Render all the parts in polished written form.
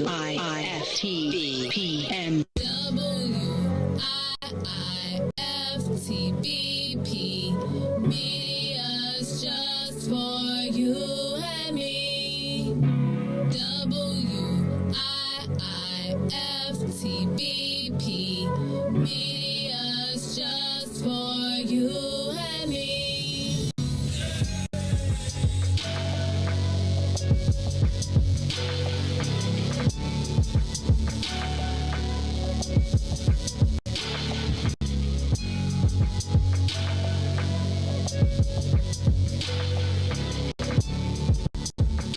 WIIFTV PM. WIIFTBP. Media's just for you and me. WIIFTBP. Media's just for you and me.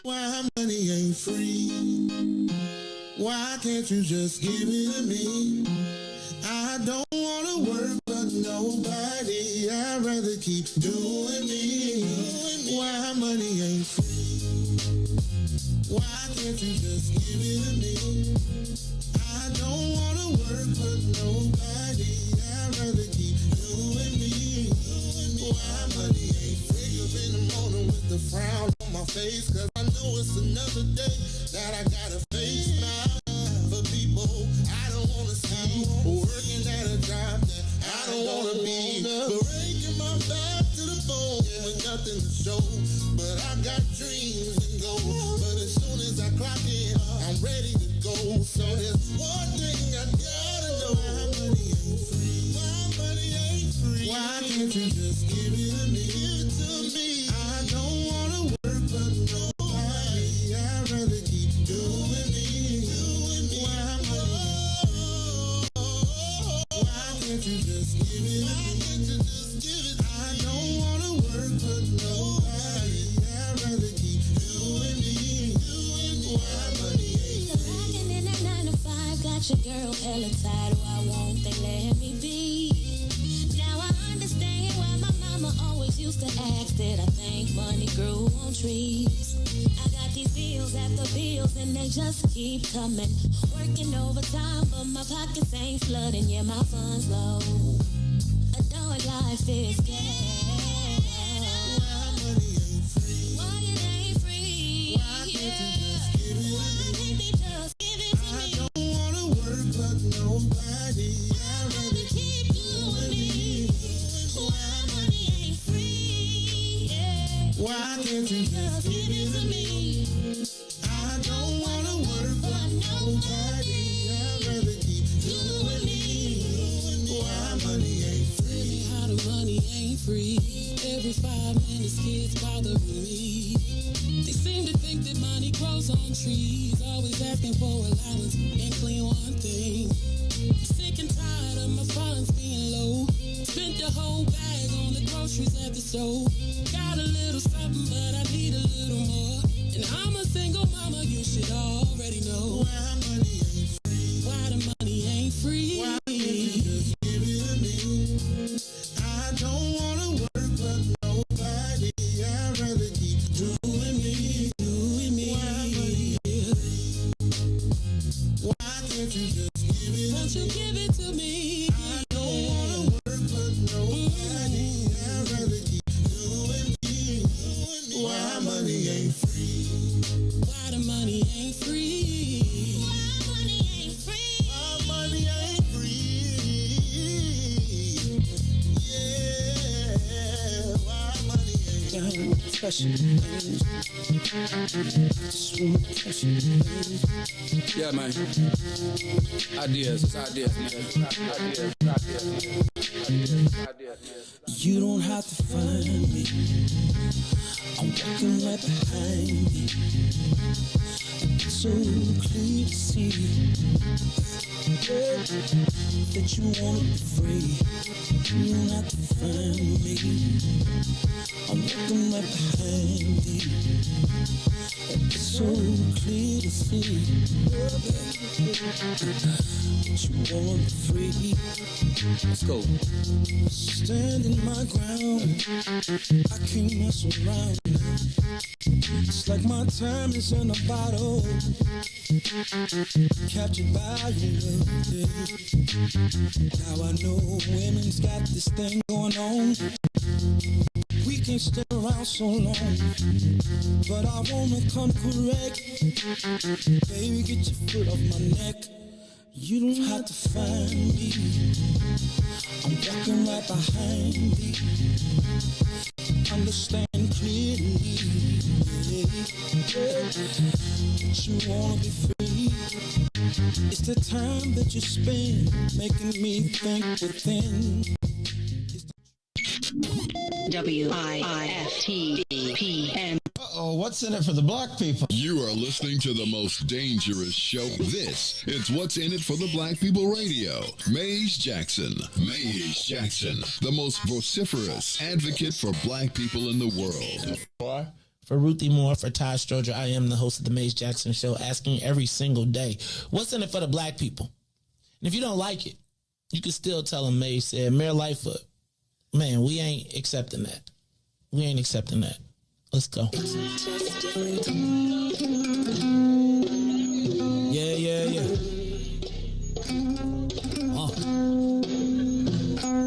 Why money ain't free? Why can't you just give it to me? I don't wanna work for nobody. I'd rather keep doing me. Why money ain't free? Why can't you just give it to me? I don't wanna work for nobody. I'd rather keep doing me. Why money ain't free? Wake up in the morning with the frown on my face, 'cause I know it's another day that I gotta face now. For people I don't wanna see, working at a job that I don't wanna be, breaking my back to the bone with nothing to show. But I got dreams and goals. But as soon as I clock in, I'm ready to go. So there's one thing I gotta know: why money ain't free? Why money ain't free? Why can't you just give it to me? Give it to me. I don't wanna work for nobody. I'd rather keep doing me. Why money? Why can't you just give it? Why can't you just give it? I don't wanna work for nobody. I'd rather keep doing me. Why money ain't free? Rocking in that 9 to 5, got your girl hella tired. Why won't they let me be? Now I understand why my mama always used to ask that I think money grew on trees. I got these bills after bills and they just keep coming. Working overtime but my pockets ain't flooding. Yeah, my funds low. Adult life is gas. Why it ain't free? Why can't you just give it to me? Just give it to me. I don't wanna work but nobody. I'd rather Keep doing me. Why money ain't free? Yeah. Why can't you Just give it to me. I don't wanna work for nobody. I'd rather keep doing me. Why money ain't free? How the money ain't free. Every 5 minutes kids bothering me. They seem to think that money grows on trees. Always asking for allowance and clean one thing. I'm sick and tired of my funds being low. Spent the whole bag on the groceries at the store. Got a little something but I need a little more. And I'm a single mama, you should already know. Why money ain't free? Why the money ain't free. Why can't you just give it to me? I don't wanna work but nobody. I'd rather keep doing me. Why money ain't free? Why can't you just give it Won't to you me? give it to me? I don't wanna work but nobody. I'd rather keep doing me. Why money ain't free? Why the money ain't free? Why money ain't free? Why money ain't free? Yeah, why money ain't free? Yeah, man. Ideas, it's ideas, man. Ideas. You don't have to find me. I'm walking right behind you. It's so clear to see that you wanna be free. You don't have to find me. I'm walking right behind you. It's so clear to see that you wanna be free. Let's go. Standing my ground, I can't mess around. It's like my time is in a bottle, captured by your love. Now I know women's got this thing going on. We can't stay around so long, but I wanna come correct. Baby, get your foot off my neck. You don't have to find me. I'm walking right behind you. Understand clearly that you wanna be free. It's the time that you spend making me think within. WIIFTPM. Uh-oh, what's in it for the black people? You are listening to the most dangerous show. This is What's in It for the Black People Radio. Maze Jackson, the most vociferous advocate for black people in the world. For Ruthie Moore, for Ty Stroger, I am the host of the Maze Jackson Show, asking every single day, what's in it for the black people? And if you don't like it, you can still tell them Maze said, Mayor Lightfoot, man, we ain't accepting that. We ain't accepting that. Let's go. Yeah.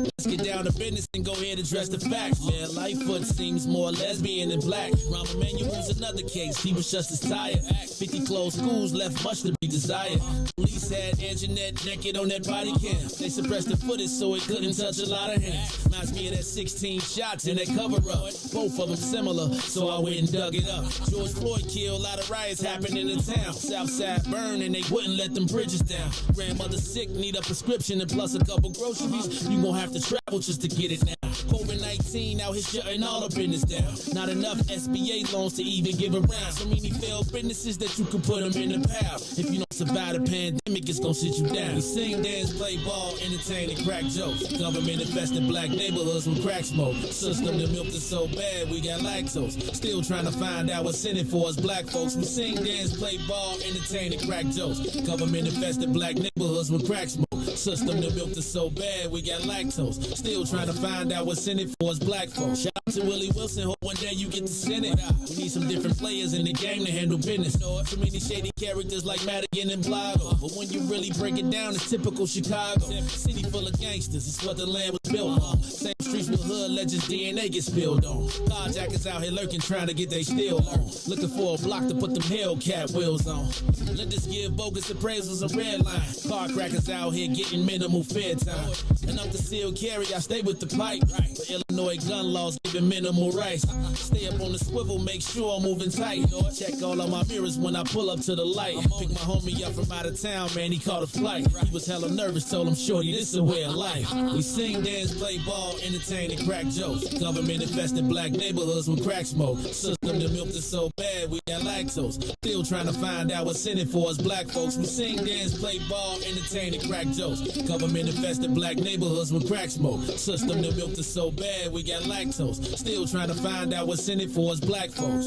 Let's get down to business and go ahead and address the facts, man. Lightfoot seems more lesbian than black. Rahm Emanuel's another case. He was just as tired. 50 closed schools left much to be desired. Police had Anjanette naked on that body cam. They suppressed the footage so it couldn't touch a lot of hands. Reminds me of that 16 shots in that cover-up. Both of them similar, so I went and dug it up. George Floyd killed, a lot of riots happened in the town. Southside burned and they wouldn't let them bridges down. Grandmother sick, need a prescription and plus a couple groceries. You gon' have to travel just to get it now. COVID-19 out here shutting all the business down. Not enough SBA loans to even give around. So many failed businesses that you could put them in the pile. If you don't survive the pandemic, it's gonna sit you down. We sing, dance, play ball, entertain, and crack jokes. Government infested black neighborhoods with crack smoke. System that milked us so bad, we got lactose. Still trying to find out what's in it for us black folks. We sing, dance, play ball, entertain, and crack jokes. Government infested black neighborhoods with crack smoke. System that milked us so bad, we got lactose. Still trying to find out what's in it for us black folks. Shout out to Willie Wilson, hope one day you get to send it. We need some different players in the game to handle business. Too many shady characters like Madigan and Blago. But when you really break it down, it's typical Chicago. City full of gangsters, it's what the land was built on. Same streets with hood legends, DNA get spilled on. Carjackers out here lurking, trying to get they steal on. Looking for a block to put them Hellcat wheels on. Let this give bogus appraisals a red line. Car crackers out here getting minimal fair time. And I'm concealed carry, I stay with the pipe. But Illinois gun laws giving minimal rights. Stay up on the swivel, make sure I'm moving tight. Check all of my mirrors when I pull up to the light. Pick my homie up from out of town, man, he caught a flight. He was hella nervous, told him, shorty, this a way of life. We sing, dance, play ball, entertain, and crack jokes. Government infested black neighborhoods with crack smoke. System that milked us so bad, we got lactose. Still trying to find out what's in it for us black folks. We sing, dance, play ball, entertain, and crack jokes. Government infested black neighborhoods with crack smoke. System that milked us so bad, we got lactose. Still trying to find out what's in it for us black folks.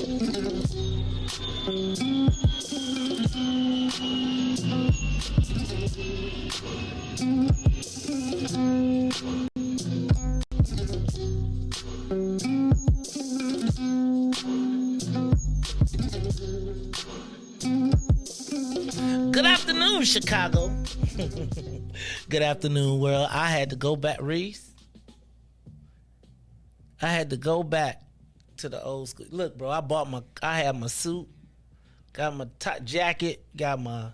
Good afternoon, Chicago. Good afternoon, world. I had to go back, Reese. I had to go back to the old school. Look, bro, I had my suit, got my top jacket, got my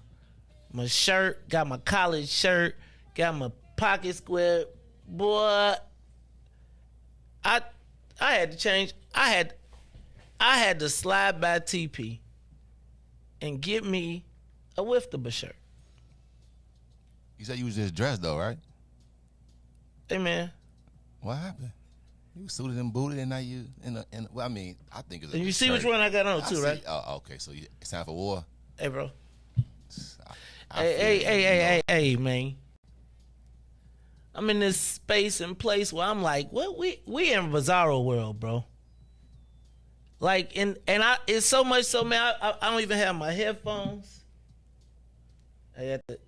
shirt, got my college shirt, got my pocket square. Boy, I had to change. I had to slide by TP and get me a Wiftable shirt. You said you was just dressed though, right? Hey man, what happened? You suited and booted, and now you well, I mean, I think it's. And you see shirt. Which one I got on too, right? Oh, okay. So it's time for war. Hey, bro. Hey, man. I'm in this space and place where I'm like, what? We in Bizarro World, bro. Like, and it's so much so, man. I don't even have my headphones. I had to,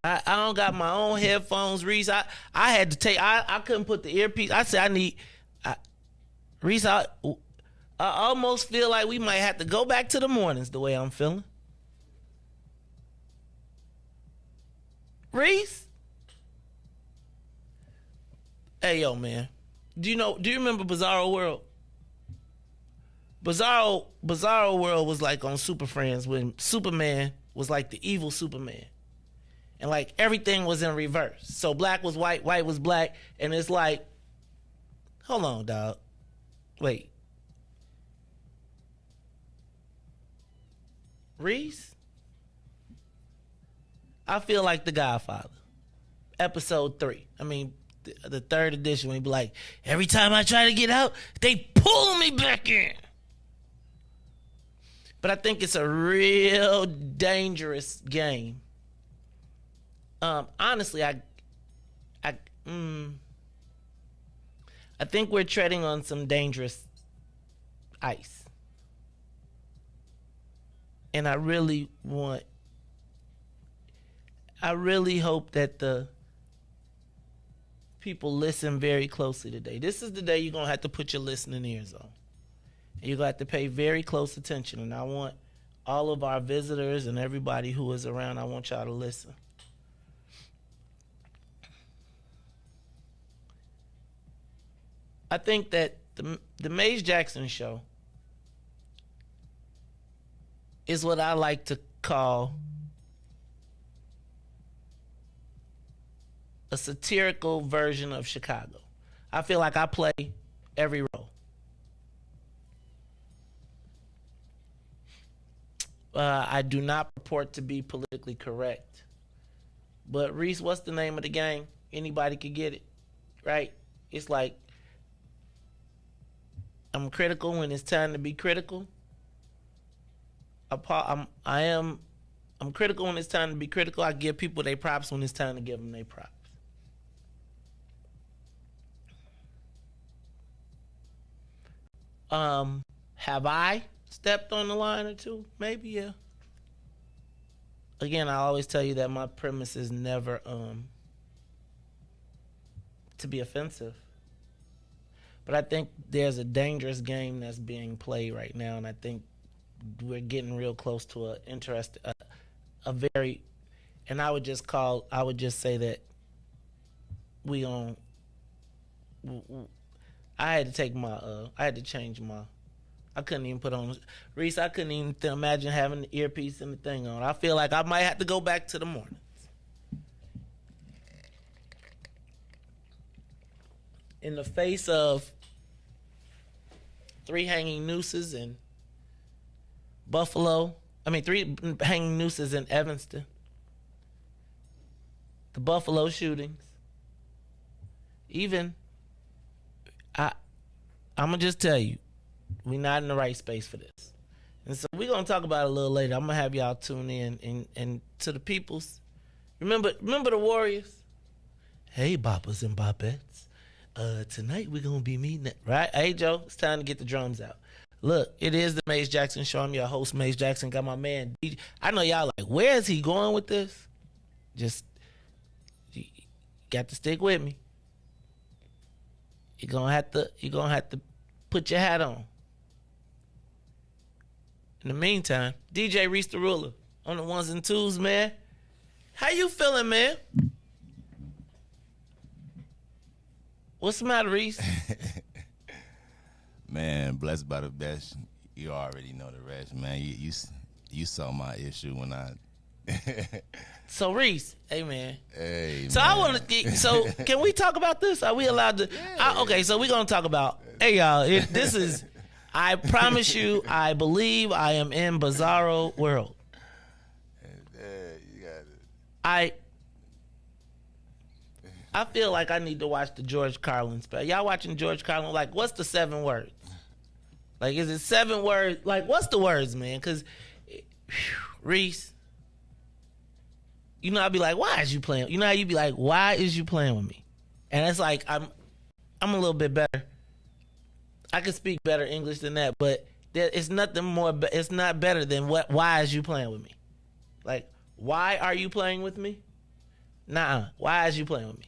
I don't got my own headphones, Reese. I had to take. I couldn't put the earpiece. I said Reese. I almost feel like we might have to go back to the mornings the way I'm feeling. Reese. Hey, yo, man. Do you remember Bizarro World? Bizarro World was like on Super Friends when Superman was like the evil Superman. And like everything was in reverse. So black was white, white was black, and it's like, hold on, dog. Wait. Reese? I feel like The Godfather. Episode 3. I mean, the third edition, when he be like, every time I try to get out, they pull me back in. But I think it's a real dangerous game. Honestly, I think we're treading on some dangerous ice. And I really hope that the people listen very closely today. This is the day you're going to have to put your listening ears on. You're going to have to pay very close attention. And I want all of our visitors and everybody who is around, I want y'all to listen. I think that the Maze Jackson show is what I like to call a satirical version of Chicago. I feel like I play every role. I do not purport to be politically correct. But Reese, what's the name of the game? Anybody could get it, right? It's like, I'm critical when it's time to be critical. I'm critical when it's time to be critical. I give people their props when it's time to give them their props. Have I stepped on the line or two? Maybe, yeah. Again, I always tell you that my premise is never to be offensive. But I think there's a dangerous game that's being played right now, and I think we're getting real close to a very, and I would just say that I had to change my, I couldn't even put on, Reese, I couldn't even imagine having the earpiece and the thing on. I feel like I might have to go back to the mornings. In the face of 3 hanging nooses in Buffalo, 3 hanging nooses in Evanston, the Buffalo shootings, even, I'm going to just tell you, we're not in the right space for this. And so we're going to talk about it a little later. I'm going to have y'all tune in and to the peoples. Remember the Warriors? Hey, boppers and boppettes. Tonight we're going to be meeting, right? Hey, Joe, it's time to get the drums out. Look, it is the Maze Jackson Show. I'm your host, Maze Jackson. Got my man, DJ. I know y'all like, where is he going with this? Just, you got to stick with me. You're gonna have to put your hat on. In the meantime, DJ Reese the Ruler on the ones and twos, man. How you feeling, man? What's the matter, Reese? Man, blessed by the best. You already know the rest, man. You saw my issue when I. So Reese, hey man. Hey. So man. I want to. So can we talk about this? Are we allowed to? Yeah. Okay, so we're gonna talk about. Hey y'all, this is. I promise you, I believe I am in Bizarro World. You got it. I feel like I need to watch the George Carlin spell. Y'all watching George Carlin? Like, what's the 7 words? Like, is it 7 words? Like, what's the words, man? Because, Reese, you know, I'd be like, why is you playing? You know how you be like, why is you playing with me? And it's like, I'm a little bit better. I can speak better English than that, but it's nothing more. It's not better than why is you playing with me? Like, why are you playing with me? Nah, why is you playing with me?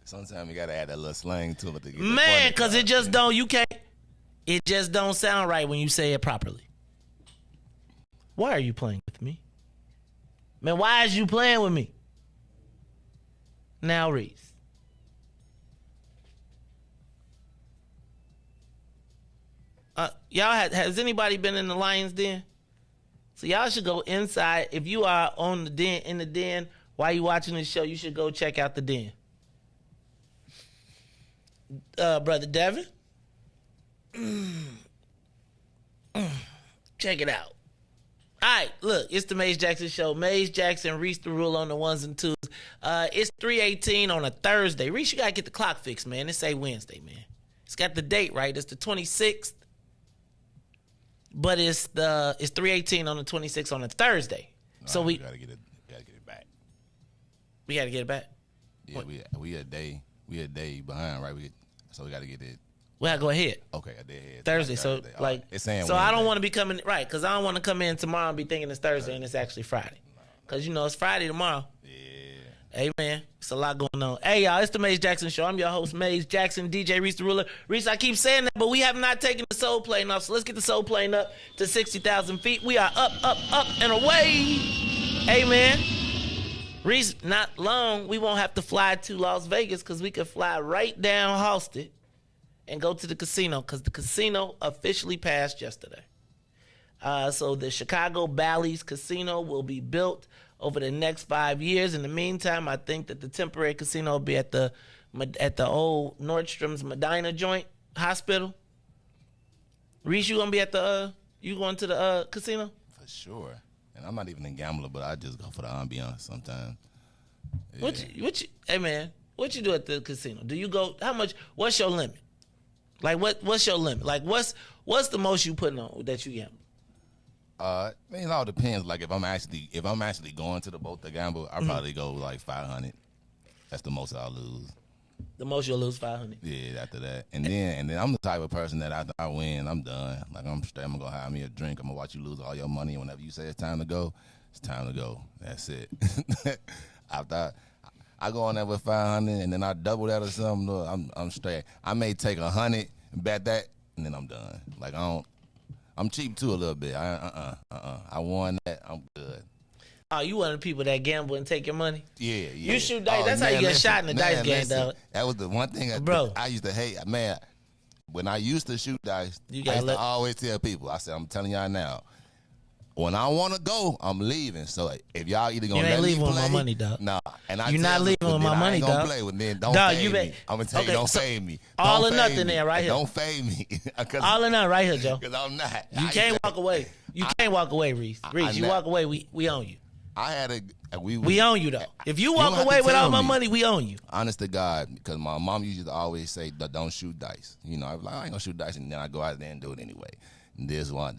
Sometimes you gotta add that little slang to it to get man, because it just don't. You can't. It just don't sound right when you say it properly. Why are you playing with me? Man, why is you playing with me? Now, Reese. Y'all has anybody been in the Lion's Den? So y'all should go inside. If you are in the den while you watching this show, you should go check out the den. Brother Devin, check it out. All right, look, it's the Maze Jackson Show. Maze Jackson, Reese the Rule on the ones and twos. It's 3:18 on a Thursday. Reese, you gotta get the clock fixed, man. It's Wednesday, man. It's got the date right. It's the 26th, but it's 3:18 on the 26th on a Thursday. No, so we gotta get it back. We gotta get it back. Yeah, we a day behind, right? So we gotta get it. We gotta go ahead. Okay, a day ahead. Thursday. So like, it's saying so Wednesday. I don't want to be coming right because I don't want to come in tomorrow and be thinking it's Thursday and it's actually Friday. Because you know it's Friday tomorrow. Yeah. Hey man, it's a lot going on. Hey y'all, it's the Maze Jackson Show. I'm your host, Maze Jackson, DJ Reese the Ruler. Reese, I keep saying that, but we have not taken the soul plane off. So let's get the soul plane up to 60,000 feet. We are up, and away. Hey man. Reese, not long, we won't have to fly to Las Vegas because we could fly right down Halsted and go to the casino because the casino officially passed yesterday. So the Chicago Bally's Casino will be built over the next 5 years. In the meantime, I think that the temporary casino will be at the old Nordstrom's Medina joint hospital. Reese, you gonna be at you going to the casino? For sure. And I'm not even a gambler, but I just go for the ambiance sometimes. Yeah. Hey man, what you do at the casino? Do you go? How much? What's your limit? Like what's your limit? Like what's the most you putting on that you gamble? I mean, it all depends. Like if I'm actually going to the boat to gamble, I'll probably go like 500. That's the most I'll lose. The most you'll lose 500. Yeah, after that, and then I'm the type of person that after I win, I'm done. Like I'm straight. I'm gonna hire me a drink. I'm gonna watch you lose all your money. And whenever you say it's time to go, it's time to go. That's it. After I go on there with 500 and then I double that or something. No, I'm straight. I may take 100 and bet that and then I'm done. Like I'm cheap too a little bit. I won that. I'm good. Oh, you one of the people that gamble and take your money? Yeah. You shoot dice. That's how you get shot in the dice game, dog. That was the one thing I used to hate. Man, when I used to shoot dice, I used to always tell people, I said, I'm telling y'all now, when I want to go, I'm leaving. So if y'all either gonna let me play, you ain't leaving with my money, dog. Nah, and you're not leaving with my money, dog. Play with then don't fade me. I'm gonna tell you, don't fade me. All or nothing there, right here. Don't fade me. All or nothing, right here, Joe. Because I'm not. You can't walk away. You can't walk away, Reese. Reese, you walk away, we own you. I had we own you though. If you walk away with all my money, we own you. Honest to God, because my mom used to always say, "Don't shoot dice." You know, I was like, I ain't gonna shoot dice, and then I go out there and do it anyway. There's one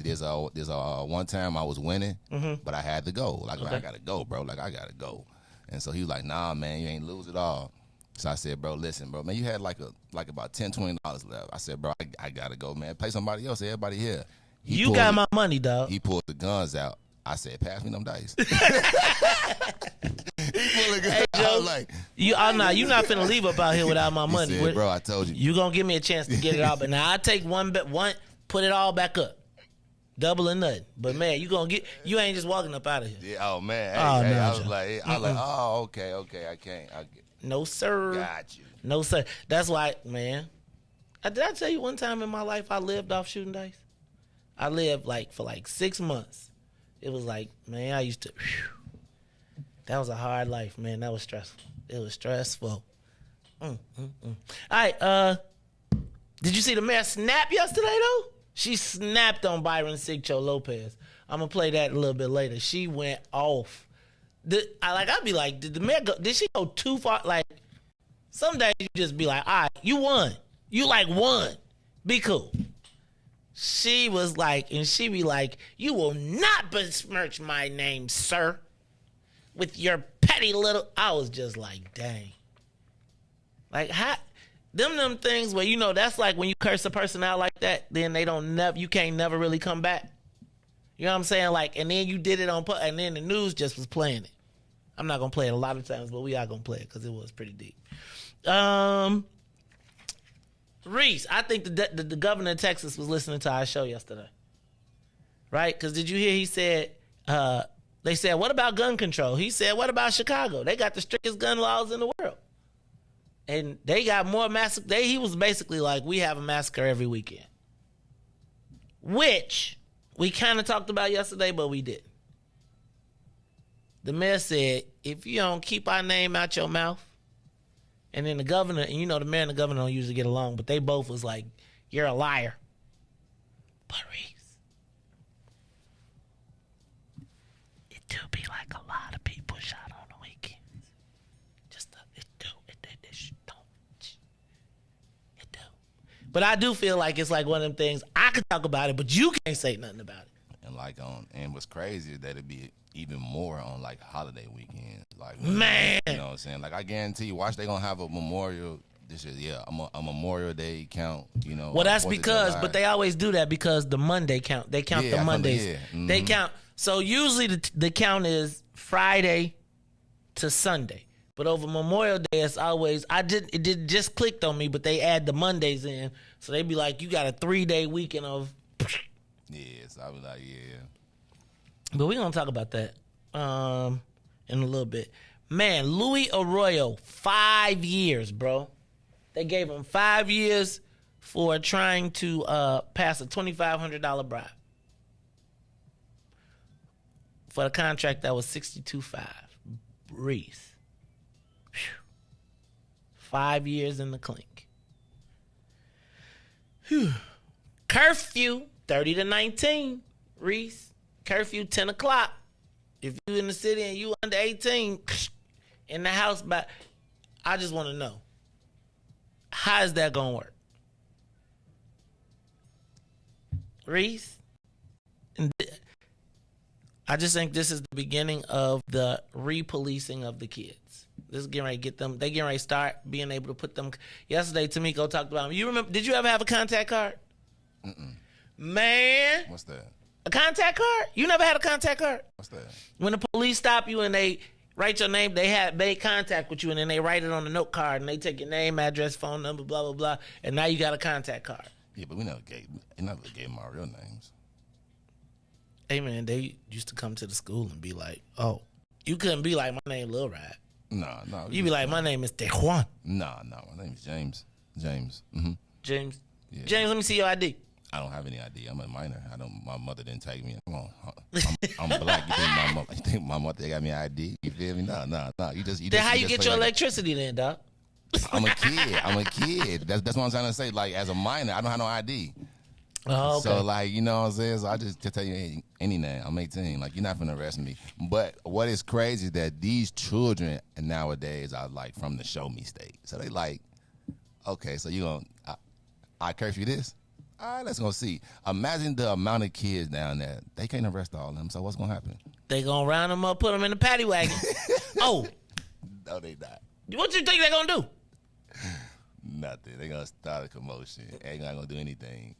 time I was winning, but I had to go. Like I gotta go, bro. Like I gotta go. And so he was like, "Nah, man, you ain't lose it all." So I said, "Bro, listen, bro, man, you had like about $10-20 left." I said, "Bro, I gotta go, man. Pay somebody else. Everybody here." You got my money, dog. He pulled the guns out. I said, "Pass me them dice." Hey, Joe, you're not finna leave up out here without my money. Said, bro, I told you. You gonna give me a chance to get it out, but now I take one, put it all back up, double or nothing. But man, you ain't just walking up out of here. Yeah, oh man, I was like, oh, okay, I can't. No sir. Got you. No sir. That's why, man. Did I tell you one time in my life I lived off shooting dice? I lived for 6 months. It was like, man, I used to. That was a hard life, man. That was stressful. It was stressful. All right. Did you see the mayor snap yesterday though? She snapped on Byron Sigcho Lopez. I'm gonna play that a little bit later. She went off. I'd be like, did the mayor go? Did she go too far? Like, some days you just be like, all right, you won. You won. Be cool. She was like, and she be like, you will not besmirch my name, sir, with your petty little. I was just like, dang. Like, how, them things where, that's like when you curse a person out like that, then you can't never really come back. You know what I'm saying? Like, and then you did it and then the news just was playing it. I'm not going to play it a lot of times, but we are going to play it because it was pretty deep. Reese, I think the governor of Texas was listening to our show yesterday. Right? Because did you hear he said, they said, what about gun control? He said, what about Chicago? They got the strictest gun laws in the world. And they got more massacre. He was basically like, we have a massacre every weekend. Which we kind of talked about yesterday, but we didn't. The mayor said, if you don't keep our name out your mouth, and then the governor, and the mayor and the governor don't usually get along, but they both was like, you're a liar. But Reese, it do be like a lot of people shot on the weekends. It do. But I do feel like it's like one of them things, I could talk about it, but you can't say nothing about it. And what's crazy is that it'd be even more on holiday weekends. Man, you know what I'm saying? I guarantee you, watch, they gonna have a memorial this year. A Memorial Day count. Well, that's because, but they always do that because the Monday count. They count the Mondays. They count. So usually the count is Friday to Sunday. But over Memorial Day, it's always it did just clicked on me, but they add the Mondays in, so they be like, you got a 3-day weekend of. Yes, I was like, yeah. But we're going to talk about that in a little bit. Man, Louis Arroyo, 5 years, bro. They gave him 5 years for trying to pass a $2,500 bribe for a contract that was $62,500. Reese. 5 years in the clink. Whew. Curfew, 30 to 19, Reese. Curfew, 10 o'clock. If you in the city and you under 18, in the house, I just want to know, how is that going to work? Reese? I just think this is the beginning of the re-policing of the kids. This is getting ready to get them, they getting ready to start being able to put them. Yesterday, Tamiko talked about them. You remember, did you ever have a contact card? Mm-mm. Man. What's that? A contact card? You never had a contact card? What's that? When the police stop you and they write your name. They had made contact with you, and then they write it on the note card, and they take your name, address, phone number, blah blah blah, and now you got a contact card. Yeah, but we never gave them our real names. Hey man, they used to come to the school and be like, "Oh, you couldn't be like my name, Lil Rad." No. You be like, "My name is Tejuan." No, my name is James. James. Mm-hmm. James. Yeah. James, let me see your ID. I don't have any ID. I'm a minor. My mother didn't take me. Come on, I'm black. You think my mother got me ID? You feel me? No. You just. Then how you get your electricity then, dog? I'm a kid. That's what I'm trying to say. Like as a minor, I don't have no ID. Oh, okay. So like, you know what I'm saying? So I just tell you any name. I'm 18. Like you're not gonna arrest me. But what is crazy is that these children nowadays are like from the show me state. So they like, okay, so you gonna I curfew this? All right, let's go see. Imagine the amount of kids down there. They can't arrest all of them. So what's gonna happen? They gonna round them up, put them in the paddy wagon. Oh, no, they not. What you think they gonna do? Nothing. They gonna start a commotion. Ain't not gonna do anything.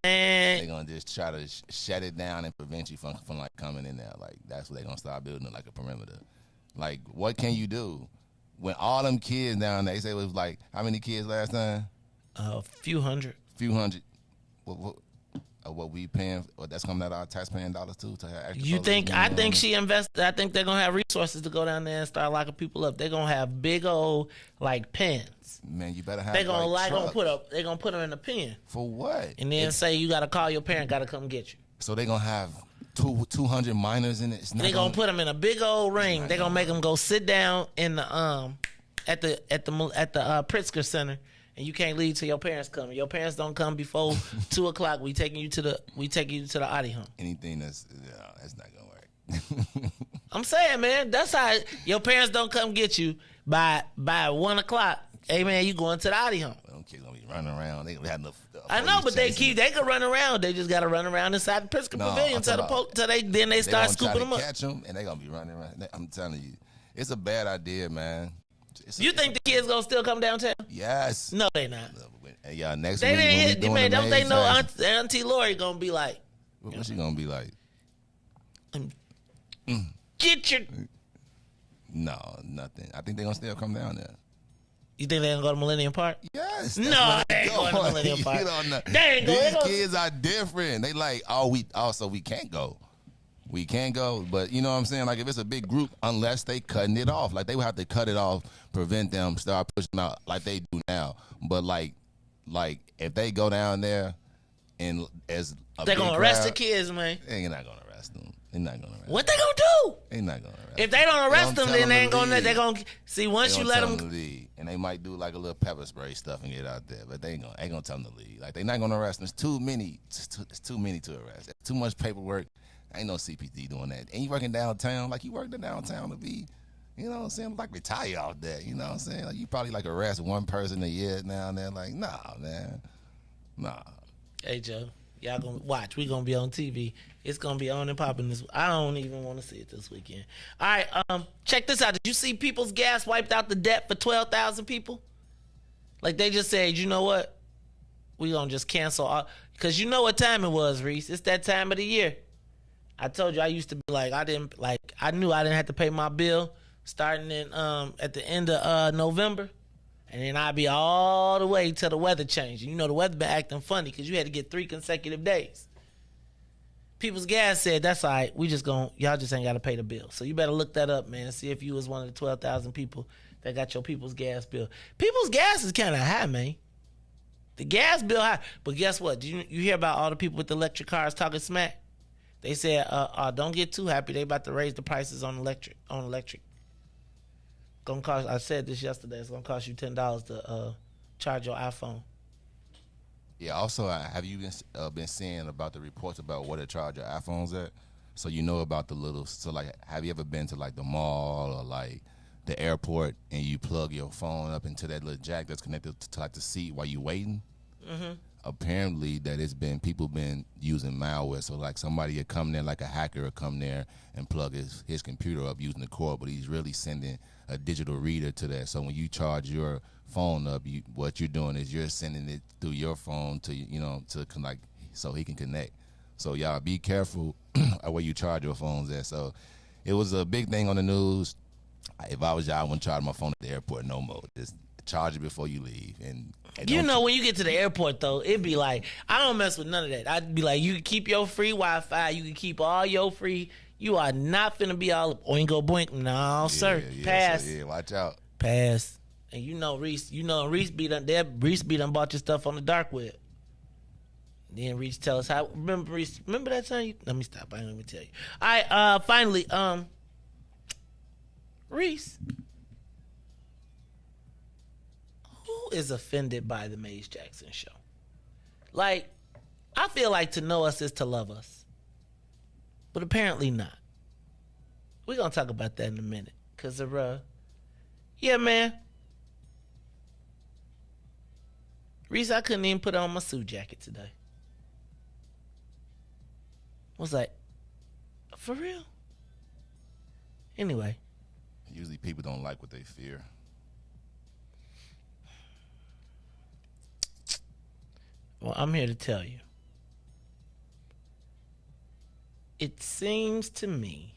Man, they gonna just try to shut it down and prevent you from like coming in there. Like that's what they gonna start building like a perimeter. Like what can you do when all them kids down there? They say it was like how many kids last time? A few hundred. What we paying? Or that's coming out of our taxpaying dollars too to have extra. You think? I think she invested. I think they're gonna have resources to go down there and start locking people up. They're gonna have big old like pens. Man, you better have. They're gonna put them in a pen. For what? And then say you gotta call your parent, gotta come get you. So they're gonna have 200 minors in it. They're gonna put them in a big old ring. They're gonna make them go sit down in the at the Pritzker Center. And you can't leave till your parents come. Your parents don't come before 2:00. We taking you to the Audi home. Anything that's not gonna work. I'm saying, man, that's how your parents don't come get you by 1:00. Hey man, you going to the Audi home. Them kids gonna be running around. They gonna have enough. I know, but they can run around. They just gotta run around inside the Pritzker Pavilion till they start scooping them up. Catch them and they gonna be running around. I'm telling you, it's a bad idea, man. You think the kids gonna still come downtown? Yes. No, they not. Hey, y'all, next they week didn't hit. Man, don't they know Auntie Lori gonna be like? What's she gonna be like? Get your. No, nothing. I think they gonna still come down there. You think they gonna go to Millennium Park? Yes. No, they ain't going to Millennium Park. You don't know. They ain't going. These kids are different. They like, we can't go. We can't go, but you know what I'm saying? Like if it's a big group, unless they cutting it off, like they would have to cut it off, prevent them start pushing out like they do now. But like if they go down there and as a they're gonna arrest crowd, the kids, man. They're not gonna arrest them. They're not gonna arrest. What they gonna do? They're not gonna arrest. If they don't arrest them, then they ain't gonna. They're gonna see once you let them. To leave, and they might do like a little pepper spray stuff and get out there, but they ain't gonna tell them to leave. Like they're not gonna arrest them. It's too many. It's too many to arrest. It's too much paperwork. Ain't no CPD doing that. And you working downtown, like you work in downtown to be, you know what I'm saying, like retire out there, you know what I'm saying? Like you probably like arrest one person a year now and then, like, nah, man. Nah. Hey Joe, y'all gonna watch. We gonna be on TV. It's gonna be on and popping this. I don't even want to see it this weekend. All right, check this out. Did you see People's Gas wiped out the debt for 12,000 people? Like they just said, you know what? We gonna just cancel all, because you know what time it was, Reese. It's that time of the year. I told you I used to be like, I knew I didn't have to pay my bill starting in at the end of November, and then I'd be all the way till the weather changed. You know the weather been acting funny because you had to get 3 consecutive days. People's Gas said that's all right. Y'all just ain't got to pay the bill. So you better look that up, man. See if you was one of the 12,000 people that got your People's Gas bill. People's Gas is kind of high, man. The gas bill high, but guess what? Did you hear about all the people with the electric cars talking smack? They said, don't get too happy. They about to raise the prices on electric. Gonna cost. I said this yesterday. It's gonna cost you $10 to charge your iPhone. Yeah. Also, have you been seeing about the reports about what to charge your iPhones at? So you know about the little. So like, have you ever been to like the mall or like the airport and you plug your phone up into that little jack that's connected to like the seat while you waiting? Mm-hmm. Apparently that people been using malware. So like somebody would come there, like a hacker would come there and plug his computer up using the cord, but he's really sending a digital reader to that. So when you charge your phone up, what you're doing is you're sending it through your phone to like so he can connect. So y'all be careful where you charge your phones at. So It was a big thing on the news. If I was y'all, I wouldn't charge my phone at the airport no more. Just charge it before you leave. And you know, when you get to the airport, though, it'd be like, I don't mess with none of that. I'd be like, you can keep your free Wi-Fi. You can keep all your free. You are not finna be all oingo boink. No, sir. Pass. So, watch out. Pass. And you know, Reese be done bought your stuff on the dark web. Then Reese tell us how. Remember that time? Let me stop. I ain't gonna tell you. All right. Finally, Reese, who is offended by the Maze Jackson show? Like, I feel like to know us is to love us, but apparently not. We're gonna talk about that in a minute, cause of yeah, man. Reese, I couldn't even put on my suit jacket today. I was like, for real? Anyway. Usually people don't like what they fear. Well, I'm here to tell you. It seems to me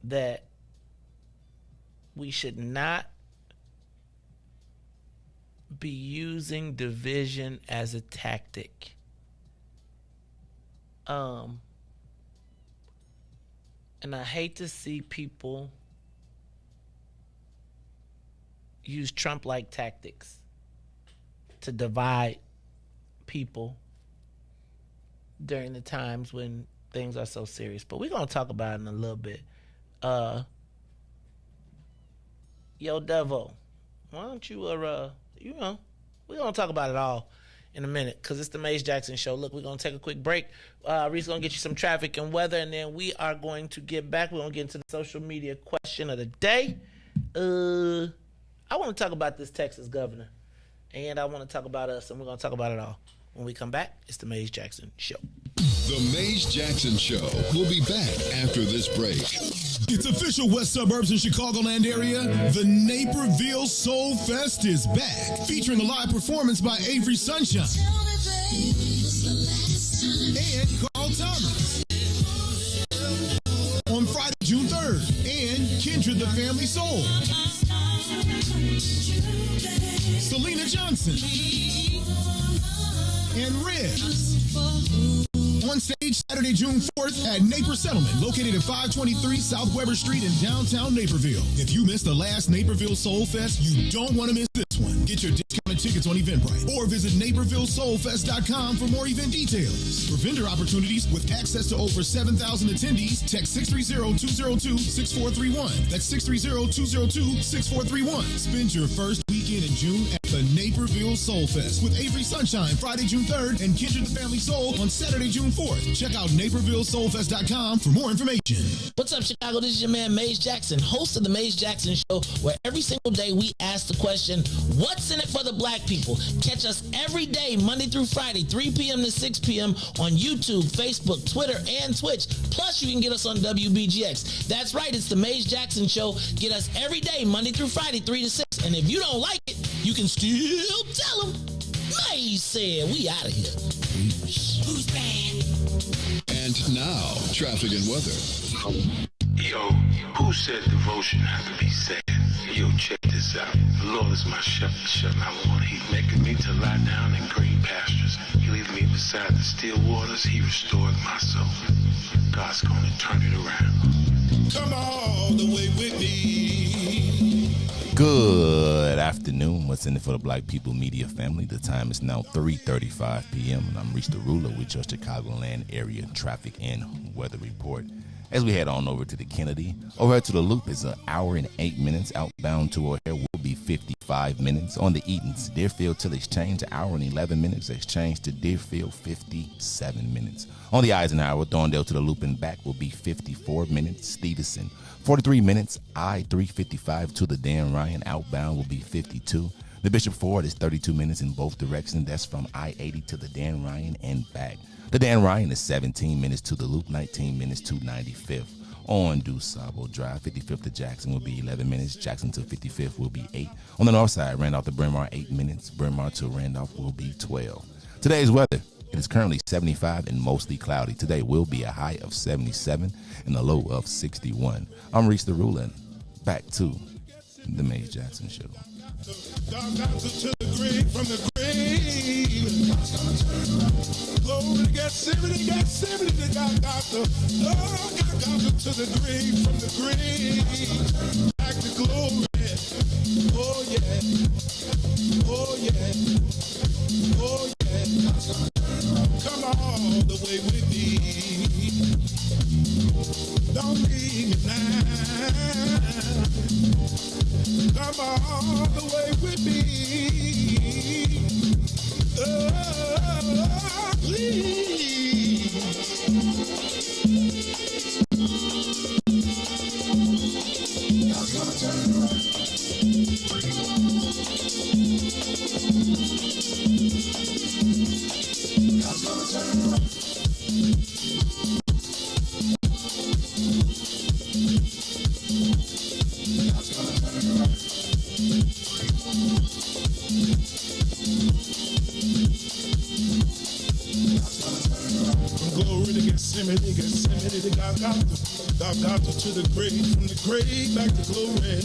that we should not be using division as a tactic. And I hate to see people use Trump-like tactics to divide people during the times when things are so serious. But we're going to talk about it in a little bit. Yo, Devo, why don't you, we're going to talk about it all in a minute, because it's the Maze Jackson show. Look, we're going to take a quick break. Reese going to get you some traffic and weather, and then we are going to get back. We're going to get into the social media question of the day. I want to talk about this Texas governor, and I want to talk about us, and we're going to talk about it all. When we come back, it's the Maze Jackson show. The Maze Jackson Show will be back after this break. It's official, West Suburbs and Chicagoland area. The Naperville Soulfest is back, featuring a live performance by Avery Sunshine and Carl Thomas on Friday, June 3rd, and Kindred the Family Soul, Selena Johnson, and Riis. On stage Saturday, June 4th at Naper Settlement, located at 523 South Weber Street in downtown Naperville. If you missed the last Naperville Soul Fest, you don't want to miss this one. Get your discounted tickets on Eventbrite or visit NapervilleSoulFest.com for more event details. For vendor opportunities with access to over 7,000 attendees, text 630-202-6431. That's 630-202-6431. Spend your first weekend in June at the Naperville Soul Fest with Avery Sunshine Friday, June 3rd, and Kindred the Family Soul on Saturday, June 4th. Check out NapervilleSoulFest.com for more information. What's up, Chicago? This is your man, Maze Jackson, host of the Maze Jackson Show, where every single day we ask the question, what's in it for the black people? Catch us every day, Monday through Friday, 3 p.m. to 6 p.m. on YouTube, Facebook, Twitter, and Twitch. Plus, you can get us on WBGX. That's right, it's the Maze Jackson Show. Get us every day, Monday through Friday, 3 to 6. And if you don't like it, you can still tell them. Maze said, we out of here. Who's bad? And now, traffic and weather. Yo, who said devotion had to be sad? Yo, check this out. The Lord is my shepherd, I want. He's making me to lie down in green pastures. He leads me beside the still waters. He restored my soul. God's gonna turn it around. Come all the way with me. Good afternoon. What's in it for the Black People Media family? The time is now 3:35 p.m. and I'm Reese the Ruler with your Chicagoland area traffic and weather report. As we head on over to the Kennedy, over to the Loop is an hour and 8 minutes. Outbound to O'Hare will be 55 minutes. On the Eatons, Deerfield to Exchange, an hour and 11 minutes. Exchange to Deerfield, 57 minutes. On the Eisenhower, Thorndale to the Loop and back will be 54 minutes. Stevenson, 43 minutes. I-355 to the Dan Ryan, outbound will be 52. The Bishop Ford is 32 minutes in both directions. That's from I-80 to the Dan Ryan and back. The Dan Ryan is 17 minutes to the Loop, 19 minutes to 95th. On DuSable Drive, 55th to Jackson will be 11 minutes. Jackson to 55th will be 8. On the north side, Randolph to Bryn Mawr, 8 minutes. Bryn Mawr to Randolph will be 12. Today's weather, it is is currently 75 and mostly cloudy. Today will be a high of 77 and a low of 61. I'm Reese the Ruler. Back to the Maze Jackson Show. God got to the grave from the grave. Glory to Gethsemane, Gethsemane, God got to the grave from the grave. Back to glory. Oh yeah. Oh yeah. Oh yeah. Come all the way with me. Don't leave me now. Come all the way with me. Oh, please. God's gonna turn it around. God's gonna turn it around. Glory to Gethsemane, Gethsemane, God got to the grave, from the grave back to glory.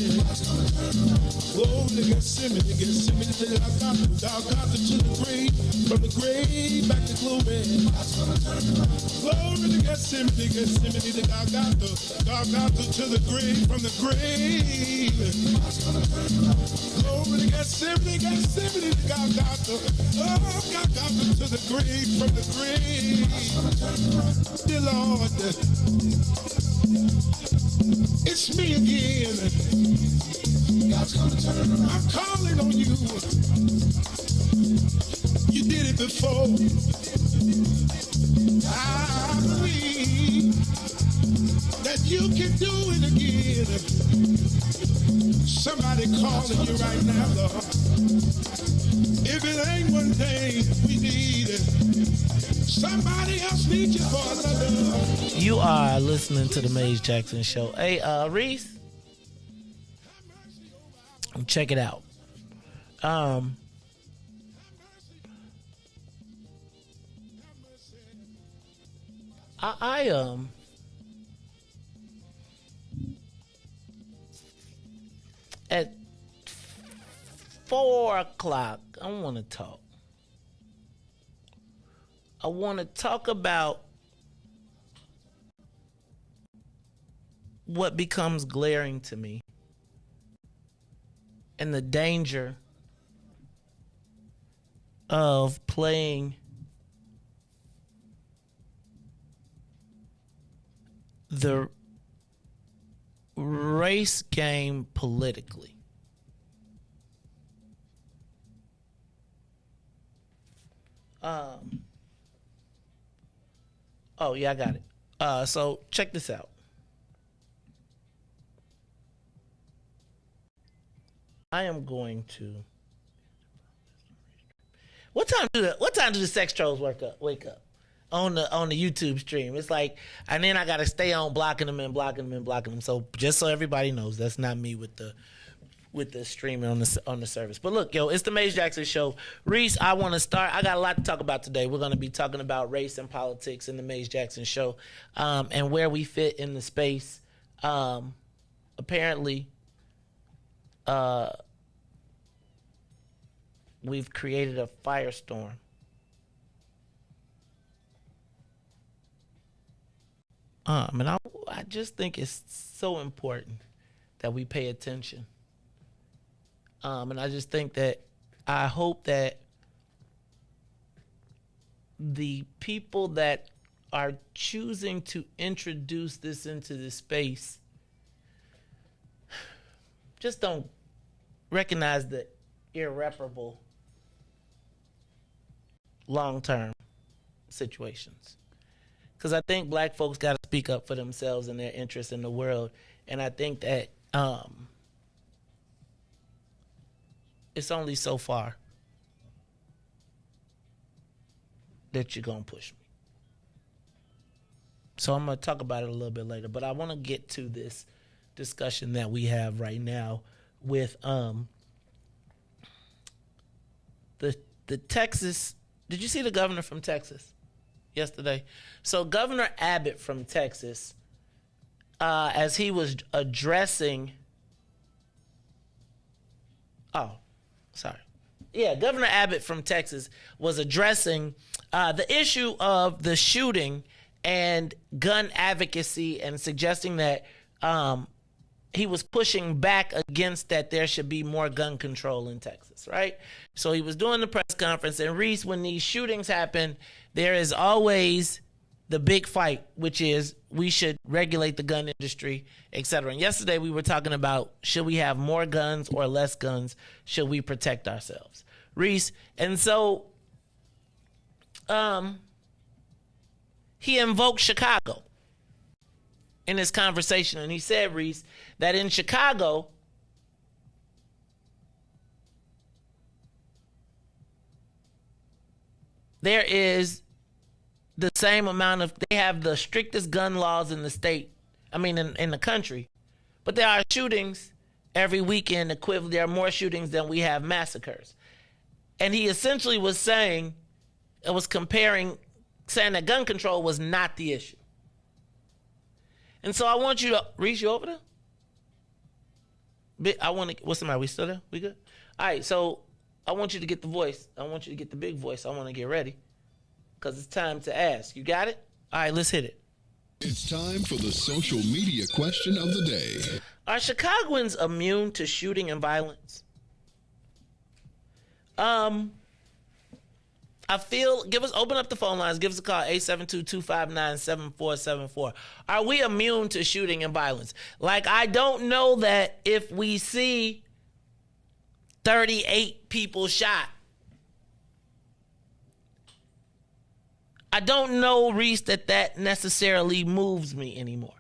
Glory to Gethsemane, Gethsemane, God got to the grave, from the grave back to glory. Glory to Gethsemane, Gethsemane, God got to the grave, from the grave. Glory to Gethsemane, Gethsemane, God got to the grave, from the grave. Dear Lord, it's me again. God's gonna turn around. I'm calling on you. You did it before. I believe that you can do it again. Somebody calling you right now, Lord. If it ain't one thing we need, somebody else needs you for another. You are listening to the Maze Jackson Show. Hey, Reese, check it out. I at 4 o'clock, I want to talk. I want to talk about what becomes glaring to me and the danger of playing the race game politically. Oh yeah, I got it. So check this out. I am going to. What time do the sex trolls wake up on the YouTube stream? It's like, and then I gotta stay on blocking them. So just so everybody knows, that's not me with the streaming on the service. But look, yo, it's the Maze Jackson Show. Reese, I want to start. I got a lot to talk about today. We're going to be talking about race and politics in the Maze Jackson Show, and where we fit in the space. Apparently, we've created a firestorm. And I just think it's so important that we pay attention. And I just think that I hope that the people that are choosing to introduce this into the space just don't recognize the irreparable long-term situations. Because I think black folks got to speak up for themselves and their interests in the world. And I think that it's only so far that you're going to push me. So I'm going to talk about it a little bit later. But I want to get to this discussion that we have right now with the Texas did you see the governor from Texas yesterday? So Governor Abbott from Texas, as he was addressing, Governor Abbott from Texas was addressing the issue of the shooting and gun advocacy and suggesting that he was pushing back against that there should be more gun control in Texas, right? So he was doing the press conference, and Reese, when these shootings happen, there is always the big fight, which is we should regulate the gun industry, et cetera. And yesterday we were talking about, should we have more guns or less guns? Should we protect ourselves? Reese, and so he invoked Chicago in his conversation, and he said, Reese, that in Chicago, there is the same amount of, they have the strictest gun laws in the state, in the country, but there are shootings every weekend equivalent. There are more shootings than we have massacres. And he essentially was saying, saying that gun control was not the issue. And so I want you to, Reese, you over there? What's the matter? We still there? We good? All right, so I want you to get the voice. I want you to get the big voice. I want to get ready because it's time to ask. You got it? All right, let's hit it. It's time for the social media question of the day. Are Chicagoans immune to shooting and violence? Open up the phone lines. Give us a call, 872-259-7474. Are we immune to shooting and violence? Like, I don't know that if we see 38 people shot, I don't know, Reese, that necessarily moves me anymore.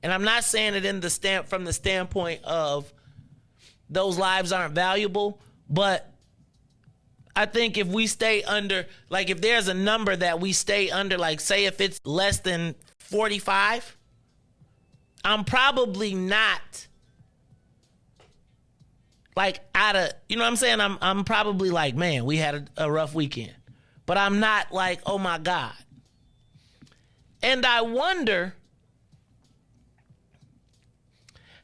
And I'm not saying it from the standpoint of those lives aren't valuable, but I think if we stay under, like if there's a number that we stay under, like say if it's less than 45, I'm probably not like out of, you know what I'm saying? I'm probably like, man, we had a rough weekend. But I'm not like, oh my God. And I wonder,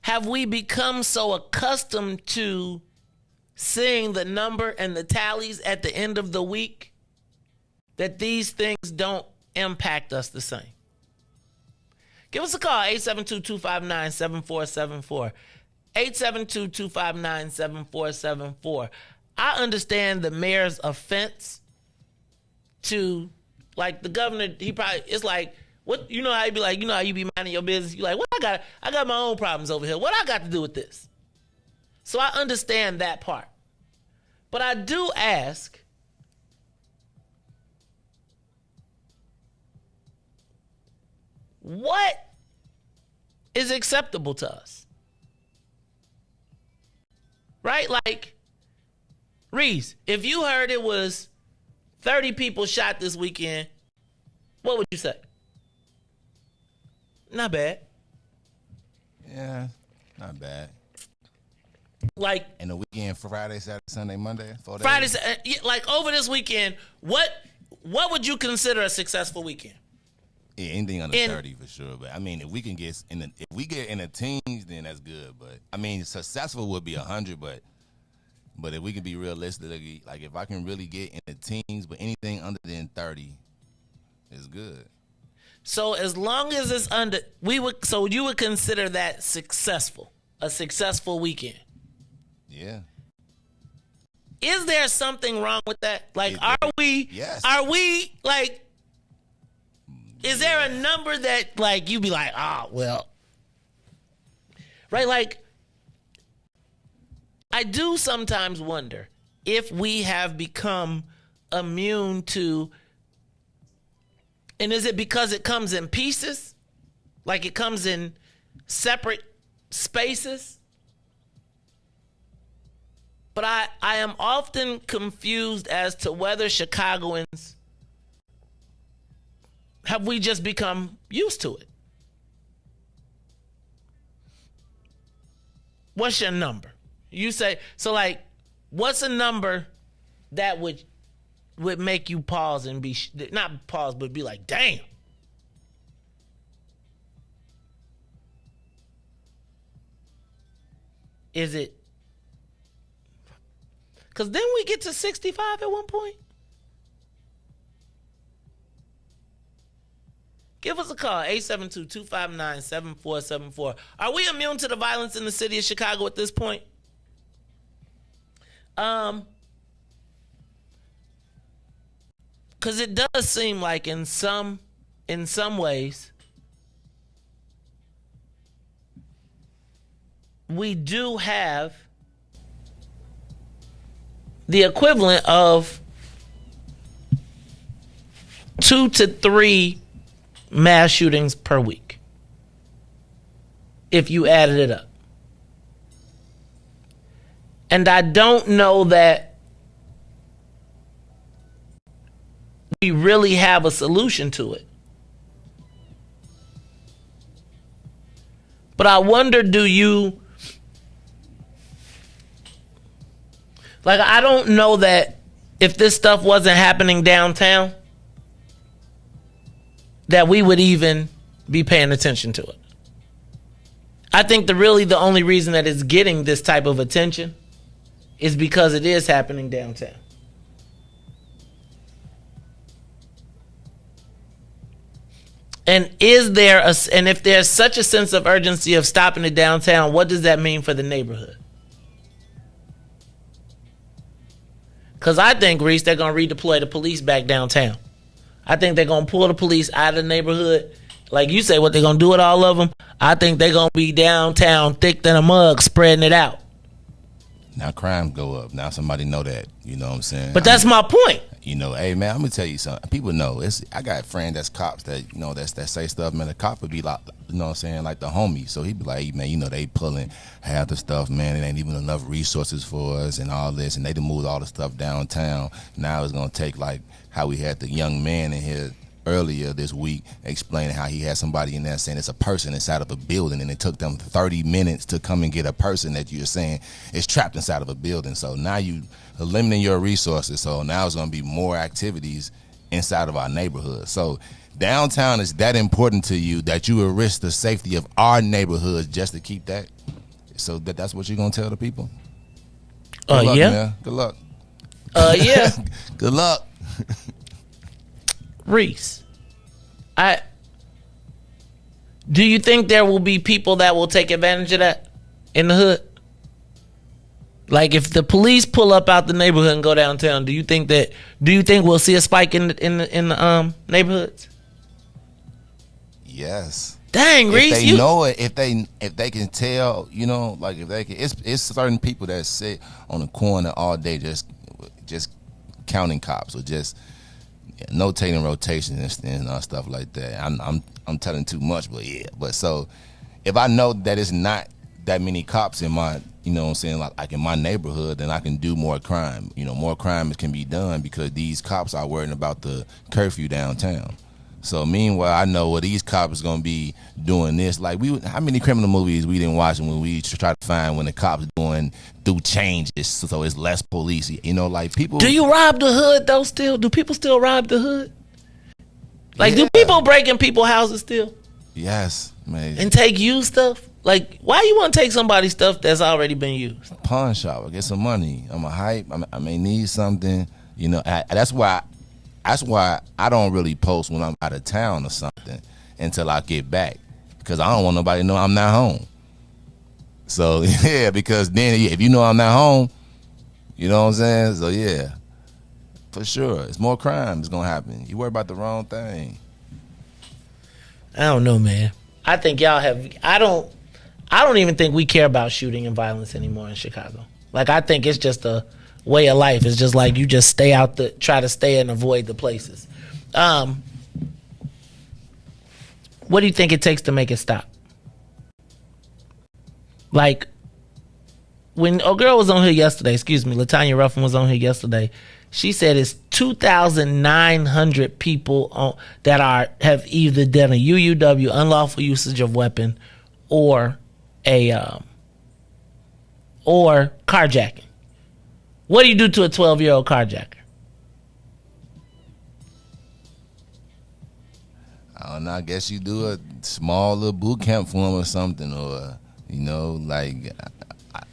have we become so accustomed to seeing the number and the tallies at the end of the week that these things don't impact us the same? Give us a call, 872-259-7474. 872-259-7474. I understand the mayor's offense to, like, the governor, it's like, what, you know how you be like, you know how you be minding your business? You like, what I got my own problems over here. What I got to do with this? So I understand that part. But I do ask, what is acceptable to us? Right? Like, Reese, if you heard it was 30 people shot this weekend, what would you say? Not bad. Yeah, not bad. Like, in the weekend, Friday, Saturday, Sunday, Monday, 4 days. Friday, like over this weekend, what would you consider a successful weekend? Yeah, anything under 30 for sure. But I mean, if we get in the teens, then that's good. But I mean, successful would be 100. But if we can be realistic, like if I can really get in the teens, but anything under than 30 is good. So as long as it's under, so you would consider that successful, a successful weekend. Yeah. Is there something wrong with that? Like, Yes. Are we like? Is there a number that, like, you be like, well, right? Like, I do sometimes wonder if we have become immune to, and is it because it comes in pieces? Like it comes in separate spaces? But I am often confused as to whether Chicagoans, have we just become used to it? What's your number? You say, so like, what's a number that would would make you pause and be not pause, but be like, damn. Is it? Because then we get to 65 at one point. Give us a call, 872-259-7474. Are we immune to the violence in the city of Chicago at this point? Because it does seem like in some ways, we do have the equivalent of 2 to 3 mass shootings per week if you added it up. And I don't know that we really have a solution to it. But I wonder, I don't know that if this stuff wasn't happening downtown, that we would even be paying attention to it. I think the only reason that it's getting this type of attention is because it is happening downtown. And if there's such a sense of urgency of stopping it downtown, what does that mean for the neighborhood? Because I think, Reese, they're going to redeploy the police back downtown. I think they're going to pull the police out of the neighborhood. Like you say, what they're going to do with all of them, I think they're going to be downtown thick than a mug, spreading it out. Now crime go up. Now somebody know that. You know what I'm saying? But that's my point. You know, hey man, I'm gonna tell you something. People know. I got friends that's cops that that say stuff. Man, the cop would be like, you know what I'm saying, like the homie. So he'd be like, hey, man, they pulling half the stuff, man. It ain't even enough resources for us and all this. And they done moved all the stuff downtown. Now it's gonna take like how we had the young man in here earlier this week explaining how he had somebody in there saying it's a person inside of a building, and it took them 30 minutes to come and get a person that you're saying is trapped inside of a building. So now you eliminating your resources. So now it's going to be more activities inside of our neighborhood. So downtown is that important to you that you will risk the safety of our neighborhoods just to keep that. So that's what you're going to tell the people? Good luck, yeah. Man. Good luck. Yeah. Good luck. Reese, do you think there will be people that will take advantage of that in the hood? Like if the police pull up out the neighborhood and go downtown, do you think we'll see a spike in the neighborhoods? Yes. Dang, Reese, if they know it, if they can tell, like if they can, it's certain people that sit on the corner all day just counting cops or just notating rotations and stuff like that. I'm telling too much, but yeah. But so if I know that it's not that many cops in my, what I'm saying, like in my neighborhood, then I can do more crime. More crime can be done because these cops are worrying about the curfew downtown. So meanwhile, I know what these cops going to be doing this. Like how many criminal movies we didn't watch when we try to find when the cops do changes so it's less police. Like people. Do you rob the hood though? Still, do people still rob the hood? Like, do people break in people's houses still? Yes, man. And take used stuff. Like, why you want to take somebody's stuff that's already been used? Pawn shop, get some money. I'm a hype. I may need something. That's why I don't really post when I'm out of town or something until I get back, because I don't want nobody to know I'm not home. So yeah, because then if you know I'm not home, you know what I'm saying? So yeah, for sure, it's more crime is gonna happen. You worry about the wrong thing. I don't know, man. I think y'all have. I don't even think we care about shooting and violence anymore in Chicago. Like, I think it's just a way of life. It's just like you just try to stay and avoid the places. What do you think it takes to make it stop? Like, when a girl was on here yesterday, Latanya Ruffin was on here yesterday, she said it's 2,900 people that have either done a UUW, unlawful usage of weapon, or carjacking. What do you do to a 12-year-old carjacker? I don't know. I guess you do a small little boot camp for him or something, or like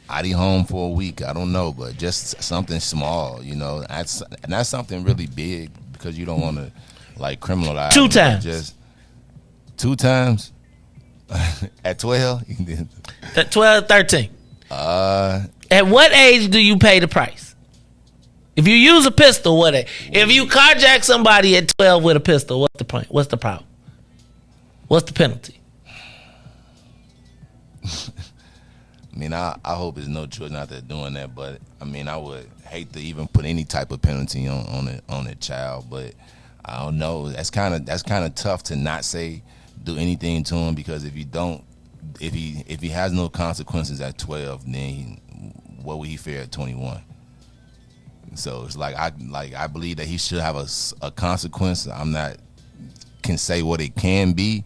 I'd be home for a week. I don't know, but just something small. That's something really big because you don't want to like criminalize. 2 times. Just 2 times at 12. At 12, 13. At what age do you pay the price? If you use a pistol, what age? If you carjack somebody at 12 with a pistol, what's the point? What's the problem? What's the penalty? I mean, I hope there's no children out there doing that, but I mean, I would hate to even put any type of penalty on a child, but I don't know. That's kind of tough to not say do anything to him, because if he has no consequences at 12, then what would he fear at 21? So it's like I believe that he should have a consequence. Can say what it can be,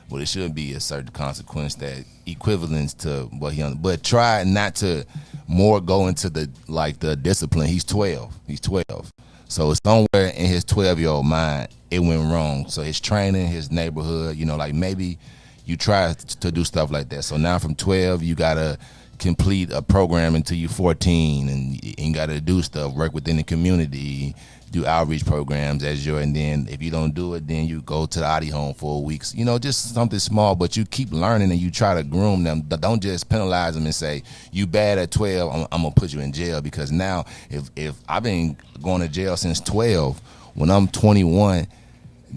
but it should be a certain consequence that equivalents to what he. But try not to more go into the discipline. He's 12. So it's somewhere in his 12-year-old mind it went wrong. So his training, his neighborhood, like maybe you try to do stuff like that. So now from 12, you gotta complete a program until you're 14, and you gotta do stuff, work within the community, do outreach programs and then if you don't do it, then you go to the Audi home for a week. Just something small, but you keep learning and you try to groom them. Don't just penalize them and say, you bad at 12, I'm gonna put you in jail. Because now if I've been going to jail since 12, when I'm 21,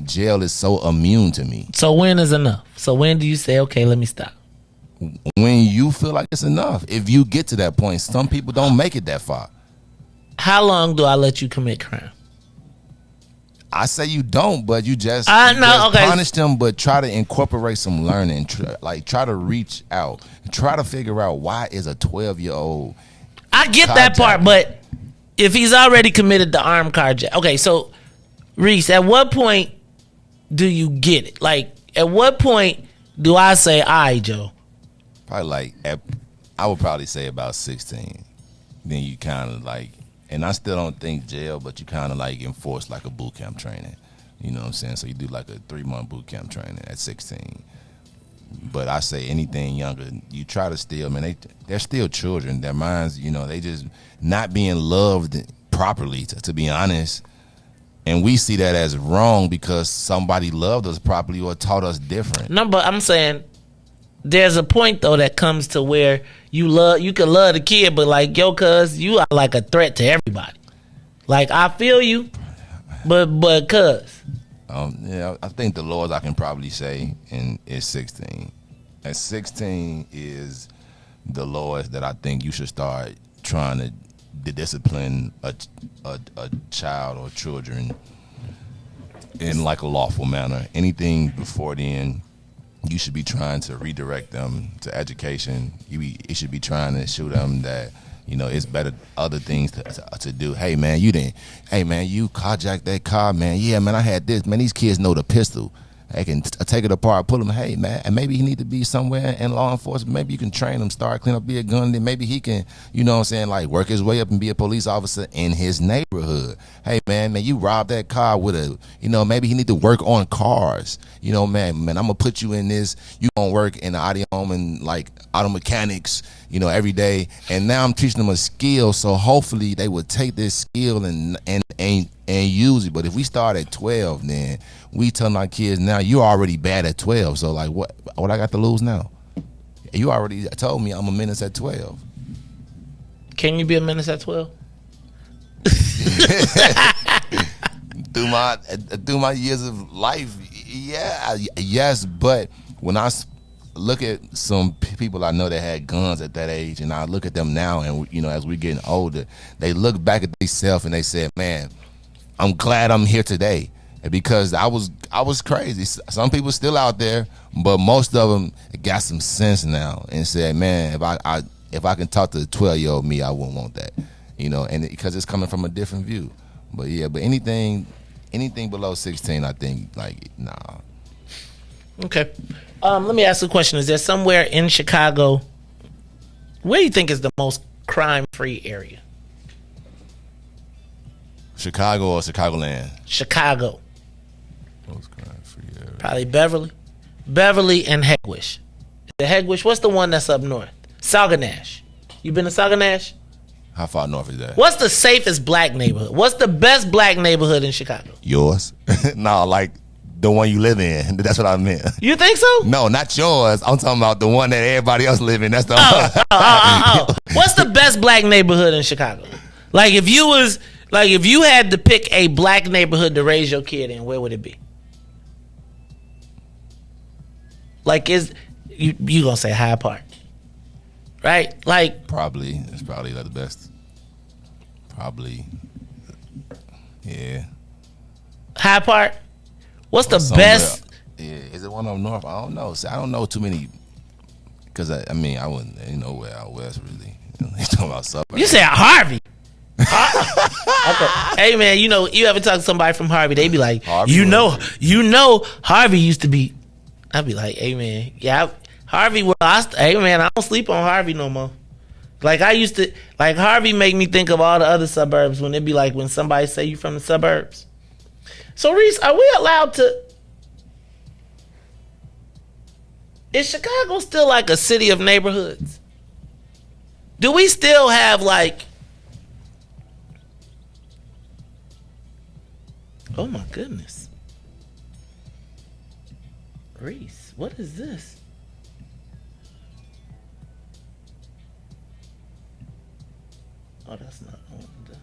jail is so immune to me. So when is enough? So when do you say, okay, let me stop? When you feel like it's enough. If you get to that point, some people don't make it that far. How long do I let you commit crime? I say you don't, but you just punish them, but try to incorporate some learning. Try to reach out. Try to figure out why is a 12-year-old. I get that part, but if he's already committed the armed carjack. Okay, so, Reese, at what point do you get it? Like, at what point do I say, all right, Joe? Probably I would probably say about 16. Then you kind of and I still don't think jail, but you kind of enforce a boot camp training. You know what I'm saying? So you do a 3-month boot camp training at 16. But I say anything younger, you try to still, man, they're still children. Their minds, they just not being loved properly, to be honest. And we see that as wrong because somebody loved us properly or taught us different. No, but I'm saying there's a point though that comes to where you can love the kid, but yo, cuz you are a threat to everybody. I feel you, but cuz. Yeah, I think the lowest I can probably say is 16. At 16 is the lowest that I think you should start trying to discipline a child or children in a lawful manner. Anything before then, you should be trying to redirect them to education. You should be trying to show them that, it's better other things to do. Hey, man, you carjacked that car, man. Yeah, man, I had this. Man, these kids know the pistol. They can take it apart, pull him. Hey, man, and maybe he need to be somewhere in law enforcement. Maybe you can train him, start clean up, be a gun. Then maybe he can, work his way up and be a police officer in his neighborhood. Hey, man, you robbed that car with maybe he need to work on cars. Man, I'm going to put you in this. You going to work in the audio home and auto mechanics, every day. And now I'm teaching them a skill. So hopefully they would take this skill and use it. But if we start at 12, then we telling our kids now you're already bad at 12. So what I got to lose now? You already told me I'm a menace at 12. Can you be a menace at 12? through my years of life, yes. But when I look at some people I know that had guns at that age, and I look at them now, and as we're getting older, they look back at themselves and they said, "Man, I'm glad I'm here today." Because I was crazy. Some people still out there, but most of them got some sense now and said, "Man, if I can talk to the 12-year-old me, I wouldn't want that." And because it's coming from a different view. But anything below 16, I think nah. Okay. Let me ask you a question. Is there somewhere in Chicago where do you think is the most crime-free area? Chicago or Chicagoland? Chicago. Most crime-free area. Probably Beverly and Hegwish. The Hegwish, what's the one that's up north? Sauganash. You been to Sauganash? How far north is that? What's the safest black neighborhood? What's the best black neighborhood in Chicago? Yours? No, like the one you live in. That's what I meant. You think so? No, not yours. I'm talking about the one that everybody else live in. That's the What's the best black neighborhood in Chicago? Like if you had to pick a black neighborhood to raise your kid in, where would it be? Like you gonna say Hyde Park, right? Like it's probably the best. Probably, yeah. Hyde Park. What's the best? Yeah, is it one up north? I don't know. See, I don't know too many. Because I wouldn't where out west really. You talking about suburbs? You say Harvey. Okay. Hey man, you ever talk to somebody from Harvey? They be like, Harvey Harvey used to be. I'd be like, hey man, yeah, Harvey. Well, hey man, I don't sleep on Harvey no more. Like I used to, like Harvey make me think of all the other suburbs when it be like when somebody say you from the suburbs. So Reese, are we allowed to? Is Chicago still like a city of neighborhoods? Do we still have like? Oh my goodness. Reese, what is this? Oh, that's not on the...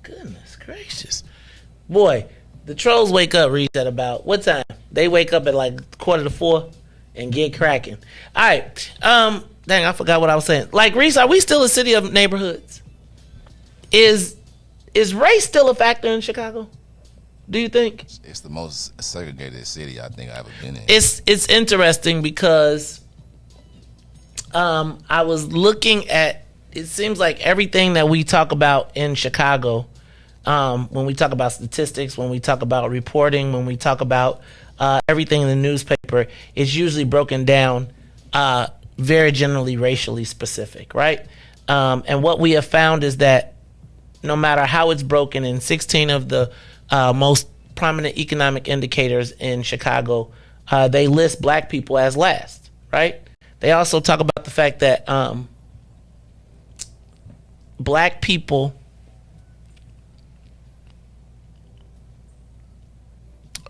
Goodness gracious. Boy, the trolls wake up, Reese, at about what time? They wake up at like 3:45 and get cracking. All right. Dang, I forgot what I was saying. Like, Reese, are we still a city of neighborhoods? Is race still a factor in Chicago? Do you think? It's the most segregated city I think I've ever been in. It's interesting because I was looking at, it seems like everything that we talk about in Chicago, when we talk about statistics, when we talk about reporting, when we talk about everything in the newspaper, is usually broken down very generally racially specific, right? And what we have found is that no matter how it's broken, in 16 of the most prominent economic indicators in Chicago, they list black people as last, right? They also talk about the fact that black people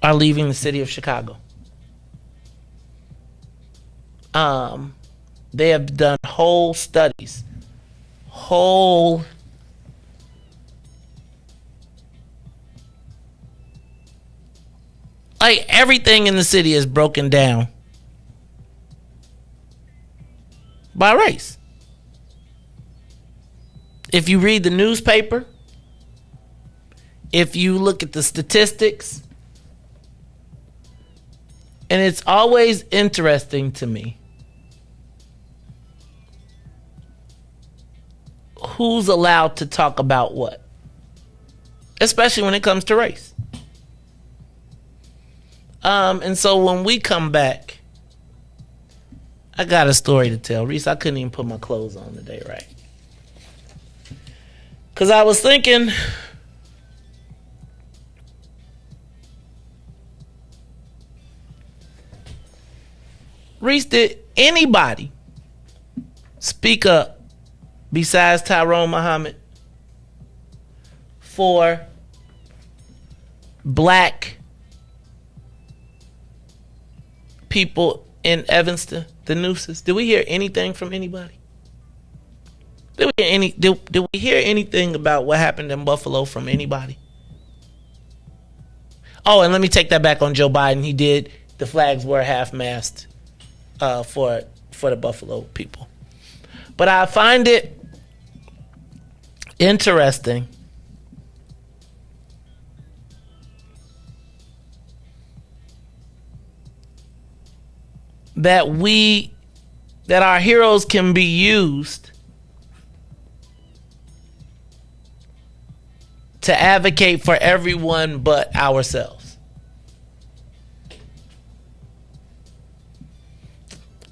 are leaving the city of Chicago. They have done whole studies, like everything in the city is broken down by race. If you read the newspaper, if you look at the statistics, and it's always interesting to me who's allowed to talk about what, especially when it comes to race. And so when we come back, I got a story to tell. Reese, I couldn't even put my clothes on today, right? Because I was thinking, Reese, did anybody speak up besides Tyrone Muhammad for black people in Evanston, the Nooses? Did we hear anything from anybody? Did we hear anything about what happened in Buffalo from anybody? Oh, and let me take that back on Joe Biden. He did. The flags were half-mast for the Buffalo people. But I find it interesting that our heroes can be used to advocate for everyone but ourselves.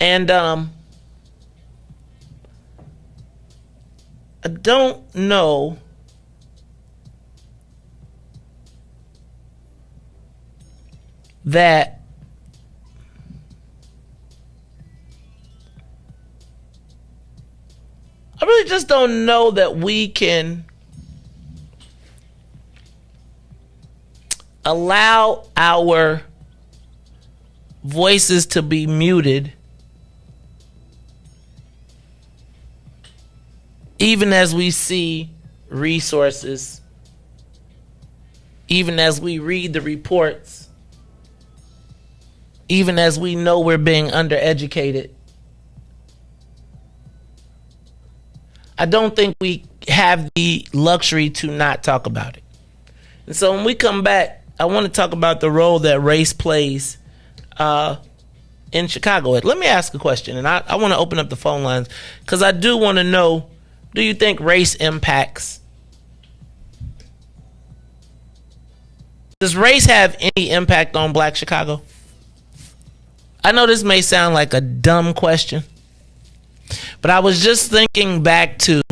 And I don't know that I really just don't know that we can allow our voices to be muted even as we see resources, even as we read the reports, even as we know we're being undereducated. I don't think we have the luxury to not talk about it. And so when we come back, I want to talk about the role that race plays in Chicago. Let me ask a question, and I want to open up the phone lines because I do want to know, do you think race impacts? Does race have any impact on Black Chicago? I know this may sound like a dumb question, but I was just thinking back to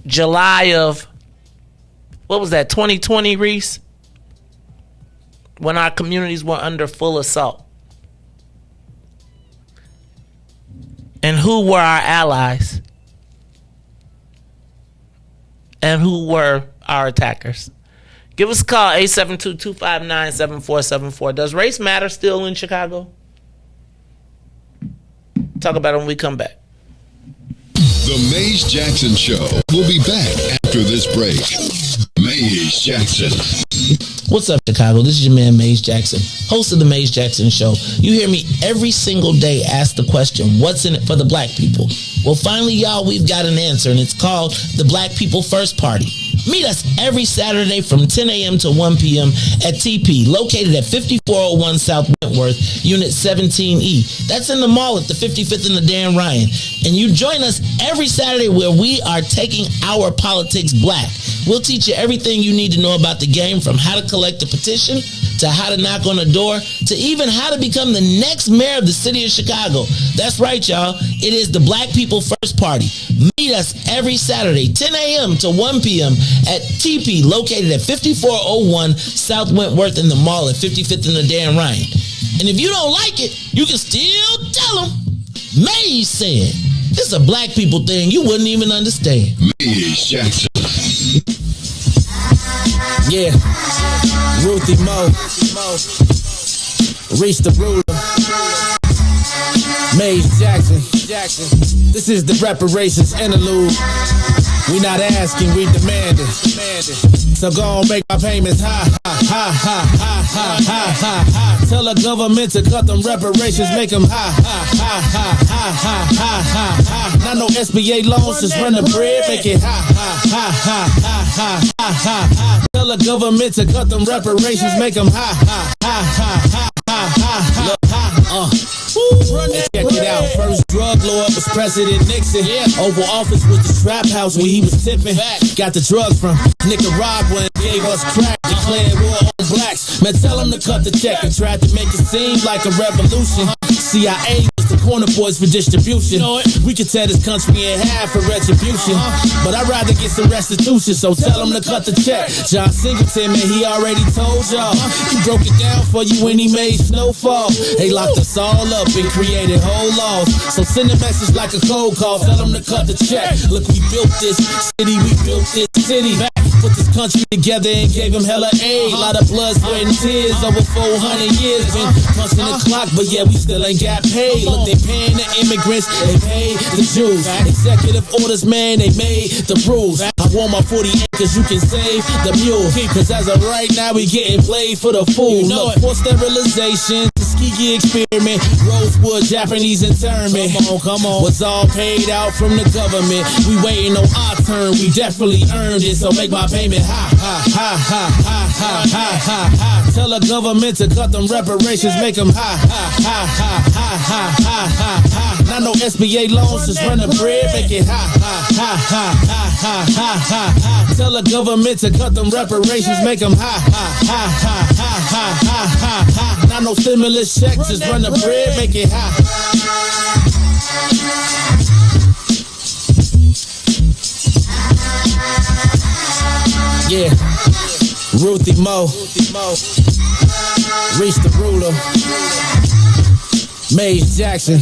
July of, what was that, 2020, Reese? When our communities were under full assault. And who were our allies? And who were our attackers? Give us a call, 872-259-7474. Does race matter still in Chicago? Talk about it when we come back. The Maze Jackson Show will be back after this break. Maze Jackson. What's up, Chicago? This is your man, Maze Jackson, host of the Maze Jackson Show. You hear me every single day ask the question, what's in it for the Black people? Well, finally, y'all, we've got an answer, and it's called the Black People First Party. Meet us every Saturday from 10 a.m. to 1 p.m. at TP, located at 5401 South Wentworth, Unit 17E. That's in the mall at the 55th and the Dan Ryan. And you join us every Saturday where we are taking our politics black. We'll teach you everything you need to know about the game, from how to collect a petition, to how to knock on a door, to even how to become the next mayor of the city of Chicago. That's right, y'all. It is the Black People First Party. Meet us every Saturday, 10 a.m. to 1 p.m. at TP, located at 5401 South Wentworth in the mall at 55th and the Dan Ryan. And if you don't like it, you can still tell them Maze said. This is a Black people thing you wouldn't even understand. Maze Jackson. Yeah, Ruthie Mo, Reese the ruler, Maze Jackson. This is the reparations interlude. We not asking, we demanding. So go on, make my payments high. Tell the government to cut them reparations, make them high. Not no SBA loans, just run the bread, make it high. Tell the government to cut them reparations, make them high. Check it out. First drug lord was President Nixon. Oval Office was the trap house where he was tipping. Got the drugs from Nicaragua and gave us crack. Declared war on blacks. Man, tell him to cut the check and tried to make it seem like a revolution. CIA was the corner boys for distribution. We could tear this country in half for retribution, but I'd rather get some restitution, so tell him to cut the check. John Singleton, man, he already told y'all. He broke it down for you when he made Snowfall. They locked us all up and created whole laws, so send a message like a cold call. Tell him to cut the check. Look, we built this city, we built this city. Put this country together and gave him hella aid. A lot of blood, sweat, and tears over 400 years. Been punching the clock, but yeah, we still ain't got paid. Look, they paying the immigrants, they pay the Jews. Executive orders, man, they made the rules. I want my 40 acres, you can save the mule. Cause as of right now, we getting played for the fool. Look, for sterilization, Tuskegee experiment, Rosewood, Japanese internment. Come on, was all paid out from the government. We waiting on our turn, we definitely earned it. So make my payment high. Tell the government to cut them reparations, make them high. Not no SBA loans, just run the bread, make it high. Tell the government to cut them reparations, make them high. Not no stimulus checks, just run the bread, make it high. Yeah, Ruthie Mo, Reese the ruler, Maze Jackson.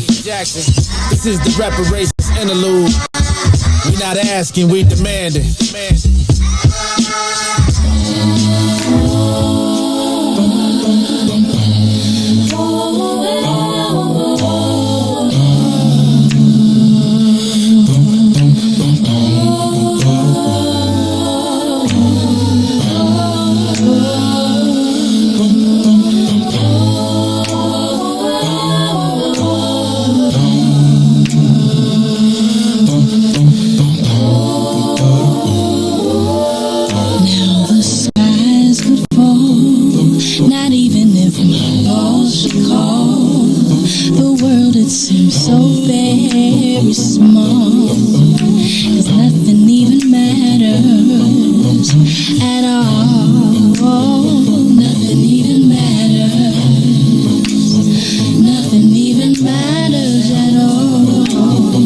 This is the reparations interlude. We not asking, we demanding. So very small, 'cause nothing even matters at all. Nothing even matters. Nothing even matters at all.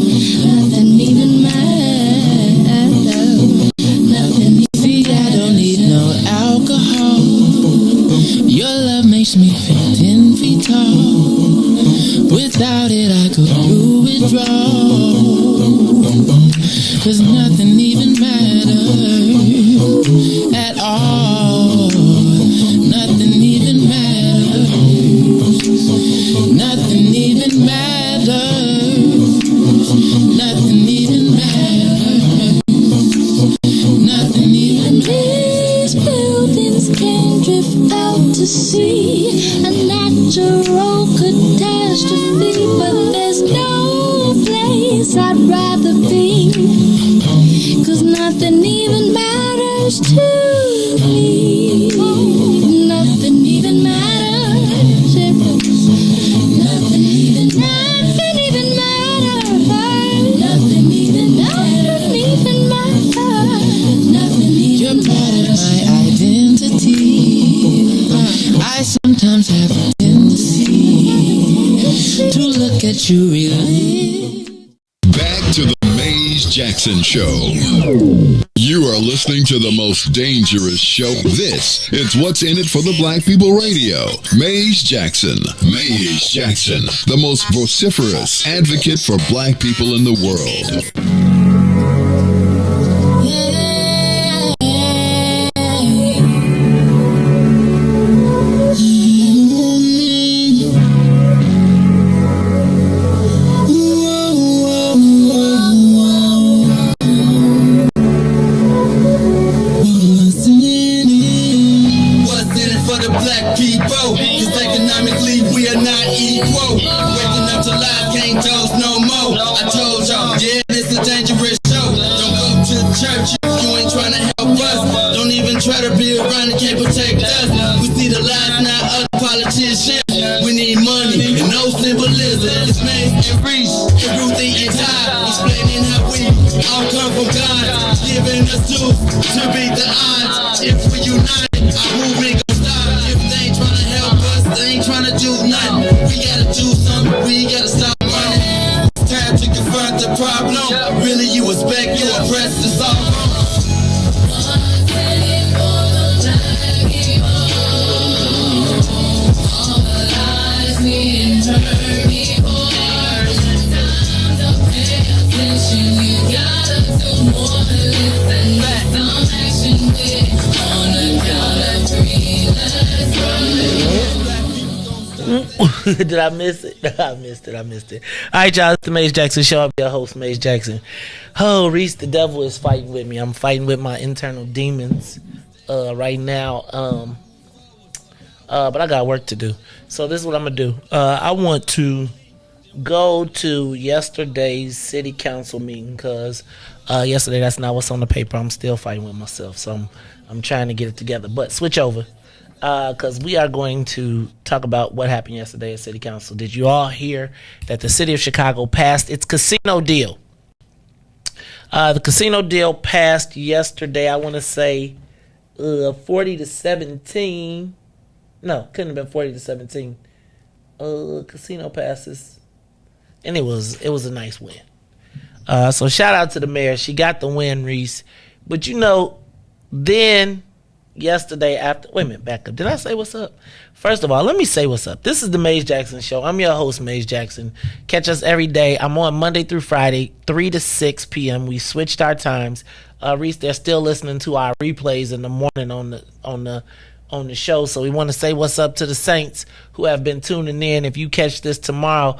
Nothing even matters. Nothing. See, I don't need no alcohol. Your love makes me feel 10 feet tall. Without it, I could do withdrawal. 'Cause nothing even matters at all. Nothing even matters. Nothing even matters. Nothing even matters. Nothing even matters. These buildings can drift out to sea. A natural catastrophe, but there's no place I'd rather be. 'Cause nothing even matters to me. Nothing even matters. Nothing even matters. Nothing even matters. Nothing even. You're part of my identity. I sometimes have a tendency to look at you really. Back to the Maze Jackson Show. You are listening to the most dangerous show. This is What's in It for the Black People Radio. Maze Jackson, the most vociferous advocate for black people in the world. We need money and no symbolism. It's Maze and Reese, and Ruthie and Ty, explaining how we all come from God, giving us tools to beat the odds. If we unite, our movement gon' stop. If they ain't tryna help us, they ain't tryna do nothing. We gotta do something, we gotta stop running. It's time to confront the problem. Really, you expect your oppressed to solve. Did I miss it? I missed it. All right, y'all. It's the Maze Jackson Show. I'm your host, Maze Jackson. Oh, Reese, the devil is fighting with me. I'm fighting with my internal demons right now. But I got work to do. So this is what I'm going to do. I want to go to yesterday's city council meeting because yesterday that's not what's on the paper. I'm still fighting with myself. So I'm trying to get it together. But switch over. Because we are going to talk about what happened yesterday at City Council. Did you all hear that the city of Chicago passed its casino deal? The casino deal passed yesterday, I want to say 40-17. No, couldn't have been 40-17. Casino passes. And it was a nice win. So shout out to the mayor. She got the win, Reese. But then yesterday after. Wait a minute, back up. Did I say what's up? First of all, let me say what's up. This is the Maze Jackson Show. I'm your host, Maze Jackson. Catch us every day. I'm on Monday through Friday, 3 to 6 p.m. We switched our times. Reese, they're still listening to our replays in the morning on the show. So we want to say what's up to the Saints who have been tuning in. If you catch this tomorrow,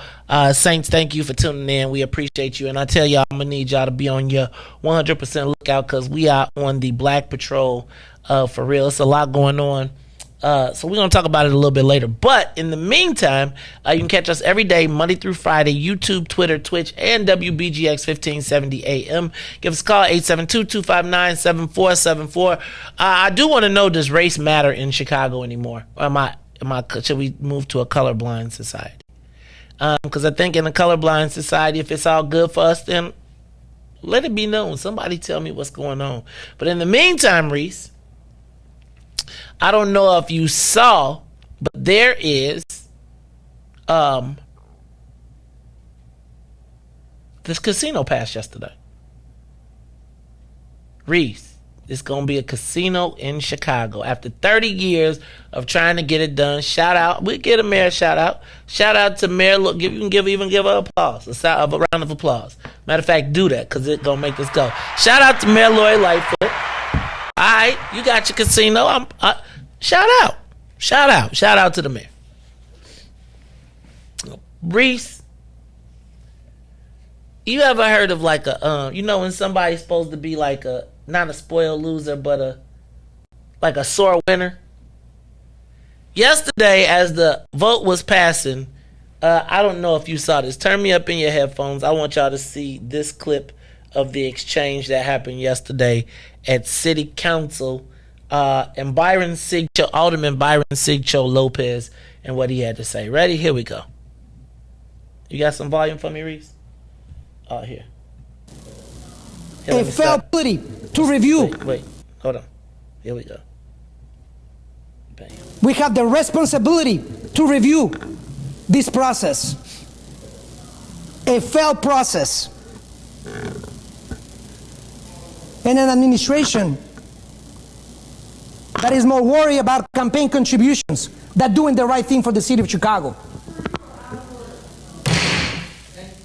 Saints, thank you for tuning in. We appreciate you. And I tell y'all, I'm going to need y'all to be on your 100% lookout because we are on the Black Patrol for real. It's a lot going on. So we're going to talk about it a little bit later. But in the meantime, you can catch us every day, Monday through Friday, YouTube, Twitter, Twitch, and WBGX 1570 AM. Give us a call, 872-259-7474. I do want to know, does race matter in Chicago anymore? Or should we move to a colorblind society? Because I think in a colorblind society, if it's all good for us, then let it be known. Somebody tell me what's going on. But in the meantime, Reese, I don't know if you saw, but there is this casino passed yesterday. Reese, it's going to be a casino in Chicago. After 30 years of trying to get it done, shout out. We get a mayor a shout out. Shout out to Mayor. Look, you can even give her applause. A round of applause. Matter of fact, do that because it's going to make this go. Shout out to Mayor Lloyd Lightfoot. All right, you got your casino. Shout out to the mayor. Reese, you ever heard of like a when somebody's supposed to be like not a spoiled loser, but like a sore winner? Yesterday, as the vote was passing, I don't know if you saw this. Turn me up in your headphones. I want y'all to see this clip of the exchange that happened yesterday at City Council, and Alderman Byron Sigcho Lopez and what he had to say. Ready? Here we go. You got some volume for me, Reese? Oh, here. A fair ability to review. Wait, hold on. Here we go. Bam. We have the responsibility to review this process. A failed process. And an administration that is more worried about campaign contributions than doing the right thing for the city of Chicago.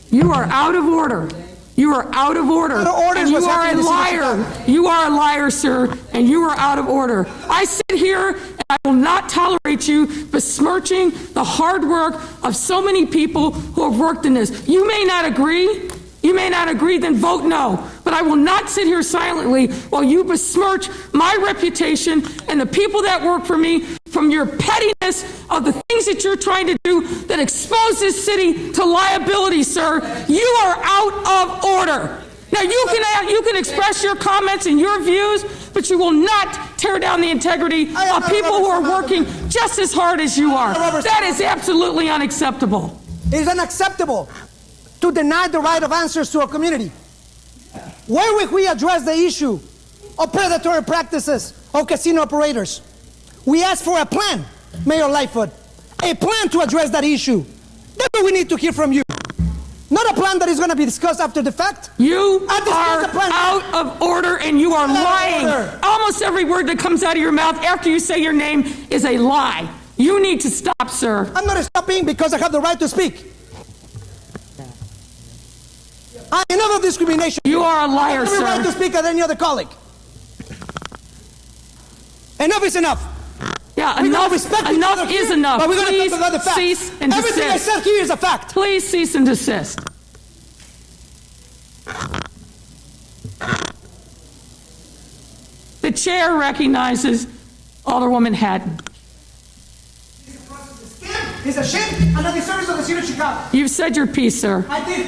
You are out of order. You are out of order. Out of order and you are a liar. You are a liar, sir, and you are out of order. I sit here and I will not tolerate you besmirching the hard work of so many people who have worked in this. You may not agree. You may not agree, then vote no. But I will not sit here silently while you besmirch my reputation and the people that work for me from your pettiness of the things that you're trying to do that expose this city to liability, sir. You are out of order. Now, you can express your comments and your views, but you will not tear down the integrity of people who are working just as hard as you are. That is absolutely unacceptable. It is unacceptable to deny the right of answers to our community. Where would we address the issue of predatory practices of casino operators? We asked for a plan, Mayor Lightfoot, a plan to address that issue. That's what we need to hear from you. Not a plan that is going to be discussed after the fact. You are out of order and you are lying. Almost every word that comes out of your mouth after you say your name is a lie. You need to stop, sir. I'm not stopping because I have the right to speak. Enough of discrimination. You are a liar, sir. I have the right to speak as any other colleague. Enough is enough. Yeah, enough is enough. But we're going to talk about the facts. Cease and desist. Everything I said here is a fact. Please cease and desist. The chair recognizes Alderwoman Haddon. It's a shame and a disservice of the city of Chicago. You've said your piece, sir. I did.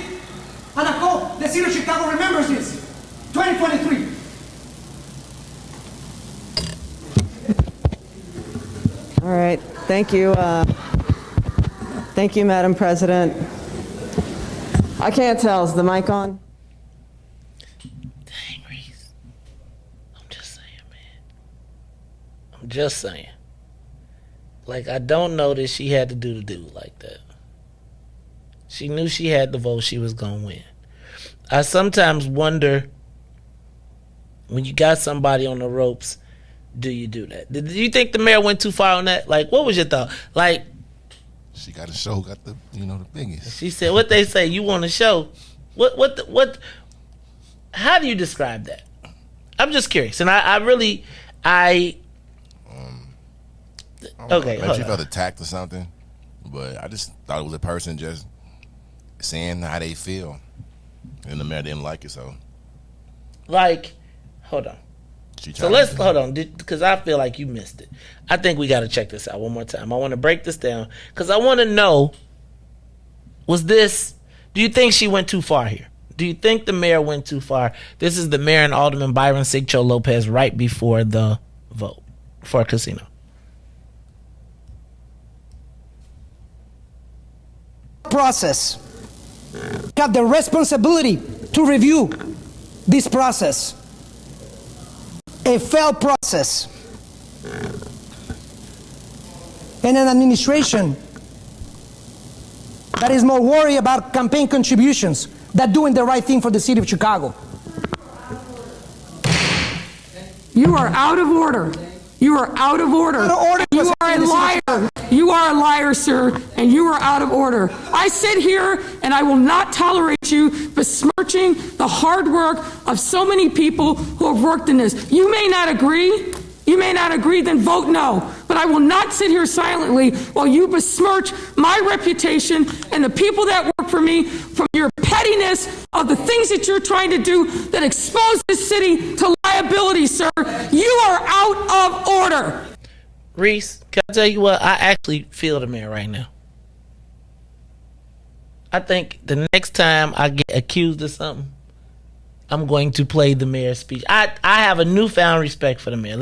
And I hope the city of Chicago remembers this. 2023. All right. Thank you. Thank you, Madam President. I can't tell. Is the mic on? Dang, Reese. I'm just saying, man. I'm just saying. Like, I don't know that she had to do the dude like that. She knew she had the vote, she was going to win. I sometimes wonder when you got somebody on the ropes do you do that? Do you think the mayor went too far on that? Like, what was your thought? Like, she got a show, got the the biggest. She said, "What they say? You want a show? What? How do you describe that?" I'm just curious, and I really. Okay, Maybe she felt attacked or something, but I just thought it was a person just saying how they feel, and the mayor didn't like it, so. Like, hold on. So let's hold on, because I feel like you missed it. I think we got to check this out one more time. I want to break this down because I want to know: do you think she went too far here? Do you think the mayor went too far? This is the mayor and Alderman Byron Sigcho Lopez right before the vote for a casino. Process. Got the responsibility to review this process. A failed process. And an administration that is more worried about campaign contributions than doing the right thing for the city of Chicago. You are out of order. You are out of order. You are a liar. You are a liar, sir, and you are out of order. I sit here and I will not tolerate you besmirching the hard work of so many people who have worked in this. You may not agree. You may not agree, then vote no. But I will not sit here silently while you besmirch my reputation and the people that work for me from your pettiness of the things that you're trying to do that expose this city to liability, sir. You are out of order. Reese, can I tell you what? I actually feel the mayor right now. I think the next time I get accused of something, I'm going to play the mayor's speech. I have a newfound respect for the mayor.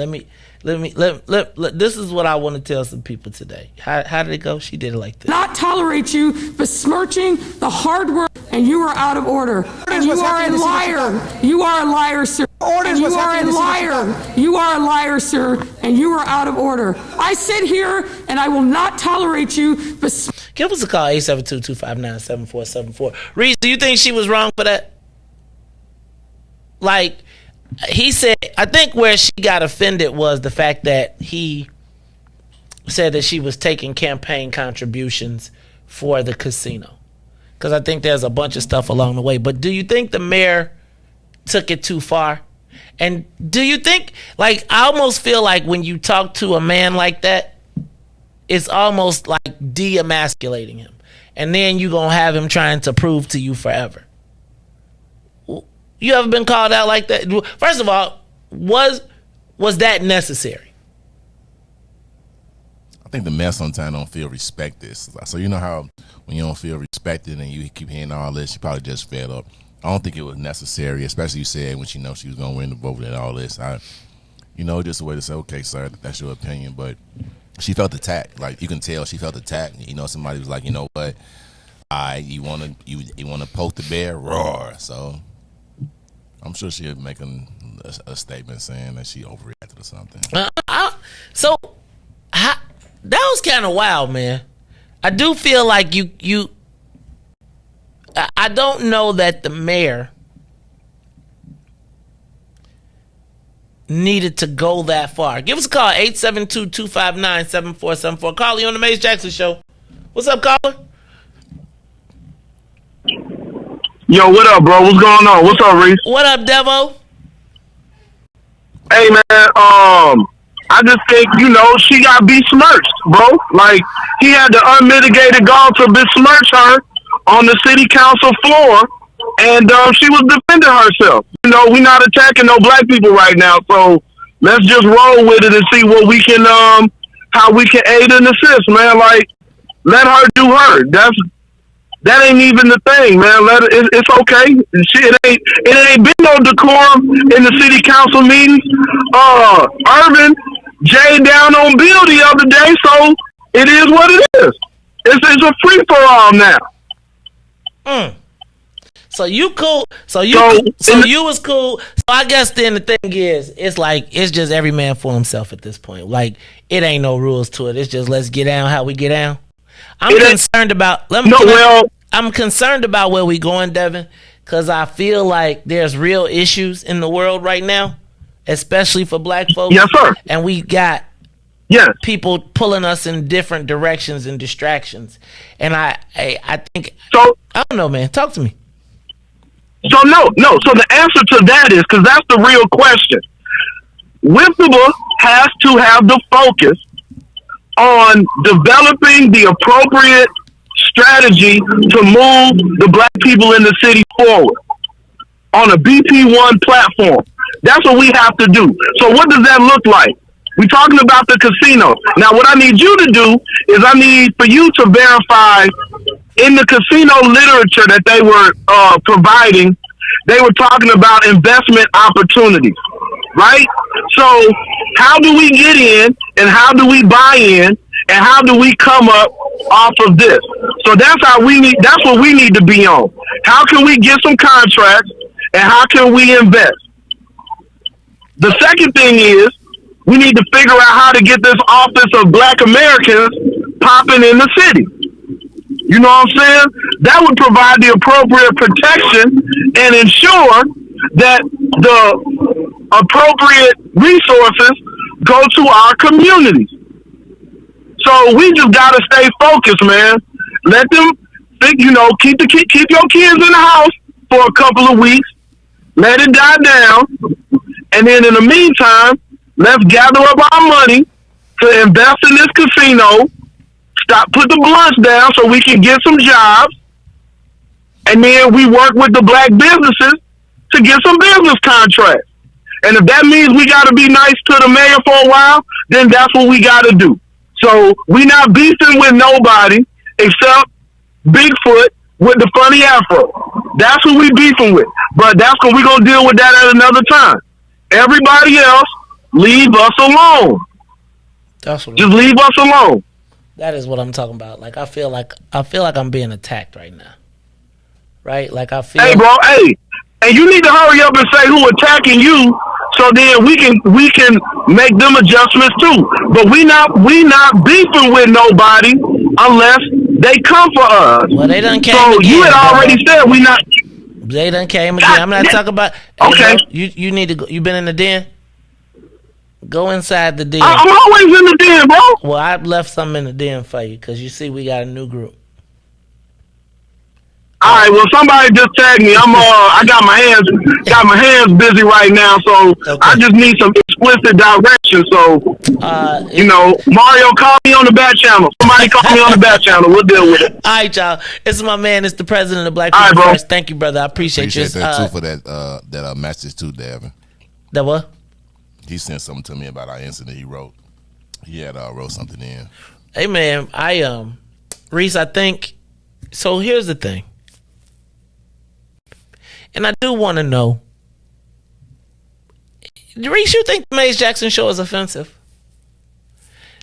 This is what I want to tell some people today. How did it go? She did it like this. Not tolerate you besmirching the hard work, and you are out of order. And you are a liar. You are a liar, sir. And you are a liar. You are a liar, sir, and you are out of order. I sit here and I will not tolerate you. Give us a call, 872-259-7474. Reese, do you think she was wrong for that? Like, he said, I think where she got offended was the fact that he said that she was taking campaign contributions for the casino. Because I think there's a bunch of stuff along the way. But do you think the mayor took it too far? And do you think, like, I almost feel like when you talk to a man like that, it's almost like de-emasculating him. And then you're going to have him trying to prove to you forever. You ever been called out like that? First of all, was that necessary? I think the mayor sometimes don't feel respected. So you know how when you don't feel respected and you keep hearing all this, you probably just fed up. I don't think it was necessary, especially you said when she knows she was going to win the vote and all this. Just a way to say, okay, sir, that's your opinion. But she felt attacked. Like, you can tell she felt attacked. Somebody was like, you know what? You want to poke the bear? Roar. So I'm sure she'll make a statement saying that she overreacted or something. That was kind of wild, man. I do feel like I don't know that the mayor needed to go that far. Give us a call, 872-259-7474. Carly on the Mace Jackson Show. What's up, caller? Yo, what up, bro? What's going on? What's up, Reese? What up, Devo? Hey, man, I just think, she got besmirched, bro. Like, he had the unmitigated gall to besmirch her on the city council floor, and she was defending herself. We're not attacking no black people right now, so let's just roll with it and see what we can, how we can aid and assist, man. Like, let her do her. That ain't even the thing, man. It's okay. It ain't been no decorum in the city council meetings. Irvin Jay down on Bill the other day, so it is what it is. It's a free for all now. So you cool? So you was cool? So I guess then the thing is, it's like it's just every man for himself at this point. Like, it ain't no rules to it. It's just let's get down how we get down. I'm concerned about where we going, Devin, because I feel like there's real issues in the world right now especially for black folks. Yes, sir. And we got people pulling us in different directions and distractions. And I think, so, I don't know, man. Talk to me. So no. So the answer to that is, because that's the real question. Whipsable has to have the focus on developing the appropriate strategy to move the black people in the city forward on a BP1 platform. That's what we have to do. So what does that look like? We're talking about the casino. Now, what I need you to do is I need for you to verify in the casino literature that they were providing, they were talking about investment opportunities, right? So how do we get in and how do we buy in and how do we come up off of this? So that's what we need to be on. How can we get some contracts and how can we invest? The second thing is we need to figure out how to get this office of Black Americans popping in the city. You know what I'm saying? That would provide the appropriate protection and ensure that the appropriate resources go to our communities. So we just gotta stay focused, man. Let them think, keep your kids in the house for a couple of weeks. Let it die down. And then in the meantime, let's gather up our money to invest in this casino. Put the blunts down so we can get some jobs. And then we work with the black businesses to get some business contracts. And if that means we got to be nice to the mayor for a while, then that's what we got to do. So we not beefing with nobody except Bigfoot with the funny afro. That's who we beefing with. But we're going to deal with that at another time. Everybody else, leave us alone. Just leave us alone. That is what I'm talking about. Like I feel like I'm being attacked right now. Right? Like I feel. Hey, bro. Hey, and you need to hurry up and say who attacking you, so then we can make them adjustments too. But we not beefing with nobody unless they come for us. Well, they done came so again. You had already said we not. They done came again. I'm not talking about. Okay. Bro, you need to go. You been in the den? Go inside the den. I'm always in the den, bro. Well, I left something in the den for you because you see we got a new group. All right, well, somebody just tagged me. I got my hands busy right now, so okay. I just need some explicit direction. So, Mario, call me on the back channel. Somebody call me on the back channel. We'll deal with it. All right, y'all. This is my man. It's the president of Black People First. Thank you, brother. I appreciate you. That too for that message too, Devin. That what? He sent something to me about our incident. He wrote. He had wrote something in. Hey man, Reese. I think so. Here's the thing. And I do want to know, Reese, you think the Maze Jackson show is offensive?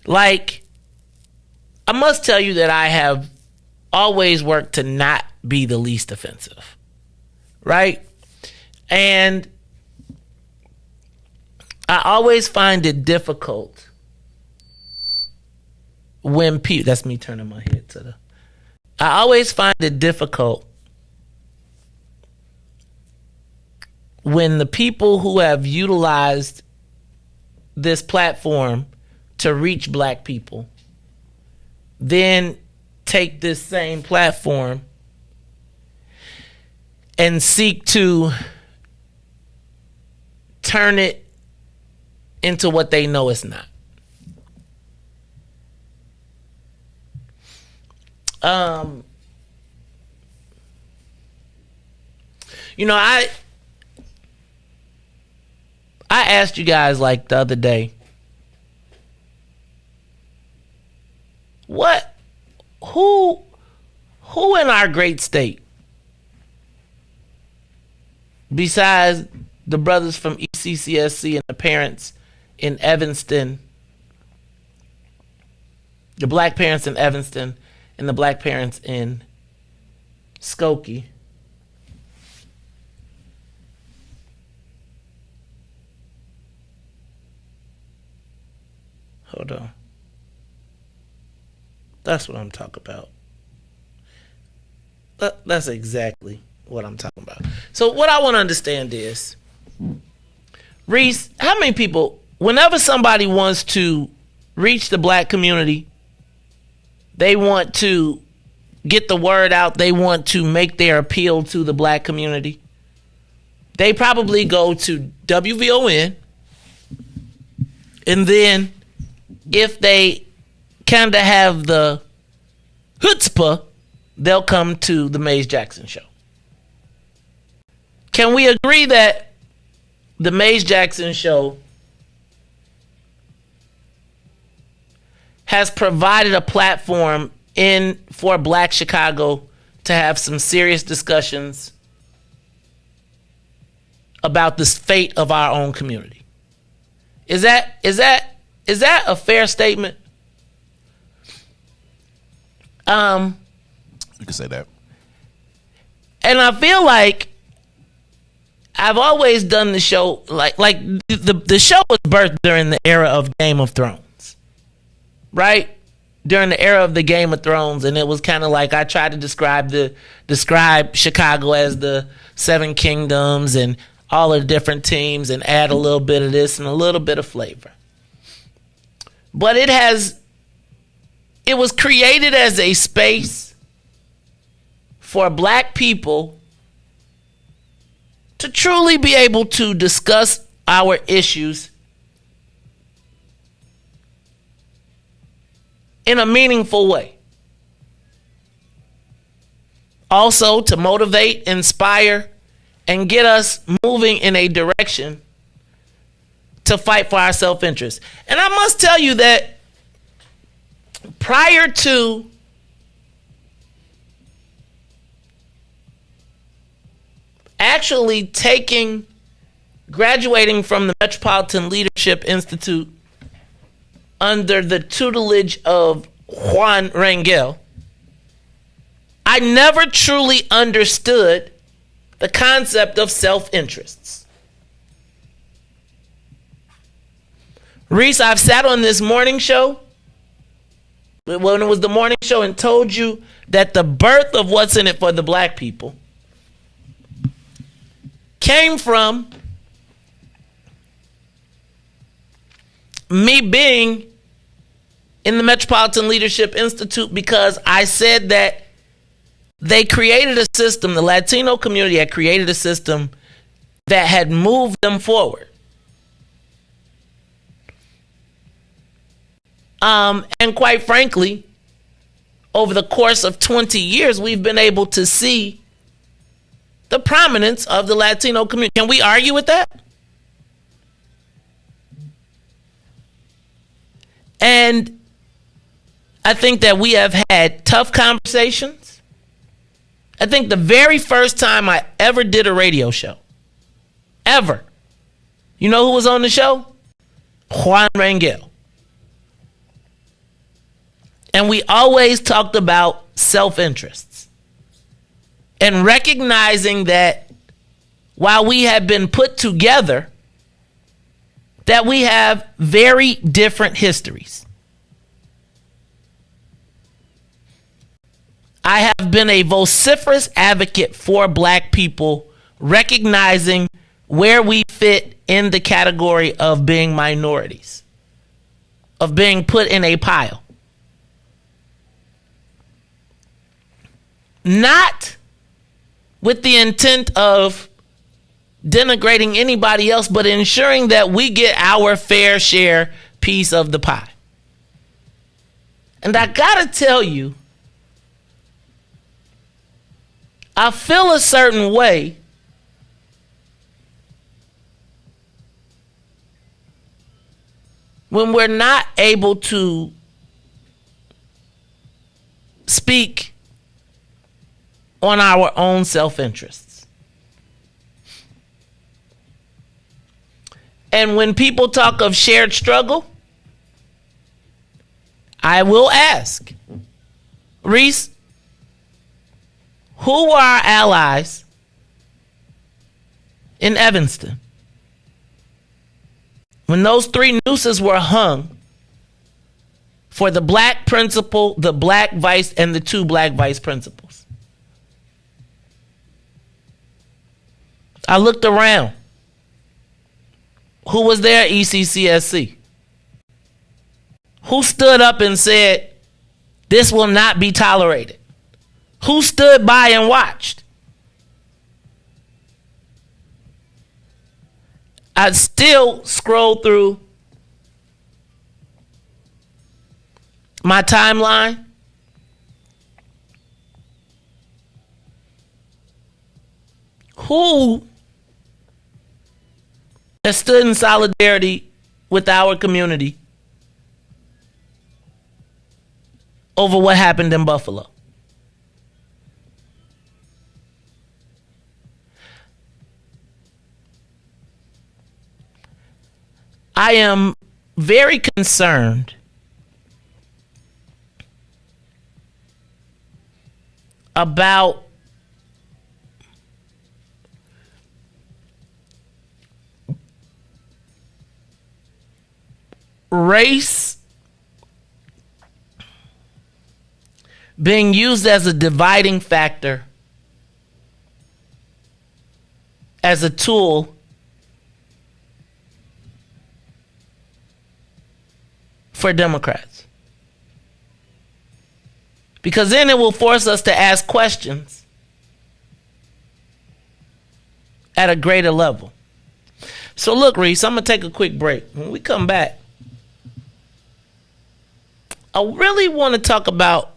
Like, I must tell you that I have always worked to not be the least offensive, right? And I always find it difficult when people, that's me turning my head to the, I always find it difficult when the people who have utilized this platform to reach black people then take this same platform and seek to turn it into what they know it's not. I asked you guys like the other day, who in our great state, besides the brothers from ECCSC and the parents in Evanston, the black parents in Evanston and the black parents in Skokie, hold on. That's what I'm talking about. That's exactly what I'm talking about. So what I want to understand is, Reese, how many people, whenever somebody wants to reach the black community, they want to get the word out, they want to make their appeal to the black community, they probably go to WVON, and then if they kind of have the chutzpah, they'll come to the Maze Jackson show. Can we agree that the Maze Jackson show has provided a platform for Black Chicago to have some serious discussions about the fate of our own community? Is that a fair statement? You can say that. And I feel like I've always done the show like the show was birthed during the era of Game of Thrones, right? During the era of the Game of Thrones, and it was kind of like I tried to describe Chicago as the Seven Kingdoms and all of the different teams, and add a little bit of this and a little bit of flavor. But it was created as a space for black people to truly be able to discuss our issues in a meaningful way. Also to motivate, inspire, and get us moving in a direction to fight for our self-interest. And I must tell you that prior to actually graduating from the Metropolitan Leadership Institute under the tutelage of Juan Rangel, I never truly understood the concept of self-interests. Reese, I've sat on this morning show, when it was the morning show, and told you that the birth of What's in It for the Black People came from me being in the Metropolitan Leadership Institute, because I said that they created a system, the Latino community had created a system that had moved them forward. And quite frankly, over the course of 20 years, we've been able to see the prominence of the Latino community. Can we argue with that? And I think that we have had tough conversations. I think the very first time I ever did a radio show, ever, you know who was on the show? Juan Rangel. And we always talked about self-interests and recognizing that while we have been put together, that we have very different histories. I have been a vociferous advocate for black people, recognizing where we fit in the category of being minorities, of being put in a pile. Not with the intent of denigrating anybody else, but ensuring that we get our fair share piece of the pie. And I gotta tell you, I feel a certain way when we're not able to speak on our own self-interests. And when people talk of shared struggle, I will ask, Reese, who were our allies in Evanston when those 3 nooses were hung for the black principal, the black vice, and the 2 black vice principals? I looked around. Who was there? ECCSC. Who stood up and said, this will not be tolerated? Who stood by and watched? I still scroll through my timeline. Who has stood in solidarity with our community over what happened in Buffalo? I am very concerned about race being used as a dividing factor, as a tool for Democrats. Because then it will force us to ask questions at a greater level. So look, Reese, I'm going to take a quick break. When we come back, I really want to talk about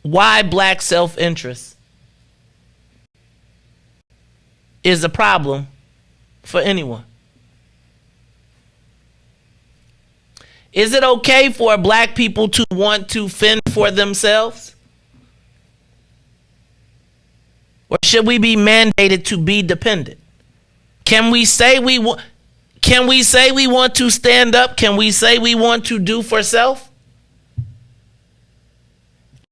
why black self-interest is a problem for anyone. Is it okay for black people to want to fend for themselves? Or should we be mandated to be dependent? Can we say we want to stand up? Can we say we want to do for self?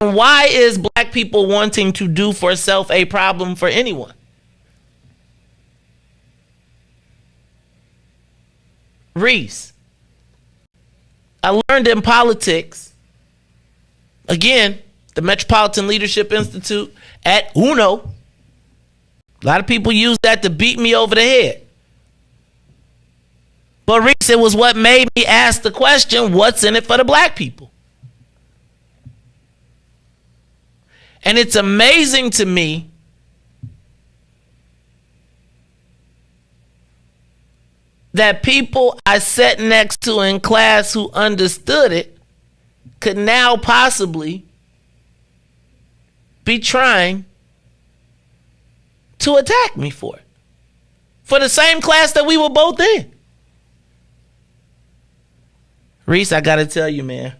And why is black people wanting to do for self a problem for anyone? Reese, I learned in politics, again, the Metropolitan Leadership Institute at UNO. A lot of people use that to beat me over the head. But Reese, it was what made me ask the question, what's in it for the black people? And it's amazing to me that people I sat next to in class who understood it could now possibly be trying to attack me for it. For the same class that we were both in. Reese, I gotta tell you, man.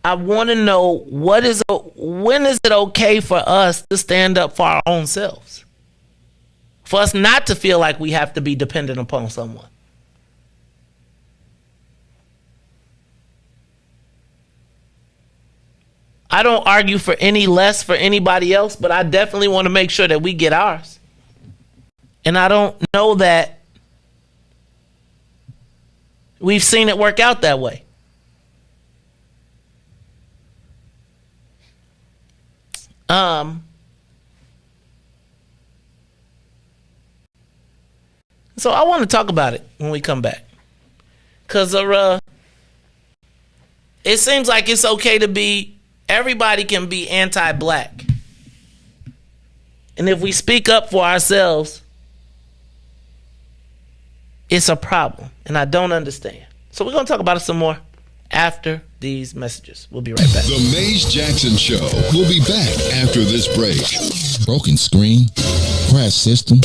I want to know when is it okay for us to stand up for our own selves? For us not to feel like we have to be dependent upon someone. I don't argue for any less for anybody else, but I definitely want to make sure that we get ours. And I don't know that we've seen it work out that way. So I want to talk about it when we come back. Because it seems like it's okay to be, everybody can be anti-black. And if we speak up for ourselves, it's a problem. And I don't understand. So we're going to talk about it some more after these messages. We'll be right back. The Maze Jackson Show will be back after this break. Broken screen? Crash system?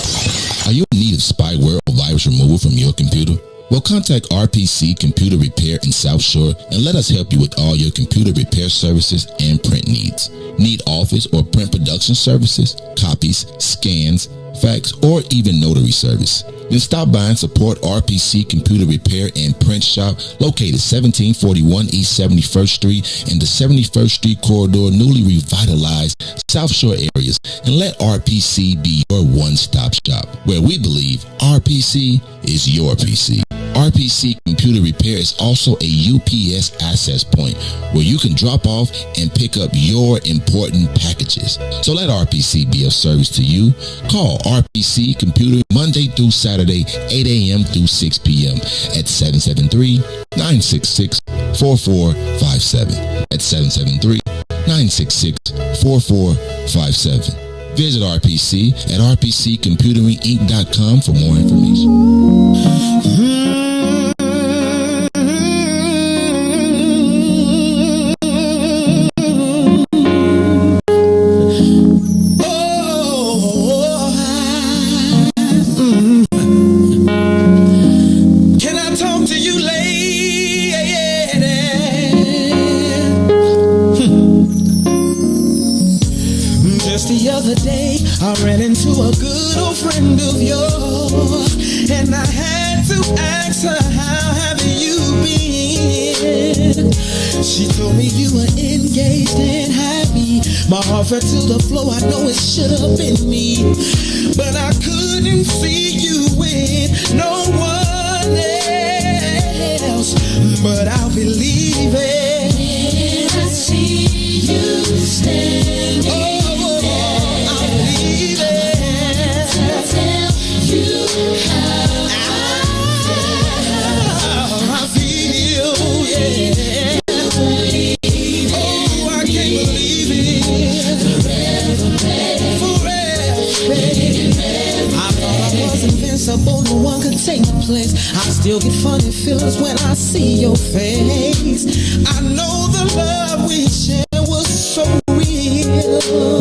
Are you in need of spyware or virus removal from your computer? Well, contact RPC Computer Repair in South Shore and let us help you with all your computer repair services and print needs. Need office or print production services, copies, scans, fax, or even notary service? Then stop by and support RPC Computer Repair and Print Shop located 1741 East 71st Street in the 71st Street corridor, newly revitalized South Shore areas, and let RPC be your one-stop shop, where we believe RPC is your PC. RPC Computer Repair is also a UPS access point where you can drop off and pick up your important packages. So let RPC be of service to you. Call RPC Computer Monday through Saturday, 8 a.m. through 6 p.m. at 773-966-4457. At 773-966-4457. Visit RPC at rpccomputeringinc.com for more information. Can I talk to you, lady? Just the other day, I ran into a good old friend of yours, and I had to ask her, how have you been? She told me you were engaged and happy. My heart fell to the floor, I know it should have been me, but I couldn't see you with no one else. But I'll believe it when I see you standing there. I'll believe it to tell you how I feel, yeah. Oh, I can't believe it. Forever, baby. I thought I was invincible, no one could take my place. I still get funny feelings when I see your face. I know the love we shared was so real.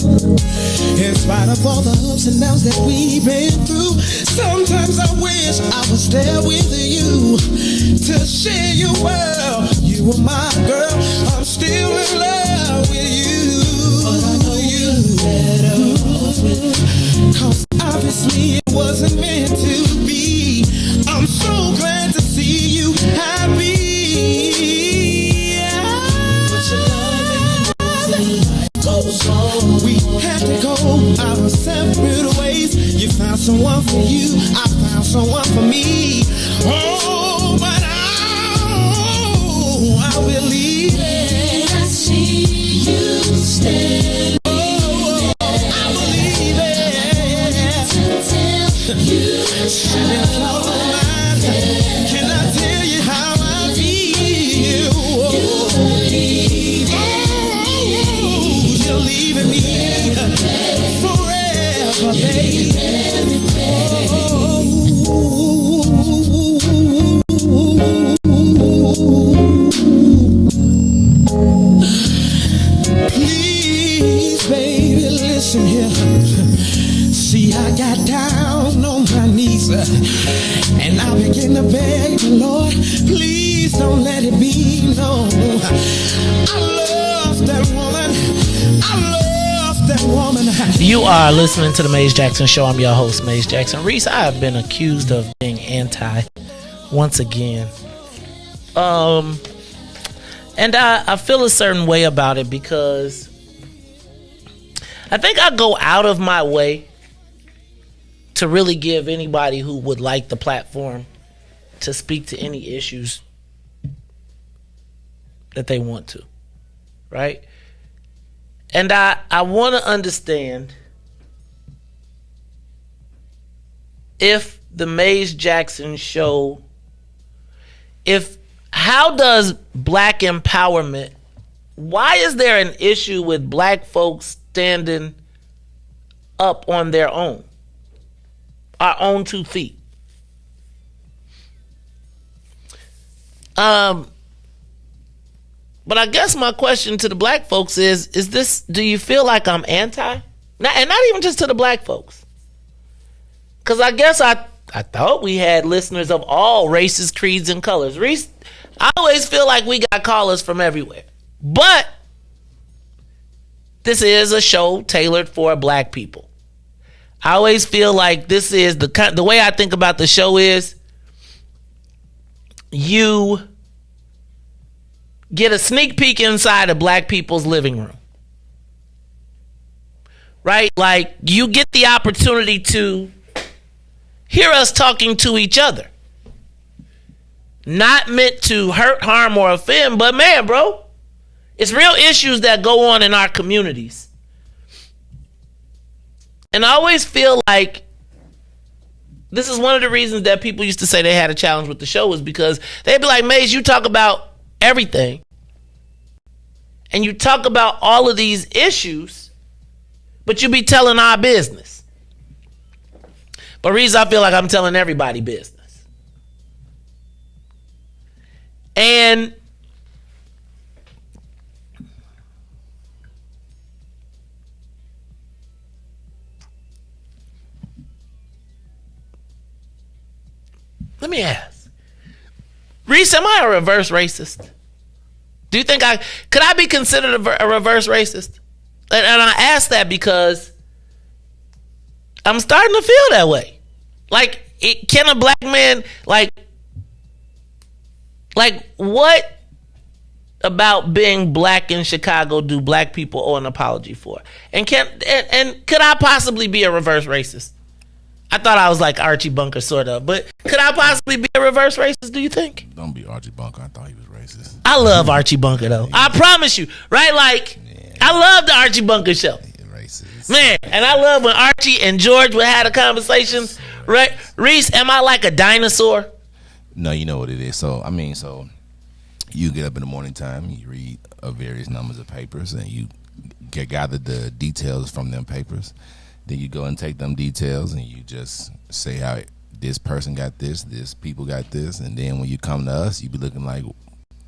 In spite of all the ups and downs that we've been through, sometimes I wish I was there with you to share your world. You were my girl, I'm still in love with you. But I know you're better off with me, 'cause obviously it wasn't meant to be. I'm so glad to see you happy. But your love and life goes on. We had to go our separate ways. You found someone for you, I found someone for me. Oh, but I believe it. I see you stand. Oh, I believe it. Can I tell you how I feel? You're leaving me forever, baby. Please, baby, listen here. See, I got down on my knees and I began to beg the Lord, please don't let it be known. I love that woman. I love that woman. You are listening to the Maze Jackson Show. I'm your host, Maze Jackson. Reese, I have been accused of being anti once again. And I feel a certain way about it because I think I go out of my way to really give anybody who would like the platform to speak to any issues that they want to, right? And I want to understand if the Maze Jackson Show, how does black empowerment, why is there an issue with black folks standing up on their own? Our own 2 feet. But I guess my question to the black folks is this, do you feel like I'm anti? And not even just to the black folks. Because I guess I thought we had listeners of all races, creeds, and colors. Reese, I always feel like we got callers from everywhere. But this is a show tailored for black people. I always feel like this is the way I think about the show is you get a sneak peek inside of black people's living room. Right? Like you get the opportunity to hear us talking to each other. Not meant to hurt, harm, or offend, but man, bro, it's real issues that go on in our communities. And I always feel like this is one of the reasons that people used to say they had a challenge with the show, was because they'd be like, Maze, you talk about everything. And you talk about all of these issues, but you be telling our business. But Reese, I feel like I'm telling everybody business. And let me ask, Reese, am I a reverse racist? Do you think could I be considered a reverse racist? And I ask that because I'm starting to feel that way. Like, can a black man, like what about being black in Chicago do black people owe an apology for? And could I possibly be a reverse racist? I thought I was like Archie Bunker, sort of. But could I possibly be a reverse racist, do you think? Don't be Archie Bunker. I thought he was racist. I love Archie Bunker, though. Yeah. I promise you. Right? Like, yeah. I love the Archie Bunker show. Racist. Man, and I love when Archie and George would have a conversation. So right? Reese, am I like a dinosaur? No, you know what it is. So you get up in the morning time, you read various numbers of papers, and you gather the details from them papers. Then you go and take them details and you just say how this person got this people got this, and then when you come to us, you be looking like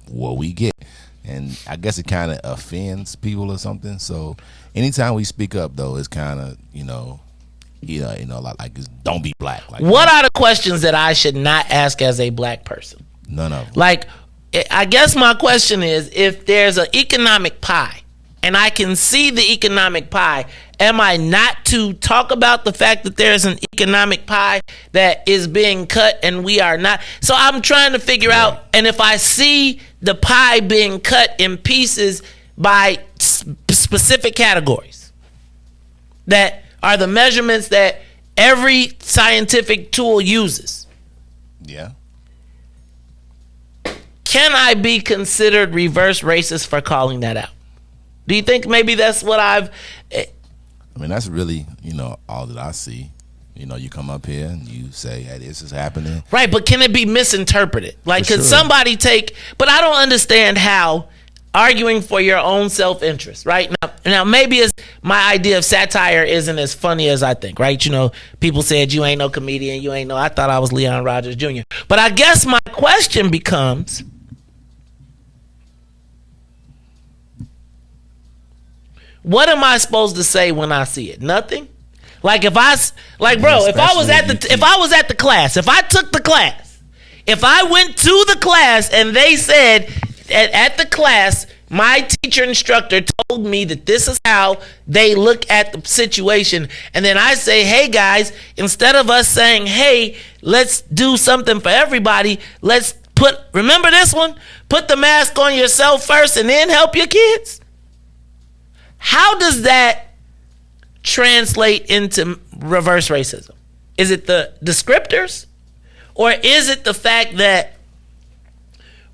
what we get. And I guess it kind of offends people or something. So anytime we speak up, though, it's kind of, like don't be black. Like, what are the questions that I should not ask as a black person? None of them. Like, I guess my question is, if there's an economic pie and I can see the economic pie, am I not to talk about the fact that there's an economic pie that is being cut and we are not? So I'm trying to figure out, and if I see the pie being cut in pieces by specific categories that are the measurements that every scientific tool uses. Yeah. Can I be considered reverse racist for calling that out? Do you think maybe that's what I mean, that's really, all that I see. You come up here and you say, hey, this is happening. Right, but can it be misinterpreted? Like, could somebody but I don't understand how arguing for your own self-interest, right? Now maybe it's my idea of satire isn't as funny as I think, right? People said you ain't no comedian, I thought I was Leon Rogers Jr. But I guess my question becomes, what am I supposed to say when I see it? Nothing? Like if I was at the class, if I took the class, if I went to the class and they said at the class, my teacher instructor told me that this is how they look at the situation, and then I say, hey guys, instead of us saying, hey, let's do something for everybody, remember this one? Put the mask on yourself first and then help your kids. How does that translate into reverse racism? Is it the descriptors? Or is it the fact that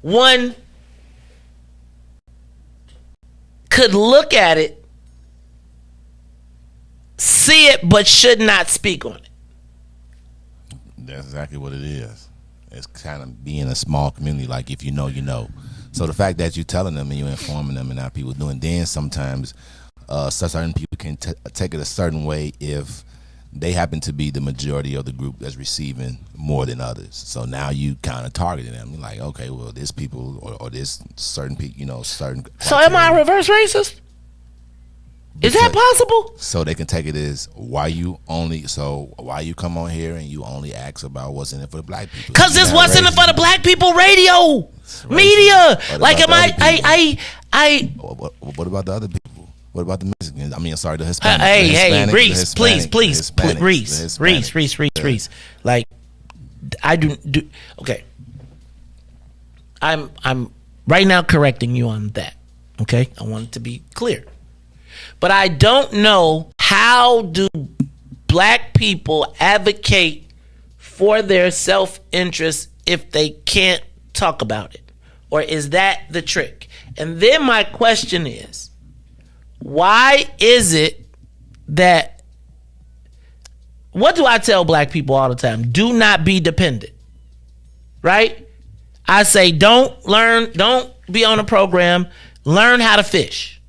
one could look at it, see it, but should not speak on it? That's exactly what it is. It's kind of being a small community, like if you know, you know. So the fact that you're telling them and you're informing them and how people doing, then sometimes certain people can take it a certain way if they happen to be the majority of the group that's receiving more than others. So now you kind of targeting them. You're like, okay, well, this people or this certain people, certain. So am I a reverse racist? Is that possible? So they can take it as why you come on here and you only ask about what's in it for the black people? Because it's what's in it for the black people radio, media. Like, am What about the other people? What about the Mexicans? I mean, sorry, the Hispanics. Hey, Reese, please, Reese. Like, I do. Okay, I'm right now correcting you on that. Okay, I want it to be clear. But I don't know, how do black people advocate for their self-interest if they can't talk about it? Or is that the trick? And then my question is, why is it that, what do I tell black people all the time? Do not be dependent, right? I say don't be on a program, learn how to fish.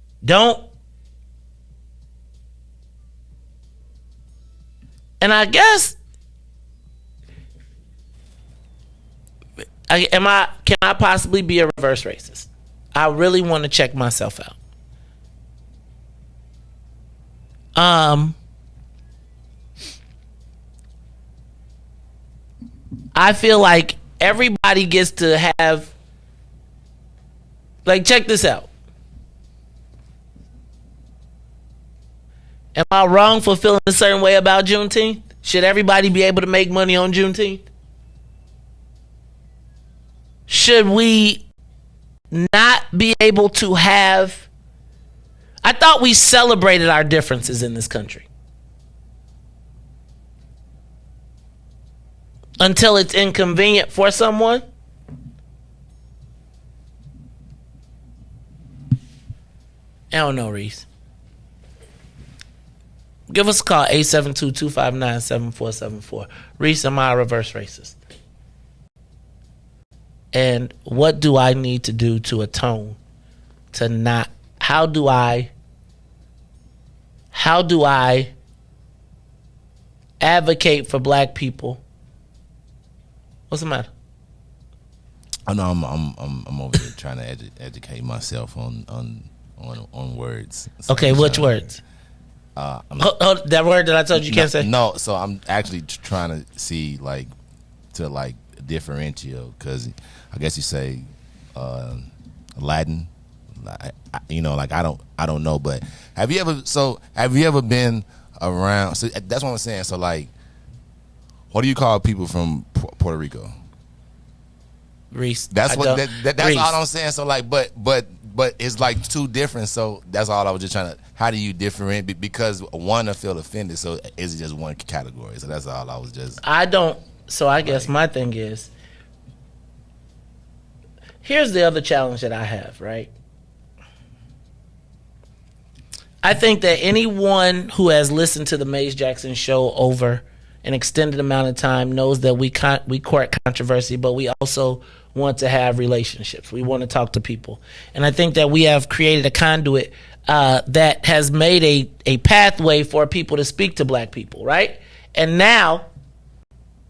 And I guess, can I possibly be a reverse racist? I really want to check myself out. I feel like everybody gets to have, like, check this out. Am I wrong for feeling a certain way about Juneteenth? Should everybody be able to make money on Juneteenth? Should we not be able to have... I thought we celebrated our differences in this country. Until it's inconvenient for someone. I don't know, Reese. Give us a call, 872-259-7474. Reese, am I a reverse racist? And what do I need to do to atone to not... How do I advocate for black people? What's the matter? I know I'm over here trying to educate myself on words. So okay, which words? That word that I told you can't say? No, so I'm actually trying to see, like, to differentiate, because I guess you say Latin. I don't know, but have you ever been around? So that's what I'm saying. So, like, what do you call people from Puerto Rico? Reese. That's what. That's Reese. all I'm saying. So, like, but it's like two different. So that's all I was just trying to. How do you differentiate? Because one will feel offended. So is it just one category? So that's all I was just. I don't. So I guess my thing is. Here's the other challenge that I have, right? I think that anyone who has listened to the Maze Jackson show over an extended amount of time knows that we court controversy, but we also want to have relationships. We want to talk to people. And I think that we have created a conduit that has made a pathway for people to speak to black people, right? And now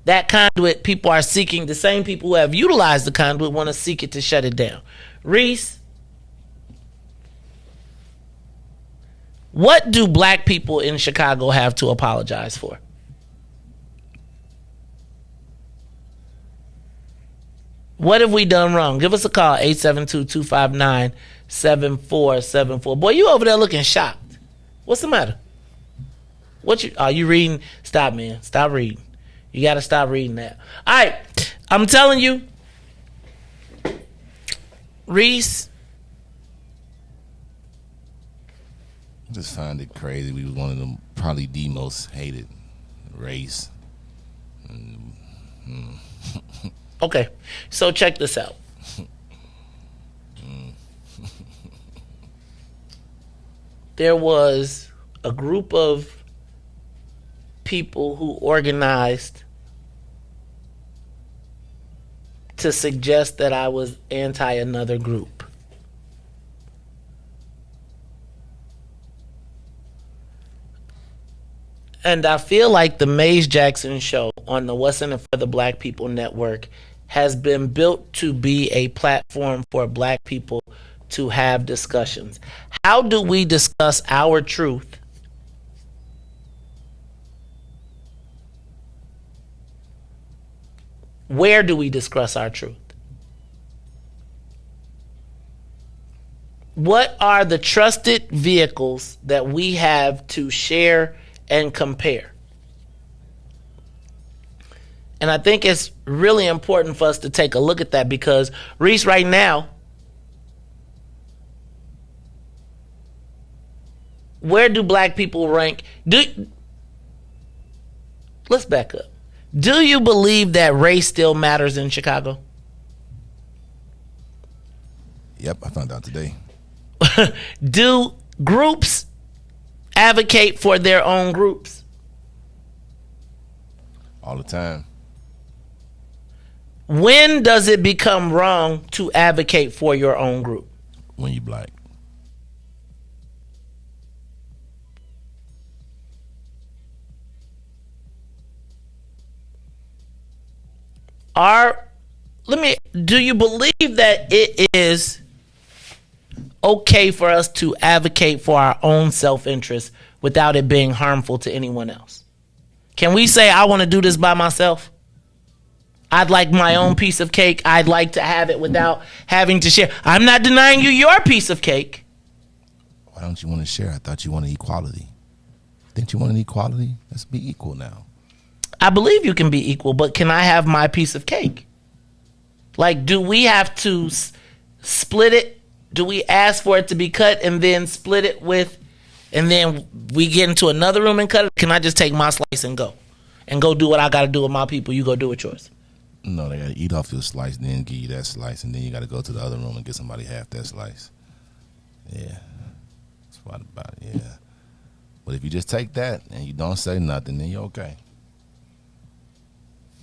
that conduit, people are seeking, the same people who have utilized the conduit want to seek it to shut it down. Reese, what do black people in Chicago have to apologize for? What have we done wrong? Give us a call, 872-259-7474. Boy, you over there looking shocked. What's the matter? Are you reading? Stop, man. Stop reading. You got to stop reading that. All right. I'm telling you, Reese. I just find it crazy. We was one of them, probably the most hated race. Okay, so check this out. There was a group of people who organized to suggest that I was anti another group. And I feel like the Maze Jackson show on the What's in It for the Black People Network has been built to be a platform for black people to have discussions. How do we discuss our truth? Where do we discuss our truth? What are the trusted vehicles that we have to share and compare? And I think it's really important for us to take a look at that, because Reese, right now, where do black people rank? Let's back up. Do you believe that race still matters in Chicago? Yep, I found out today. Do groups advocate for their own groups? All the time. When does it become wrong to advocate for your own group? When you black. Do you believe that it is okay for us to advocate for our own self-interest without it being harmful to anyone else? Can we say, I want to do this by myself? I'd like my own piece of cake. I'd like to have it without having to share. I'm not denying you your piece of cake. Why don't you want to share? I thought you wanted equality. Didn't you want an equality? Let's be equal now. I believe you can be equal, but can I have my piece of cake? Like, do we have to split it? Do we ask for it to be cut and then split it with, and then we get into another room and cut it? Can I just take my slice and go do what I got to do with my people? You go do it yours. No, they got to eat off your slice, then give you that slice, and then you got to go to the other room and get somebody half that slice. Yeah, that's what about it. Yeah, but if you just take that and you don't say nothing, then you're okay.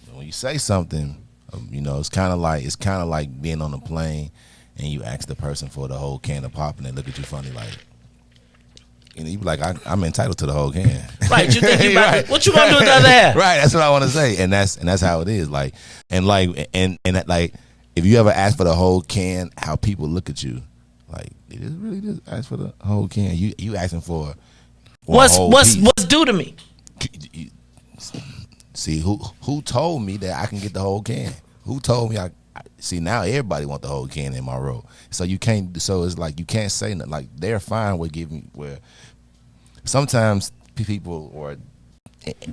But when you say something, it's kind of like being on a plane and you ask the person for the whole can of pop and they look at you funny like, you be like, I'm entitled to the whole can. Right? You think you about what you gonna do with the other half? Right. That's what I want to say, and that's how it is. Like, and if you ever ask for the whole can, how people look at you, like, they just really just ask for the whole can. You asking for what's due to me? See, who told me that I can get the whole can? Who told me I see, now everybody want the whole can in my row. So you can't, so it's like you can't say nothing. Like, they're fine with giving, where sometimes people or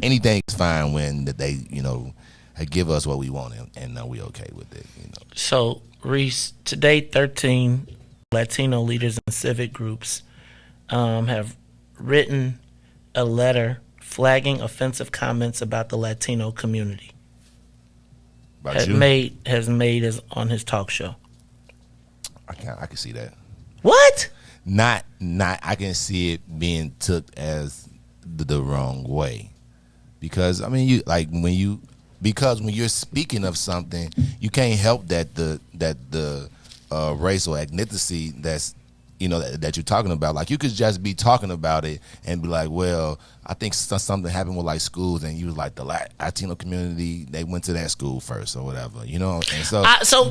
anything is fine when they, give us what we want and we okay with it, So, Reese, today 13 Latino leaders and civic groups have written a letter flagging offensive comments about the Latino community. Has made on his talk show. I can see that. What? Not I can see it being took as the wrong way. Because I mean, when you're speaking of something, you can't help that the race or ethnicity that's that you're talking about. Like, you could just be talking about it and be like, well, I think something happened with like schools, and you was like, the Latino community, they went to that school first or whatever, and so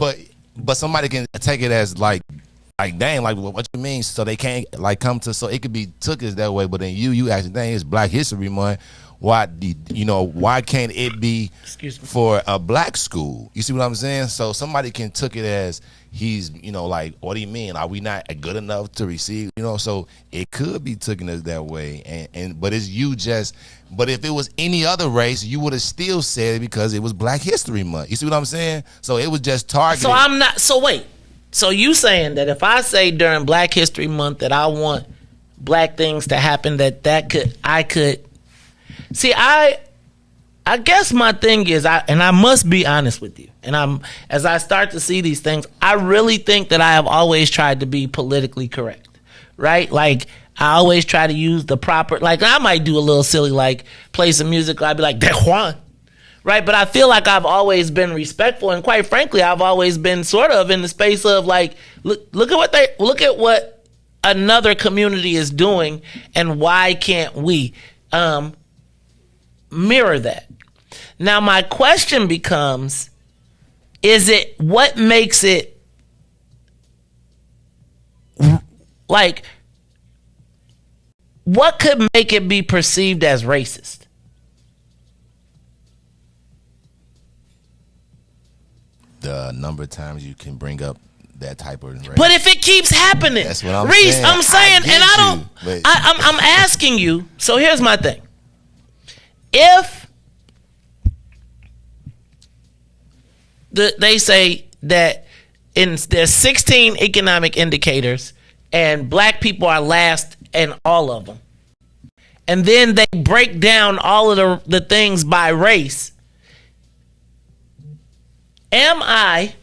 but somebody can take it as like dang, like what you mean? So they can't like come to, so it could be took as that way, but then you actually, dang, it's Black History Month. Why can't it be for a black school? You see what I'm saying? So somebody can took it as he's, like, what do you mean? Are we not good enough to receive? So it could be taken as that way. But it's but if it was any other race, you would have still said it because it was Black History Month. You see what I'm saying? So it was just targeted. So wait. So you saying that if I say during Black History Month that I want black things to happen, I could. See, I guess my thing is, I must be honest with you, and as I start to see these things, I really think that I have always tried to be politically correct, right? Like, I always try to use the proper, like, I might do a little silly, like, play some music, I'd be like, De Juan, right? But I feel like I've always been respectful, and quite frankly, I've always been sort of in the space of, like, look at what another community is doing, and why can't we mirror that? Now my question becomes, what makes it, like, what could make it be perceived as racist? The number of times you can bring up that type of race. But if it keeps happening, that's what I'm Reese, saying. I'm saying, I'm asking you, so here's my thing. If they say that there's 16 economic indicators and black people are last in all of them, and then they break down all of the things by race, am I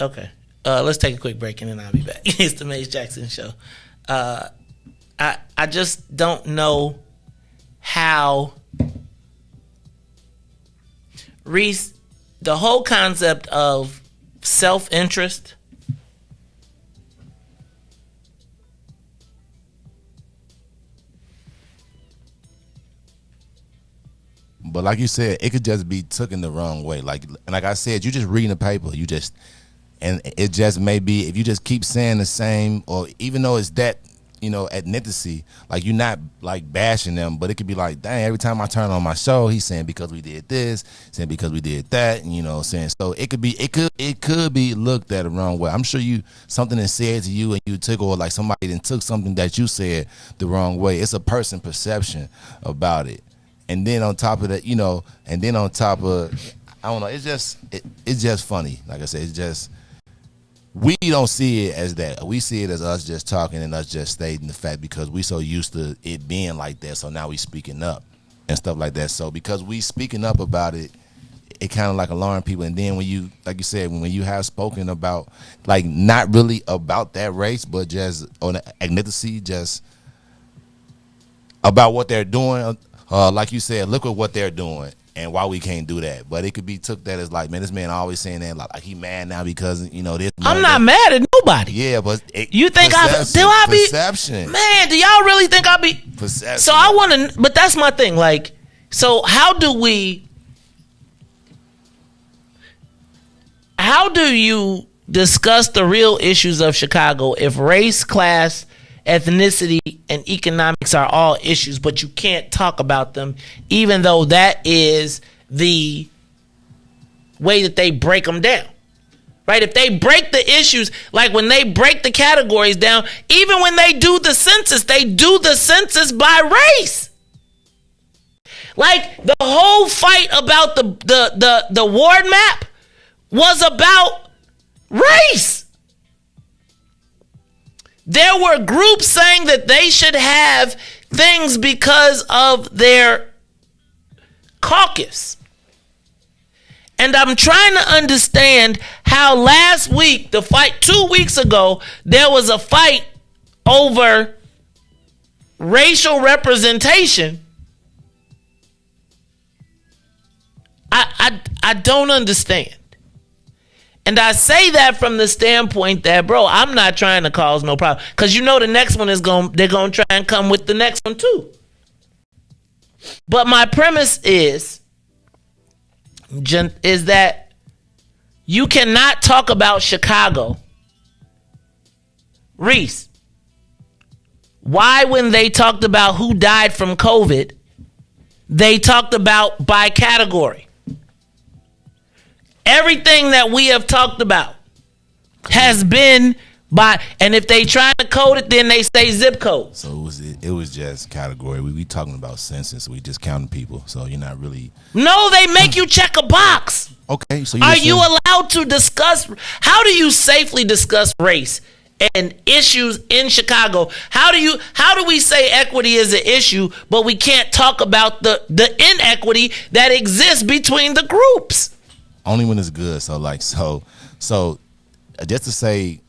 Okay. Let's take a quick break and then I'll be back. It's the Maze Jackson Show. I just don't know how Reese, the whole concept of self-interest. But like you said, it could just be taken the wrong way. Like I said, you just reading the paper. And it just may be, if you just keep saying the same, or even though it's that, ethnicity, like you're not like bashing them, but it could be like, dang, every time I turn on my show, he's saying because we did this, saying because we did that, and saying, so it could be looked at the wrong way. I'm sure something is said to you and you took, or like somebody then took something that you said the wrong way. It's a person perception about it. And then on top of that, I don't know, it's just funny. Like I said, it's just, we don't see it as that. We see it as us just talking and us just stating the fact, because we so used to it being like that. So now we speaking up and stuff like that. So because we speaking up about it, it kind of like alarm people. And then when you, like you said, when you have spoken about, like, not really about that race, but just on ethnicity, just about what they're doing, like you said, look at what they're doing and why we can't do that. But it could be took that as like, man, this man always saying that, like he mad now because, this. I'm not mad at nobody. Yeah, but you think I be perception? Man, do y'all really think I be perception? So I want to, but that's my thing. Like, so how do you discuss the real issues of Chicago if race, class, ethnicity, and economics are all issues, but you can't talk about them, even though that is the way that they break them down, right? If they break the issues, like when they break the categories down, even when they do the census by race. Like the whole fight about the ward map was about race. There were groups saying that they should have things because of their caucus. And I'm trying to understand how last week, 2 weeks ago, there was a fight over racial representation. I don't understand. And I say that from the standpoint that, bro, I'm not trying to cause no problem. Because the next one they're going to try and come with the next one too. But my premise is that you cannot talk about Chicago. Reese, why when they talked about who died from COVID, they talked about by category? Everything that we have talked about has been by, and if they try to code it, then they say zip code. So it was just category. We talking about census. We just counting people. So you're not really. No, they make you check a box. Okay, so are you allowed to discuss? How do you safely discuss race and issues in Chicago? How do we say equity is an issue, but we can't talk about the inequity that exists between the groups? Only when it's good. So just to say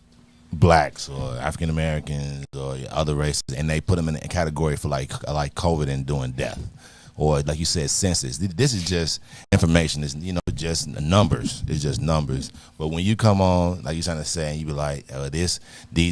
blacks or African Americans or other races, and they put them in a category for like COVID and doing death, or like you said, census. This is just information. It's just numbers. It's just numbers. But when you come on, like you're trying to say, and you be like, these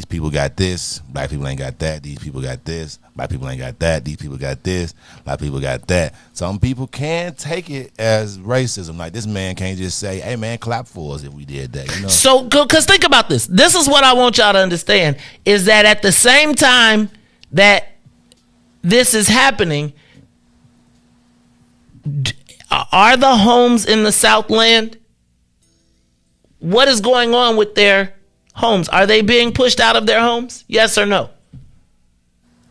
people got this, black people ain't got that. These people got this, black people ain't got that. These people got this, black people got that. Some people can take it as racism. Like this man can't just say, "Hey man, clap for us if we did that." So, because think about this. This is what I want y'all to understand: is that at the same time that this is happening, are the homes in the Southland, what is going on with their homes? Are they being pushed out of their homes? Yes or no?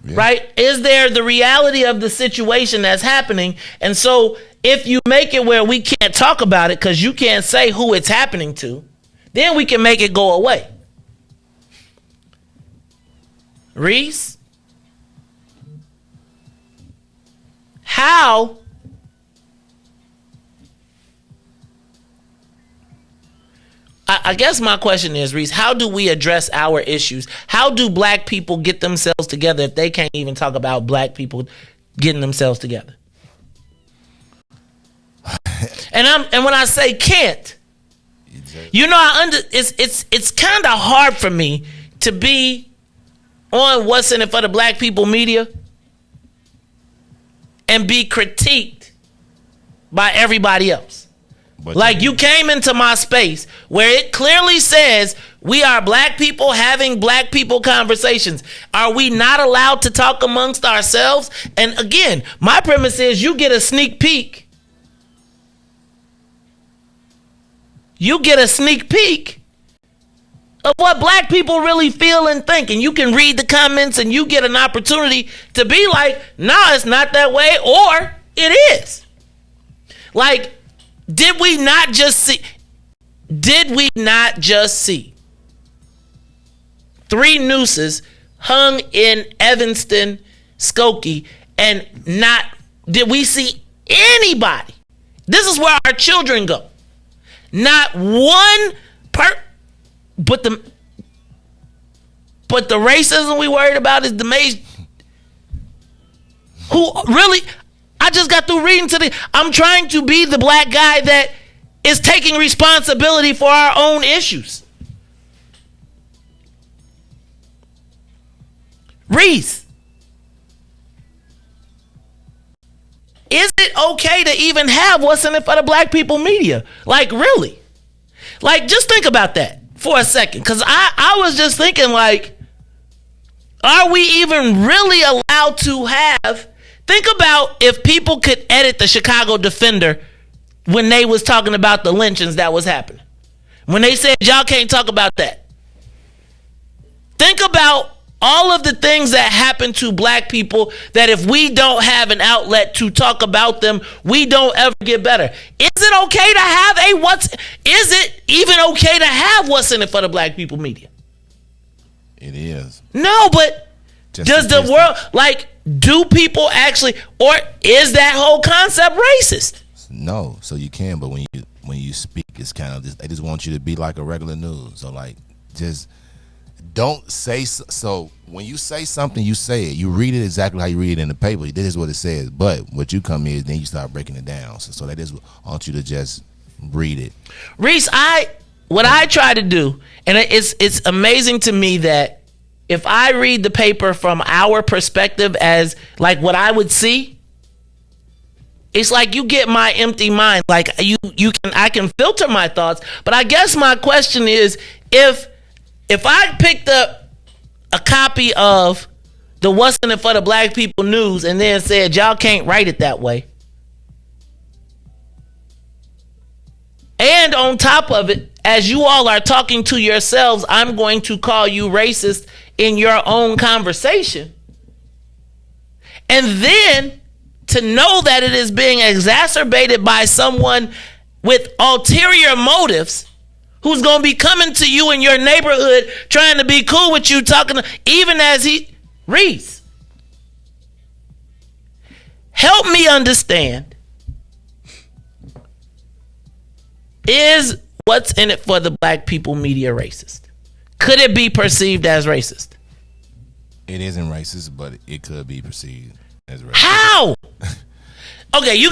Yeah. Right? Is there the reality of the situation that's happening? And so if you make it where we can't talk about it because you can't say who it's happening to, then we can make it go away. Reese? How I guess my question is, Reese, how do we address our issues? How do black people get themselves together if they can't even talk about black people getting themselves together? And when I say can't, you know, it's kind of hard for me to be on What's in It for the Black People media and be critiqued by everybody else. But like, you came into my space where it clearly says we are black people having black people conversations. Are we not allowed to talk amongst ourselves? And again, my premise is you get a sneak peek. You get a sneak peek of what black people really feel and think. And you can read the comments and you get an opportunity to be like, no, it's not that way, or it is. Like, did we not just see 3 nooses hung in Evanston, Skokie, and did we see anybody? This is where our children go. Not one but the racism we worried about is the major. Who really? I just got through reading today. I'm trying to be the black guy that is taking responsibility for our own issues. Reese, is it okay to even have What's in It for the Black People media? Like, really? Like, just think about that for a second. Because I was just thinking, like, are we even really allowed to have... Think about if people could edit the Chicago Defender when they was talking about the lynchings that was happening. When they said, y'all can't talk about that. Think about all of the things that happen to black people that if we don't have an outlet to talk about them, we don't ever get better. Is it okay to have is it even okay to have What's in It for the Black People media? It is. No, but does the world, like, do people actually, or is that whole concept racist? No, so you can, but when you speak, it's kind of they just want you to be like a regular news. So like, just don't say so. When you say something, you say it. You read it exactly how you read it in the paper. This is what it says. But what you come in, then you start breaking it down. So they just want you to just read it. Reese, what I try to do, and it's amazing to me that if I read the paper from our perspective as like what I would see, it's like you get my empty mind. Like I can filter my thoughts. But I guess my question is, if I picked up a copy of the What's in It for the Black People news and then said, y'all can't write it that way. And on top of it, as you all are talking to yourselves, I'm going to call you racist in your own conversation. And then to know that it is being exacerbated by someone with ulterior motives who's going to be coming to you in your neighborhood trying to be cool with you, even as Reese, help me understand. Is What's in It for the Black People media racist? Could it be perceived as racist? It isn't racist, but it could be perceived as racist. How? Okay, y'all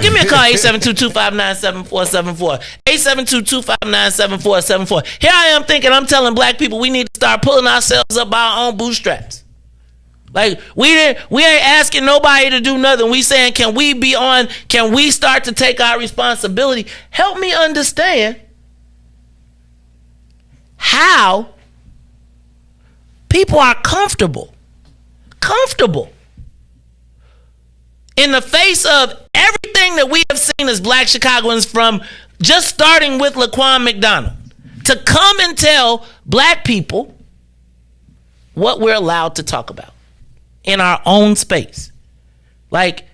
give me a call, 872-259-7474. 872-259-7474. Here I am thinking, I'm telling black people we need to start pulling ourselves up by our own bootstraps. Like, we ain't asking nobody to do nothing. We saying, can we start to take our responsibility? Help me understand how people are comfortable in the face of everything that we have seen as black Chicagoans, from just starting with Laquan McDonald, to come and tell black people what we're allowed to talk about in our own space. Like,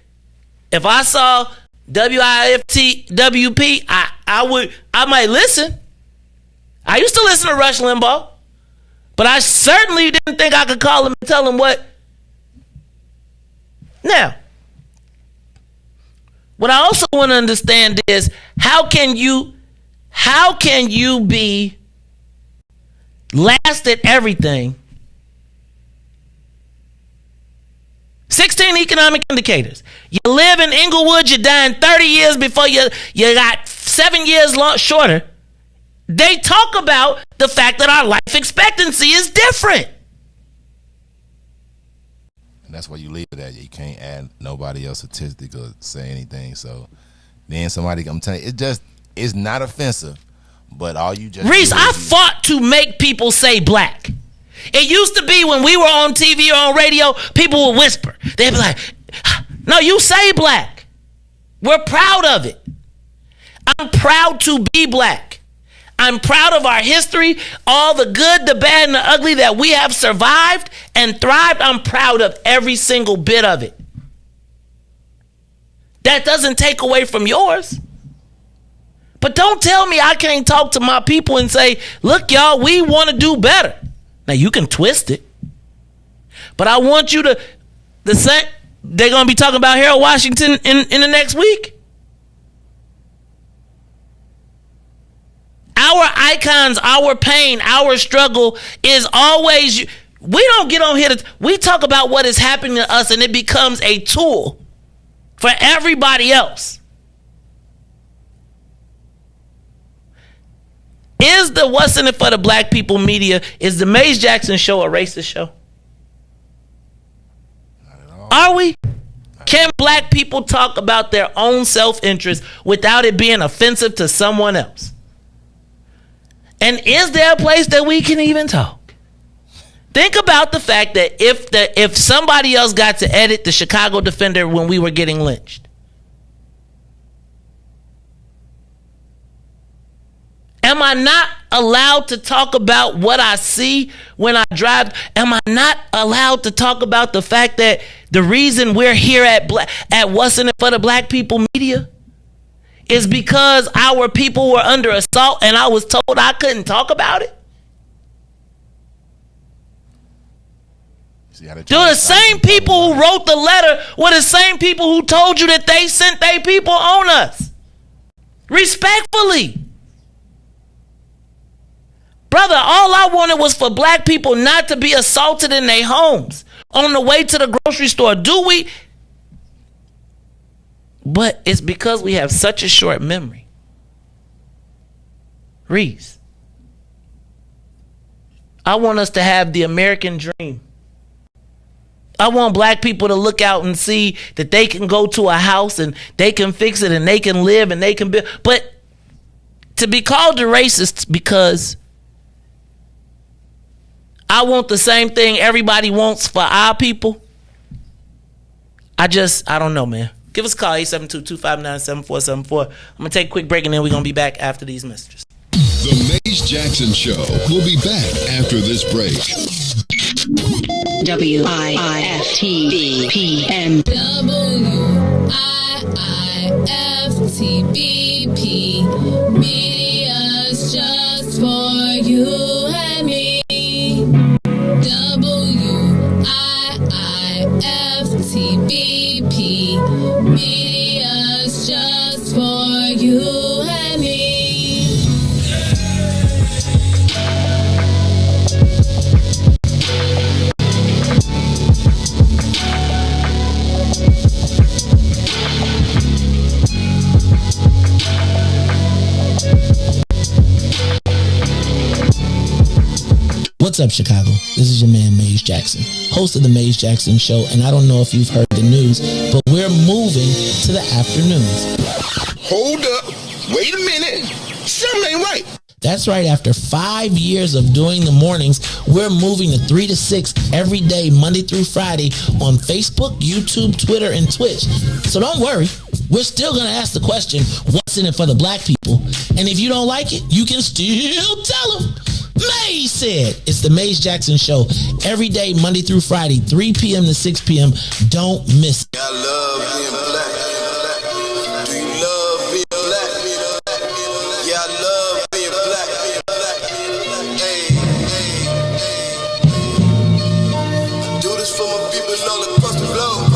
if I saw WIFT-WP, I might listen. I used to listen to Rush Limbaugh, but I certainly didn't think I could call him and tell him what. Now, what I also want to understand is, how can you How can you be last at everything? 16 economic indicators. You live in Inglewood, you're dying 30 years before you got 7 years shorter. They talk about the fact that our life expectancy is different. And that's why you leave it at. You can't add nobody else's statistic or say anything. So then somebody, I'm telling you, it's not offensive, but all you just Reese, I fought to make people say black. It used to be when we were on TV or on radio, people would whisper. They'd be like, no, you say black. We're proud of it. I'm proud to be black. I'm proud of our history, all the good, the bad, and the ugly that we have survived and thrived. I'm proud of every single bit of it. That doesn't take away from yours. But don't tell me I can't talk to my people and say, look, y'all, we want to do better. Now, you can twist it. But I want you to, they're going to be talking about Harold Washington in the next week. Our icons, our pain, our struggle is always, we don't get on here we talk about what is happening to us and it becomes a tool for everybody else. Is the What's in It for the Black People media, is the Maze Jackson show a racist show? Not at all. Are we? Can black people talk about their own self-interest without it being offensive to someone else? And is there a place that we can even talk? Think about the fact that if somebody else got to edit the Chicago Defender when we were getting lynched, am I not allowed to talk about what I see when I drive? Am I not allowed to talk about the fact that the reason we're here at What's in It for the Black People media is because our people were under assault and I was told I couldn't talk about it? Do the same people who wrote the letter were the same people who told you that they sent their people on us? Respectfully. Brother, all I wanted was for black people not to be assaulted in their homes on the way to the grocery store. Do we? But it's because we have such a short memory. Reese, I want us to have the American dream. I want black people to look out and see that they can go to a house and they can fix it and they can live and they can build. But to be called a racist because I want the same thing everybody wants for our people, I don't know, man. Give us a call, 872-259-7474. I'm going to take a quick break and then we're going to be back after these messages. The Maze Jackson Show will be back after this break. WIIFTBPN WIIFTBP Media's just for you and me. WIIFTBP Media's just for you and me. What's up, Chicago? This is your man, Maze Jackson, host of The Maze Jackson Show, and I don't know if you've heard the news, but we're moving to the afternoons. Hold up. Wait a minute. Something ain't right. That's right. After 5 years of doing the mornings, we're moving to 3 to 6 every day, Monday through Friday, on Facebook, YouTube, Twitter, and Twitch. So don't worry. We're still going to ask the question, what's in it for the black people? And if you don't like it, you can still tell them. Maze said. It's the Maze Jackson Show every day, Monday through Friday, 3 p.m. to 6 p.m. Don't miss it. I love being black. Do you love being black? Yeah, I love being black. Hey. Do this for my people all across the globe.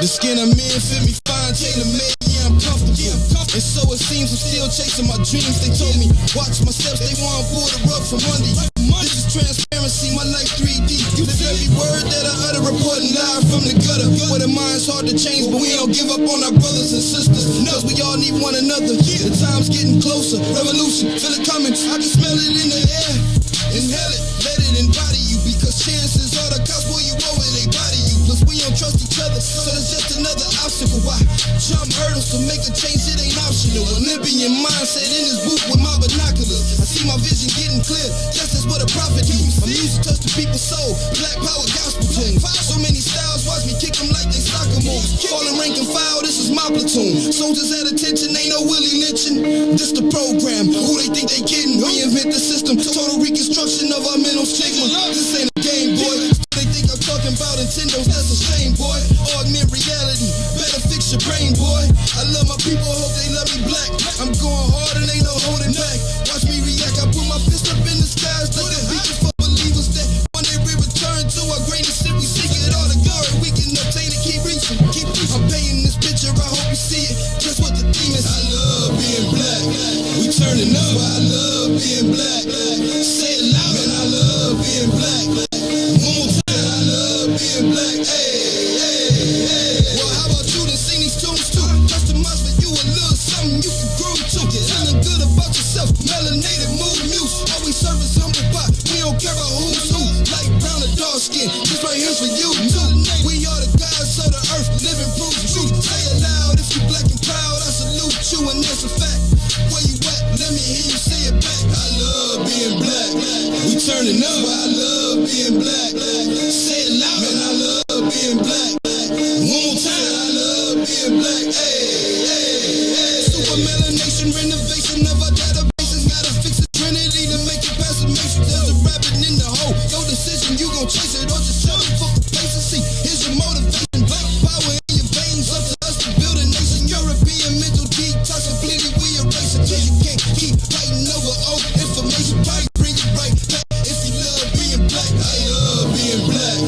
The skin of men fit me fine. design, tailor-made, yeah, I'm comfortable. And so it seems I'm still chasing my dreams. They told me, watch my steps, they want to pull the rug from under you. This is transparency, my life 3D. You live every word that I utter, reporting live from the gutter. Where the mind's hard to change, but we don't give up on our brothers and sisters. Cause we all need one another. The time's getting closer, revolution, feel it coming. I can smell it in the air. Inhale it, let it embody you. Because chances are the cops pull you over, they body you. Plus we don't trust each other, so it's just another obstacle. Why jump hurdles to make a change? It ain't optional. Olympian mindset in this booth with my binoculars. I see my vision getting clear. Justice what a prophet do. My music touch the people's soul. Black power gospel tunes. So many styles, watch me kick them like they soccer moves. Falling rank and file, this is my platoon. Soldiers at attention, ain't no Willie lynching. This the program. Who they think they kidding? Reinvent the system. Total reconstruction of our mental stigma. This ain't a game, boy. They think I'm talking about Nintendo's, that's a shame, boy. Augment reality, better fix your brain, boy. I love my people, hope they love me black. I'm going hard and ain't no holding back. Watch me react, I put my fist up in the skies like a beacon for believers that one day we return to our greatest shit. We seek it all the glory we can obtain it, keep reaching. I'm painting this picture, I hope you see it. Just what the theme is. I love being black. We turning up. I love being black. Say it loud, man. I love being black. One more time. I love being black. Hey. Well, how about you? Done seen these tunes too? Customize for you a little something you can grow to. Feeling good about yourself. Melanated mood muse. Always service humble pie. We don't care about who's who. Light brown or dark skin. This right here's for you too. We are the gods of the earth. Living proof truth. Say it loud if you black and proud. I salute you and that's a fact. Where you at? Let me hear you say it back. I love being black. We turning up. I love being black. Say it loud, man. I love being black. One more time. I love being black. Hey. Super melanation, renovation of our databases. Gotta fix the trinity to make it past the matrix. There's a rabbit in the hole. Your decision, you gon' chase it or just shut up for complacency. Here's your motivation. Black power in your veins. Up to us to build a nation. European mental detox completely. We erase it. You can't keep writing over old information. Right, bring it right back. If you love being black, I love being black.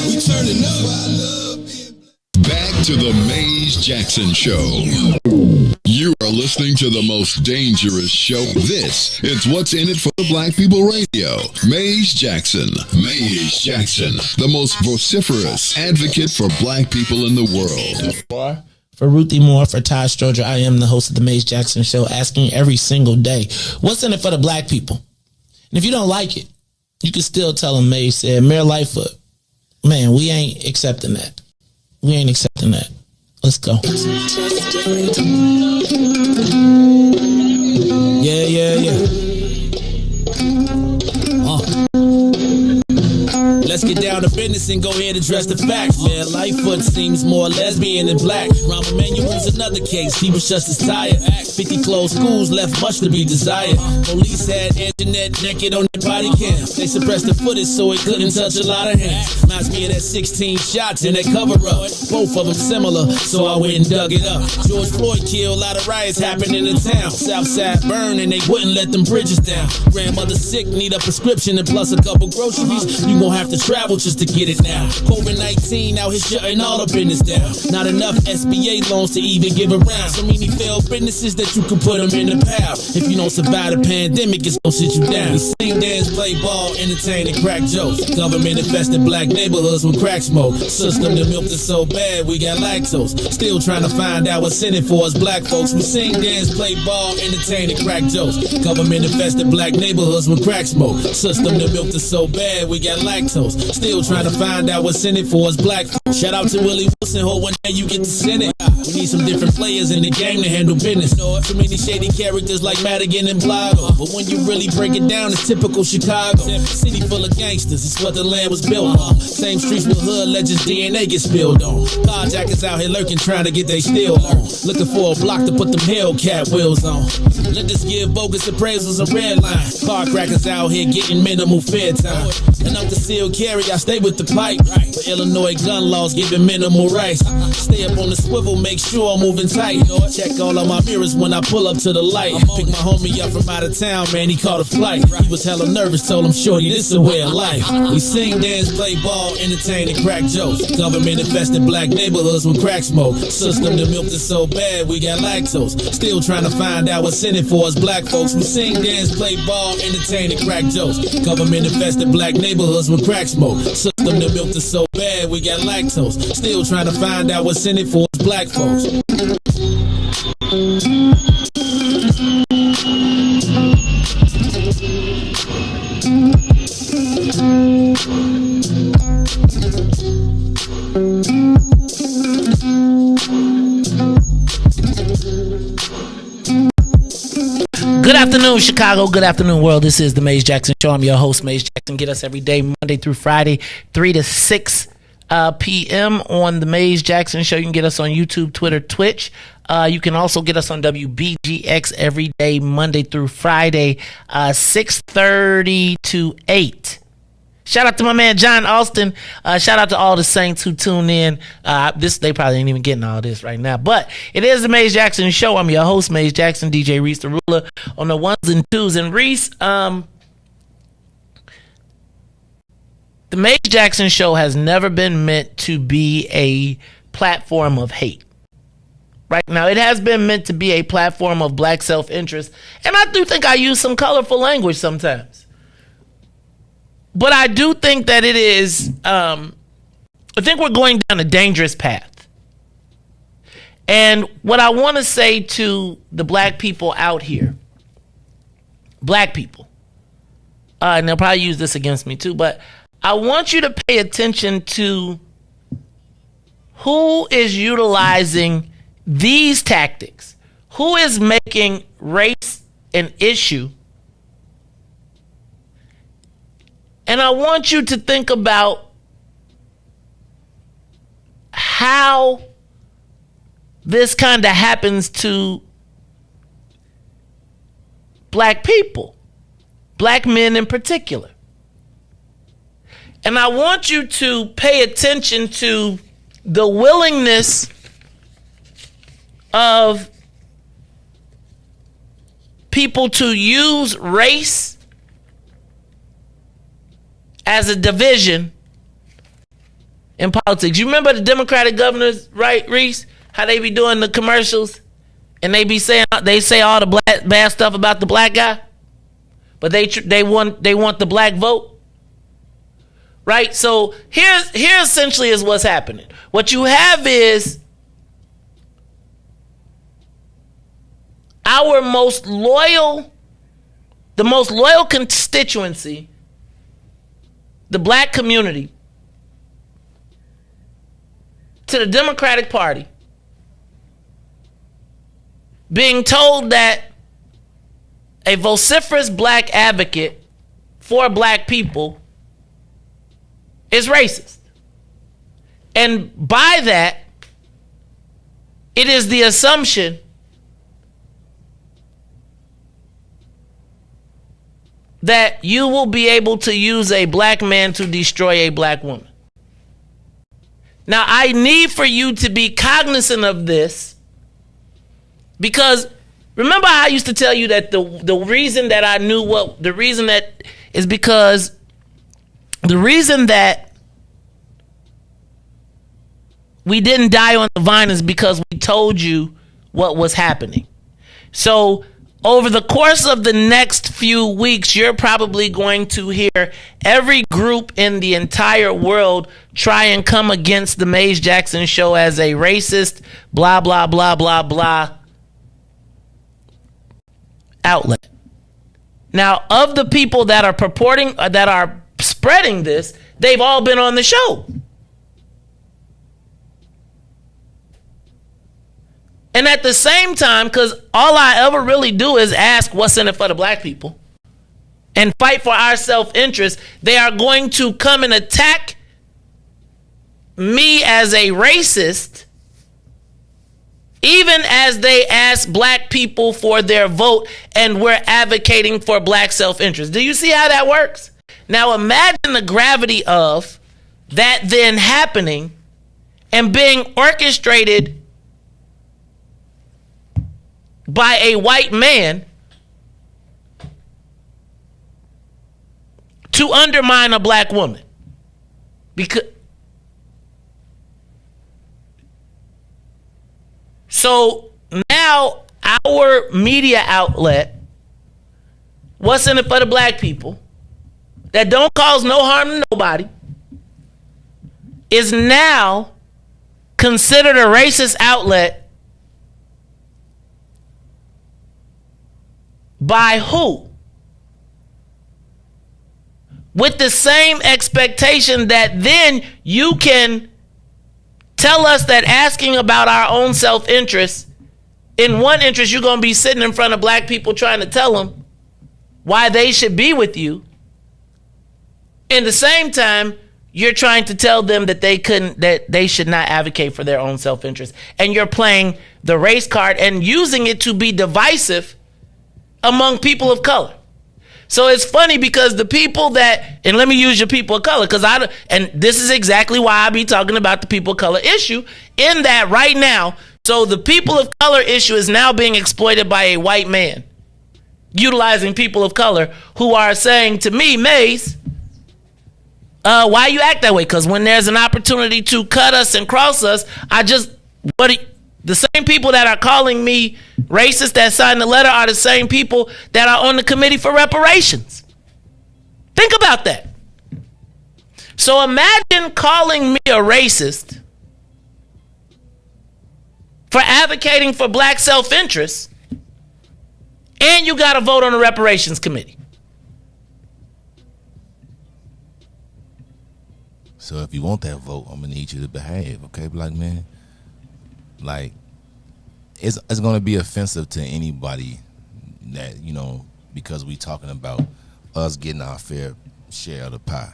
We turning up. I love being black. Back to the Maze Jackson Show. You are listening to the most dangerous show. This is What's in It for the Black People Radio. Maze Jackson. Maze Jackson, the most vociferous advocate for black people in the world. For Ruthie Moore, for Todd Stroger, I am the host of the Maze Jackson Show, asking every single day, what's in it for the black people? And if you don't like it, you can still tell them Maze said, Mayor Lightfoot, man, we ain't accepting that. We ain't accepting that. Let's go. Yeah. Let's get down to business and go ahead and address the facts, man. Lightfoot seems more lesbian than black. Rahm Emanuel's another case. He was just as tired. 50 closed schools left much to be desired. Police had Anjanette naked on their body cam. They suppressed the footage so it couldn't touch a lot of hands. Reminds me of that 16 shots in that cover up. Both of them similar, so I went and dug it up. George Floyd killed, a lot of riots happened in the town. Southside burned and they wouldn't let them bridges down. Grandmother sick, need a prescription and plus a couple groceries. You gon' have to travel just to get it now. COVID-19 out here shutting all the business down. Not enough SBA loans to even give around. So many failed businesses that you can put them in the pile. If you don't survive the pandemic, it's gonna sit you down. We sing, dance, play ball, entertain, and crack jokes. Government infested black neighborhoods with crack smoke. System that milked us so bad, we got lactose. Still trying to find out what's in it for us black folks. We sing, dance, play ball, entertain, and crack jokes. Government infested black neighborhoods with crack smoke. System that milked us so bad, we got lactose. Still trying to find out what's in it for us black folks. Shout out to Willie Wilson, hope one day you get to send it. We need some different players in the game to handle business. So many shady characters like Madigan and Blago. But when you really break it down, it's typical Chicago. City full of gangsters, it's what the land was built on. Same streets with hood legends, DNA get spilled on. Carjackers out here lurking, trying to get they steal on. Looking for a block to put them Hellcat wheels on. Let us give bogus appraisals a red line. Car crackers out here getting minimal fair time. And out the concealed carry, I stay with the pipe. For Illinois gun laws giving minimal rights. Stay up on the swivel, make sure I'm moving tight. Check all of my mirrors when I pull up to the light. Pick my homie up from out of town, man, he caught a flight. He was hella nervous, told him, shorty, this is a way of life. We sing, dance, play ball, entertain, and crack jokes. Government infested black neighborhoods with crack smoke. System that milked is so bad, we got lactose. Still trying to find out what's in it for us black folks. We sing, dance, play ball, entertain, and crack jokes. Government infested black neighborhoods with crack smoke. System that milked is so bad, we got lactose. Still trying to find out what's in it for us black folks. Good afternoon, Chicago. Good afternoon, world. This is the Maze Jackson Show. I'm your host, Maze Jackson. Get us every day, Monday through Friday, 3 to 6 p.m. on the Maze Jackson Show. You can get us on YouTube, Twitter, Twitch. You can also get us on WBGX every day, Monday through Friday, 6:30 to 8. Shout out to my man John Austin. Shout out to all the Saints who tune in. They probably ain't even getting all this right now, but it is the Maze Jackson Show. I'm your host, Maze Jackson, DJ Reese the Ruler on the ones and twos. And Reese, the Maze Jackson Show has never been meant to be a platform of hate. Right now, it has been meant to be a platform of black self-interest, and I do think I use some colorful language sometimes. But I do think that it is, I think we're going down a dangerous path. And what I want to say to the black people out here, black people, and they'll probably use this against me too, but I want you to pay attention to who is utilizing these tactics, who is making race an issue. And I want you to think about how this kind of happens to black people, black men in particular. And I want you to pay attention to the willingness of people to use race as a division in politics. You remember the Democratic governors, right, Reese? How they be doing the commercials and they say all the bad stuff about the black guy, but they want the black vote, right? So here essentially is what's happening. What you have is the most loyal constituency, the black community, to the Democratic Party, being told that a vociferous black advocate for black people is racist. And by that, it is the assumption that you will be able to use a black man to destroy a black woman. Now, I need for you to be cognizant of this, because remember how I used to tell you that the reason that I knew the reason that we didn't die on the vine is because we told you what was happening. So over the course of the next few weeks, you're probably going to hear every group in the entire world try and come against the Maze Jackson Show as a racist, blah, blah, blah, blah, blah outlet. Now, of the people that are spreading this, they've all been on the show. And at the same time, because all I ever really do is ask what's in it for the black people and fight for our self-interest, they are going to come and attack me as a racist, even as they ask black people for their vote and we're advocating for black self-interest. Do you see how that works? Now imagine the gravity of that then happening and being orchestrated by a white man to undermine a black woman. Because so now our media outlet, what's in it for the black people, that don't cause no harm to nobody, is now considered a racist outlet by who? With the same expectation that then you can tell us that asking about our own self-interest, in one interest, you're going to be sitting in front of black people trying to tell them why they should be with you. In the same time, you're trying to tell them that they should not advocate for their own self-interest. And you're playing the race card and using it to be divisive among people of color. So it's funny because the people that, and let me use your people of color, and this is exactly why I be talking about the people of color issue, in that right now, so the people of color issue is now being exploited by a white man, utilizing people of color who are saying to me, Maze, why you act that way? Because when there's an opportunity to cut us and cross us, the same people that are calling me racist that signed the letter are the same people that are on the committee for reparations. Think about that. So imagine calling me a racist for advocating for black self-interest, and you got to vote on the reparations committee. So if you want that vote, I'm gonna need you to behave, okay, black man? Like, it's gonna be offensive to anybody that, because we talking about us getting our fair share of the pie.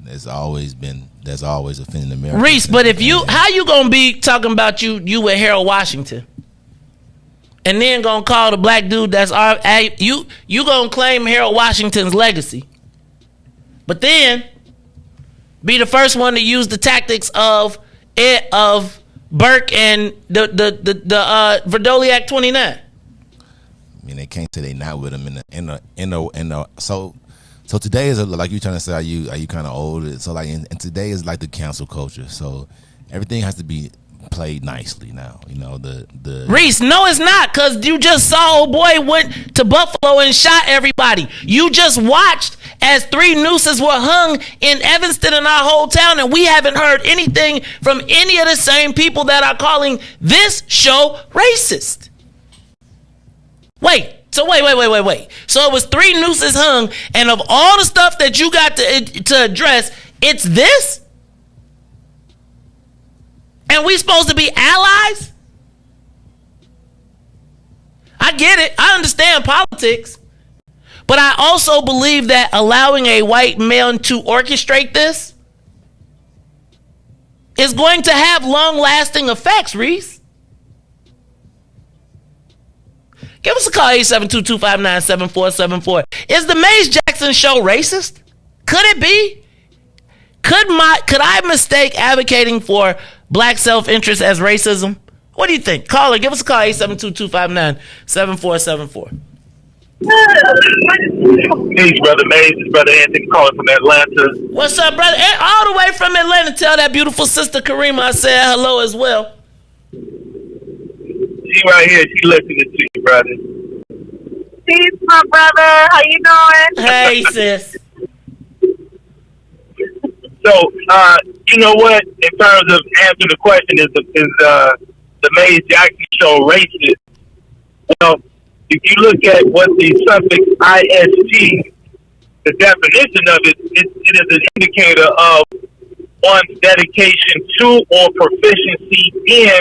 There's always offending Americans. Reese, but how you gonna be talking about you with Harold Washington, and then gonna call the black dude you gonna claim Harold Washington's legacy, but then be the first one to use the tactics of Burke and the Verdoliak 29. I mean, they can't say they not with him in the so today is like you trying to say, are you kind of old? So like, and today is like the cancel culture. So everything has to be played nicely now. The Reese, no, it's not, because you just saw old boy went to Buffalo and shot everybody. You just watched as 3 nooses were hung in Evanston and our whole town, and we haven't heard anything from any of the same people that are calling this show racist. Wait. So it was 3 nooses hung, and of all the stuff that you got to address, it's this? And we supposed to be allies? I get it. I understand politics. But I also believe that allowing a white man to orchestrate this is going to have long-lasting effects, Reese. Give us a call, 872-259-7474. Is the Maze Jackson show racist? Could it be? Could I mistake advocating for black self-interest as racism? What do you think? Caller, give us a call, 872-259-7474. Peace, Brother Maze. It's Brother Anthony calling from Atlanta. What's up, brother? All the way from Atlanta. Tell that beautiful sister Karima I said hello as well. She right here. She listening to you, brother. Peace, my brother. How you doing? Hey, sis. So, you know what? In terms of answering the question, is the Maze Jackson show racist? Well, if you look at what the suffix ISG, the definition of it is an indicator of one's dedication to or proficiency in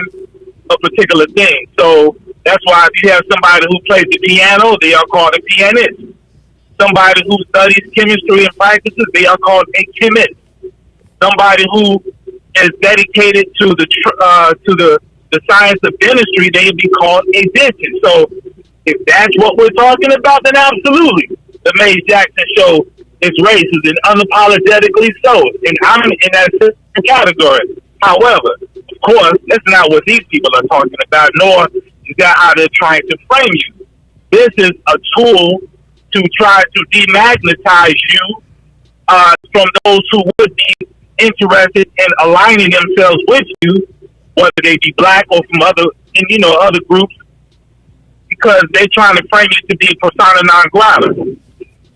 a particular thing. So that's why if you have somebody who plays the piano, they are called a pianist. Somebody who studies chemistry and practices, they are called a chemist. Somebody who is dedicated to the science of dentistry, they would be called a dentist. So if that's what we're talking about, then absolutely, the Maze Jackson show it's racist and unapologetically so. And I'm in that category. However, of course, that's not what these people are talking about, nor is that how they're trying to frame you. This is a tool to try to demagnetize you from those who would be interested in aligning themselves with you, whether they be black or from other groups, because they're trying to frame you to be persona non grata.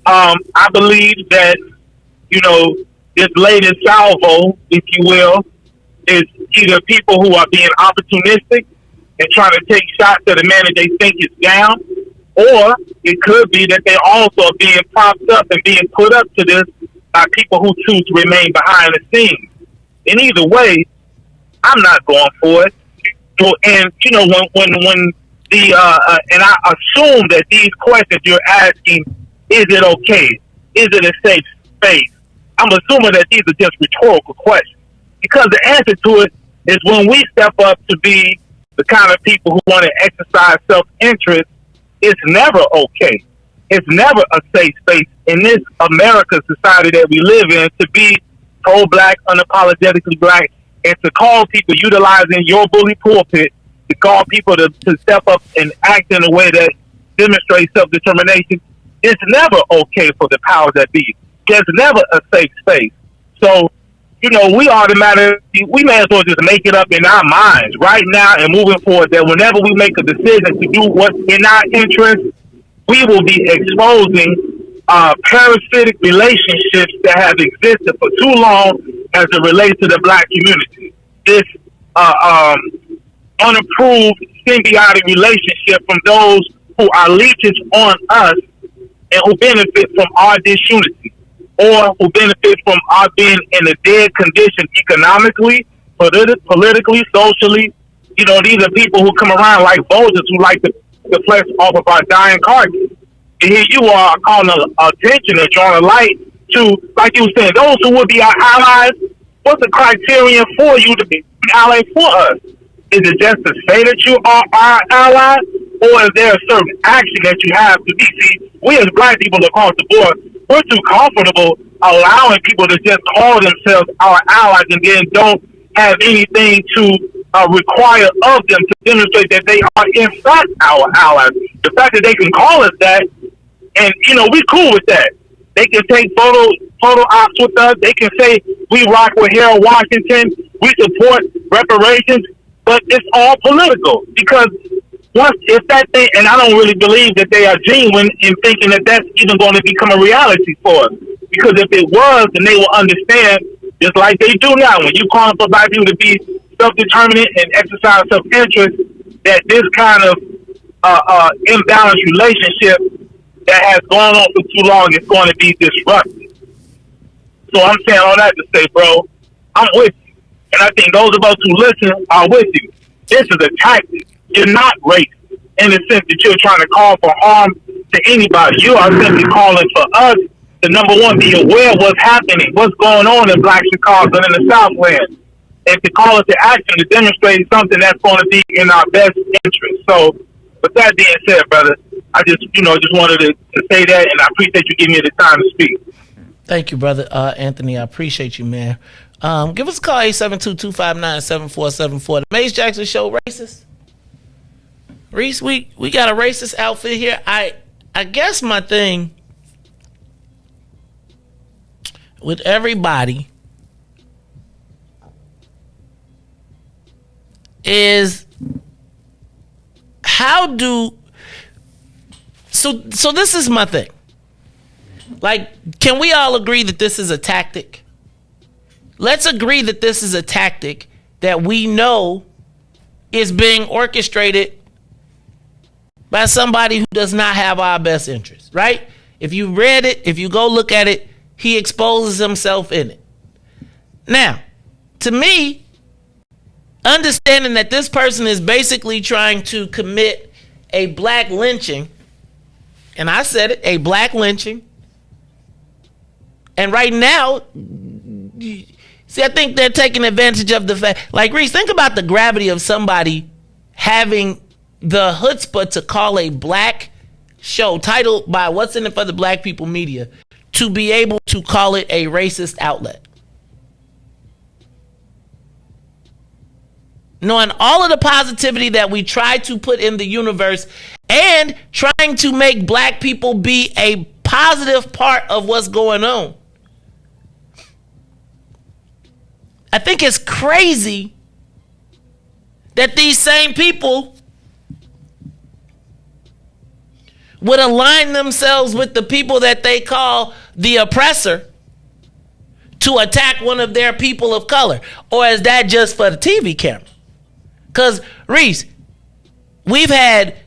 I believe that, this latest salvo, if you will, is either people who are being opportunistic and trying to take shots at a man that they think is down, or it could be that they're also being propped up and being put up to this by people who choose to remain behind the scenes. In either way, I'm not going for it. And when and I assume that these questions you're asking, is it okay? Is it a safe space? I'm assuming that these are just rhetorical questions, because the answer to it is when we step up to be the kind of people who want to exercise self-interest, it's never okay. It's never a safe space in this America society that we live in to be pro-black, unapologetically black, and to call people utilizing your bully pulpit to call people to step up and act in a way that demonstrates self-determination. It's never okay for the powers that be. There's never a safe space. So, we may as well just make it up in our minds right now and moving forward that whenever we make a decision to do what's in our interest, we will be exposing parasitic relationships that have existed for too long as it relates to the black community. This unapproved symbiotic relationship from those who are leeches on us and who benefit from our disunity, or who benefit from our being in a dead condition economically, politically, socially. These are people who come around like vultures who like to flesh off of our dying carcass. And here you are calling attention and drawing a light to, like you were saying, those who would be our allies. What's the criterion for you to be an ally for us? Is it just to say that you are our ally, or is there a certain action that you have to be? See, we as black people across the board, we're too comfortable allowing people to just call themselves our allies and then don't have anything to require of them to demonstrate that they are in fact our allies. The fact that they can call us that, and we cool with that. They can take photo ops with us. They can say we rock with Harold Washington. We support reparations, but it's all political, because if that thing, and I don't really believe that they are genuine in thinking that that's even going to become a reality for us. Because if it was, then they will understand, just like they do now, when you call for black people to be self-determinant and exercise self-interest, that this kind of imbalanced relationship that has gone on for too long is going to be disrupted. So I'm saying all that to say, bro, I'm with you. And I think those of us who listen are with you. This is a tactic. You're not racist in the sense that you're trying to call for harm to anybody. You are simply calling for us to, number one, be aware of what's happening, what's going on in Black Chicago and in the Southland, and to call us to action to demonstrate something that's going to be in our best interest. So, with that being said, brother, I just wanted to say that, and I appreciate you giving me the time to speak. Thank you, brother Anthony. I appreciate you, man. Give us a call, 872-259-7474. The Mace Jackson Show racist? Reese, we got a racist outfit here. I guess my thing with everybody is so this is my thing. Like, can we all agree that this is a tactic? Let's agree that this is a tactic that we know is being orchestrated by somebody who does not have our best interest, right? If you read it, if you go look at it, he exposes himself in it. Now, to me, understanding that this person is basically trying to commit a black lynching, and I said it, a black lynching, and right now, see, I think they're taking advantage of the fact, like, Reese, think about the gravity of somebody having the chutzpah to call a black show titled by What's in It for the Black People Media to be able to call it a racist outlet. Knowing all of the positivity that we try to put in the universe and trying to make black people be a positive part of what's going on. I think it's crazy that these same people would align themselves with the people that they call the oppressor to attack one of their people of color. Or is that just for the TV camera? Because, Reese, we've had,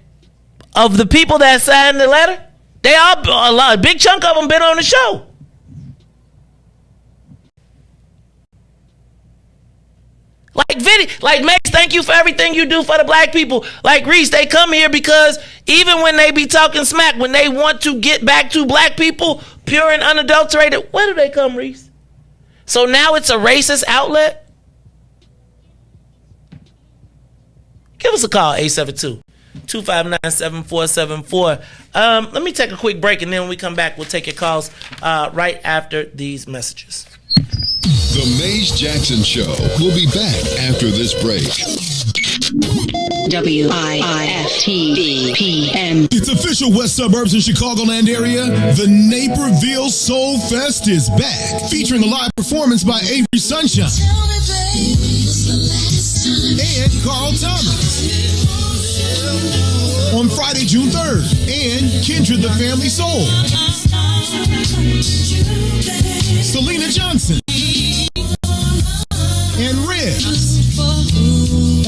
of the people that signed the letter, a big chunk of them been on the show. Like Max, thank you for everything you do for the black people. Like Reese, they come here because even when they be talking smack, when they want to get back to black people, pure and unadulterated, where do they come, Reese? So now it's a racist outlet? Give us a call, 872-259-7474. Let me take a quick break, and then when we come back, we'll take your calls right after these messages. The Maze Jackson Show will be back after this break. WIIFTBPM. It's official West Suburbs and Chicagoland area. The Naperville Soulfest is back, featuring a live performance by Avery Sunshine and Carl Thomas on Friday, June 3rd, and Kindred the Family Soul, Selena Johnson, and Riis.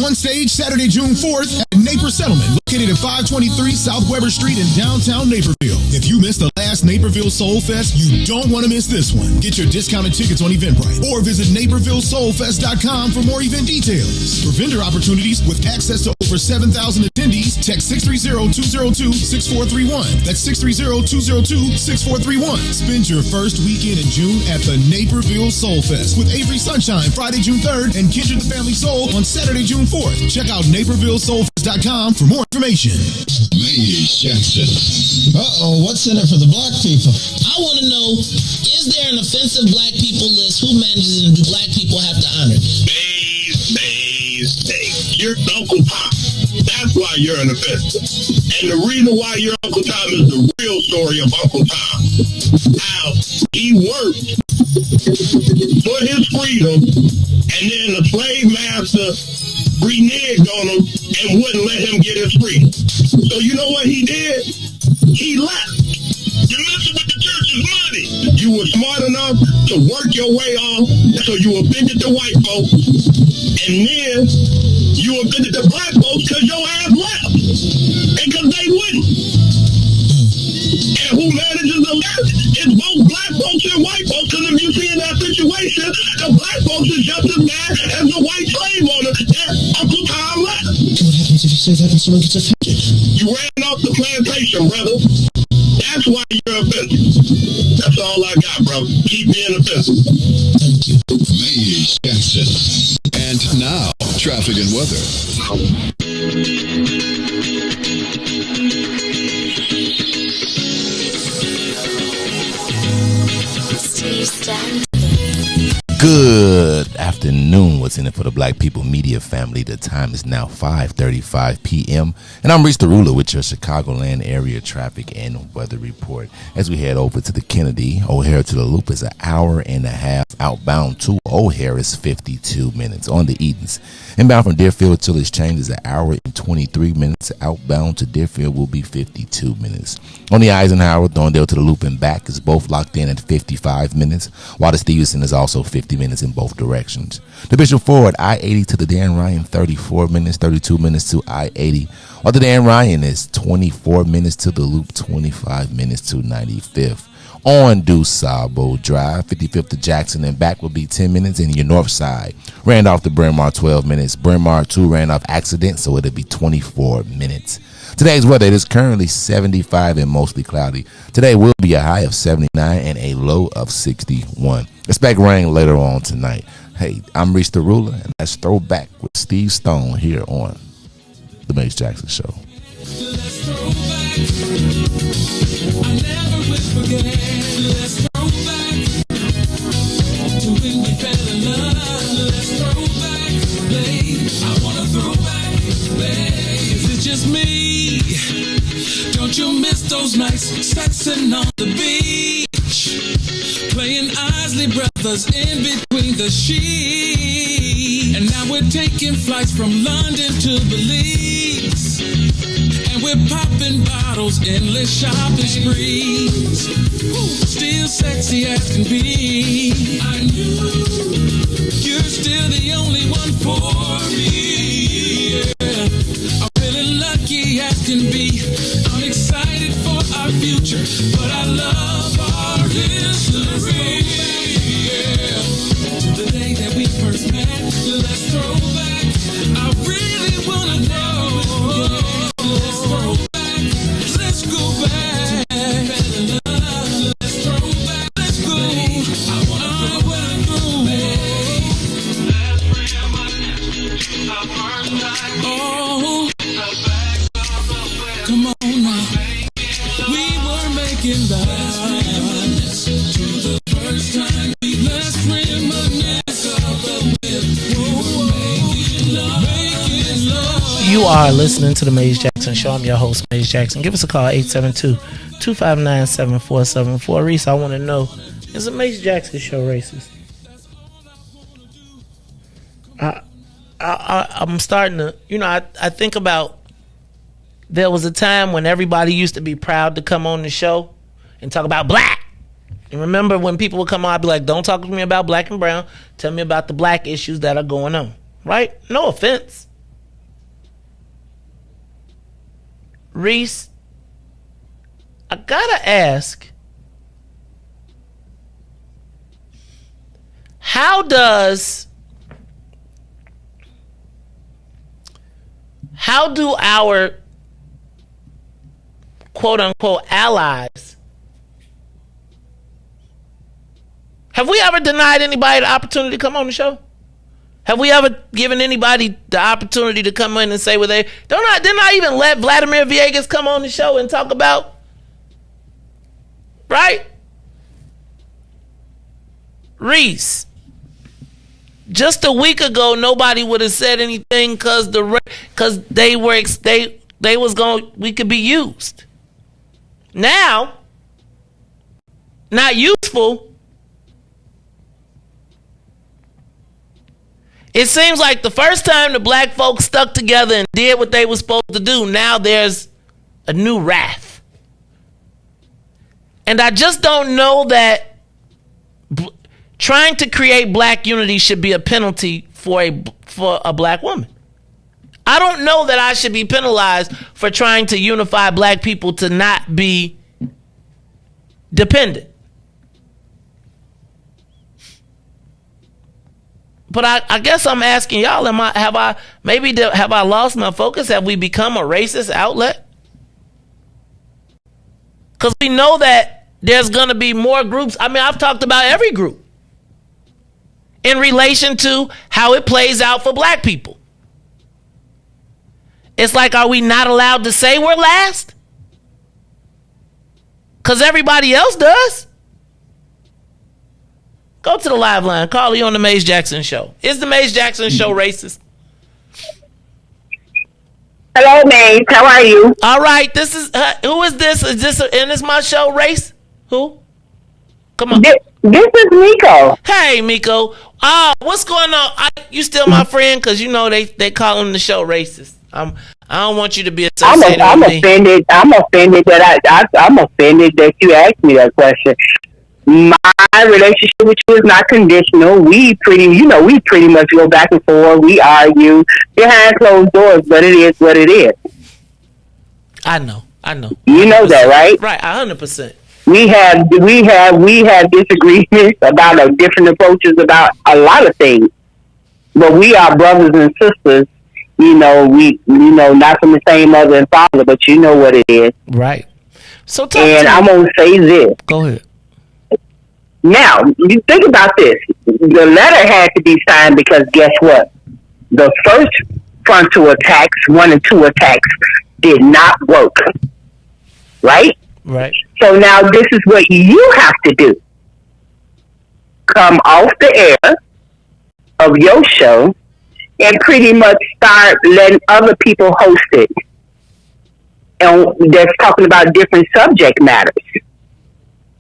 On stage Saturday, June 4th at Naperville Settlement, located at 523 South Weber Street in downtown Naperville. If you missed the last Naperville Soulfest, you don't want to miss this one. Get your discounted tickets on Eventbrite or visit NapervilleSoulfest.com for more event details. For vendor opportunities with access to over 7,000 attendees, text 630-202-6431. That's 630-202-6431. Spend your first weekend in June at the Naperville Soulfest with Avery Sunshine Friday, June 3rd, and Kindred the Family Soul on Saturday, June 4th. Check out NapervilleSoulfest.com for more information. Maze Jackson. Uh-oh, what's in it for the black people? I want to know, is there an offensive black people list? Who manages it, and do black people have to honor? Maze. You're Uncle Tom. That's why you're an offensive. And the reason why you're Uncle Tom is the real story of Uncle Tom. How he worked for his freedom, and then the slave master reneged on him and wouldn't let him get his freedom. So you know what he did? He left. You're messing with the church's money. You were smart enough to work your way off, so you offended the white folks, and then you offended the black folks because your ass left, and because they wouldn't. And who manages the left is both black folks and white folks, because if you see in that situation, the black folks is just as bad as the white slave owner that Uncle Tom left. What happens if you say that and someone gets offended? You ran off the plantation, brother. That's why you're offensive. That's all I got, bro. Keep being offensive. Thank you. Maze Jackson. And now, traffic and weather. Good afternoon. What's in it for the Black People Media family? The time is now 5:35 p.m. And I'm Reese the Ruler with your Chicagoland area traffic and weather report. As we head over to the Kennedy, O'Hare to the Loop is an hour and a half. Outbound to O'Hare is 52 minutes. On the Edens, inbound from Deerfield till it's changed is an hour and 23 minutes. Outbound to Deerfield will be 52 minutes. On the Eisenhower, Thorndale to the Loop and back is both locked in at 55 minutes, while the Stevenson is also 50 minutes in both directions. The Bishop Ford, I-80 to the Dan Ryan, 34 minutes, 32 minutes to I-80, while the Dan Ryan is 24 minutes to the Loop, 25 minutes to 95th. On DuSable Drive, 55th to Jackson and back will be 10 minutes in your north side. Randolph to Bryn Mawr, 12 minutes. Bryn Mawr to Randolph accident, so it'll be 24 minutes. Today's weather, it is currently 75 and mostly cloudy. Today will be a high of 79 and a low of 61. Expect rain later on tonight. Hey, I'm Reese the Ruler, and let's throw back with Steve Stone here on The Maze Jackson Show. Let's throw back. I never will forget. Let's throw back. to when we fell in love. Let's throw back, babe. I wanna throw back, babe. Is it just me? Don't you miss those nights sexing on the beach? Playing Isley Brothers in between the sheets. And now we're taking flights from London to Belize. And we're popping bottles, endless shopping sprees. Still sexy as can be. I knew you're still the only one for me. Yeah. I'm feeling lucky as can be. I'm excited for our future, but I love our history. Yeah. To the day that we first met, let's throw back. I really wanna know. Let's throw back. Let's go back. Let's throw back. Let's go. I wanna go. Oh, come on now. We were making love to the first time. Let's reminisce of the whip. We were making love. You are listening to the Maze Jackson Show. I'm your host, Maze Jackson. Give us a call, 872-259-7474. Reese, I want to know, is the Maze Jackson Show racist? I'm starting to, I think about, there was a time when everybody used to be proud to come on the show and talk about black. And remember when people would come on, I'd be like, don't talk to me about black and brown. Tell me about the black issues that are going on. Right? No offense. Reese, I gotta ask, how do our quote unquote allies, have we ever denied anybody the opportunity to come on the show? Have we ever given anybody the opportunity to come in and say what they didn't I even let Vladimir Villegas come on the show and talk about, right? Reese, just a week ago nobody would have said anything because we could be used. Now, not useful. It seems like the first time the black folks stuck together and did what they were supposed to do, now there's a new wrath. And I just don't know that trying to create black unity should be a penalty for a black woman. I don't know that I should be penalized for trying to unify black people to not be dependent. But I guess I'm asking y'all, have I lost my focus? Have we become a racist outlet? Because we know that there's going to be more groups. I mean, I've talked about every group in relation to how it plays out for black people. It's like, are we not allowed to say we're last? Because everybody else does. Go to the live line. Call you on the Maze Jackson Show. Is the Maze Jackson Show racist? Hello, Maze. How are you? All right. This is who is this? Is this and it's my show, Race? Who? Come on. This is Miko. Hey, Miko. What's going on? You still my friend? Because you know they calling the show racist. I don't want you to be associated I'm with me. offended. I'm offended that you asked me that question. My relationship with you is not conditional. We pretty much go back and forth. We argue behind closed doors, but it is what it is. I know. You know that, right? Right, 100%. We have disagreements about different approaches about a lot of things, but we are brothers and sisters. Not from the same mother and father, but you know what it is. Right. So I'm gonna say this. Go ahead. Now, you think about this. The letter had to be signed because guess what? The first frontal attacks, 1 and 2 attacks, did not work. Right? Right. So now this is what you have to do. come off the air of your show and pretty much start letting other people host it. And that's talking about different subject matters.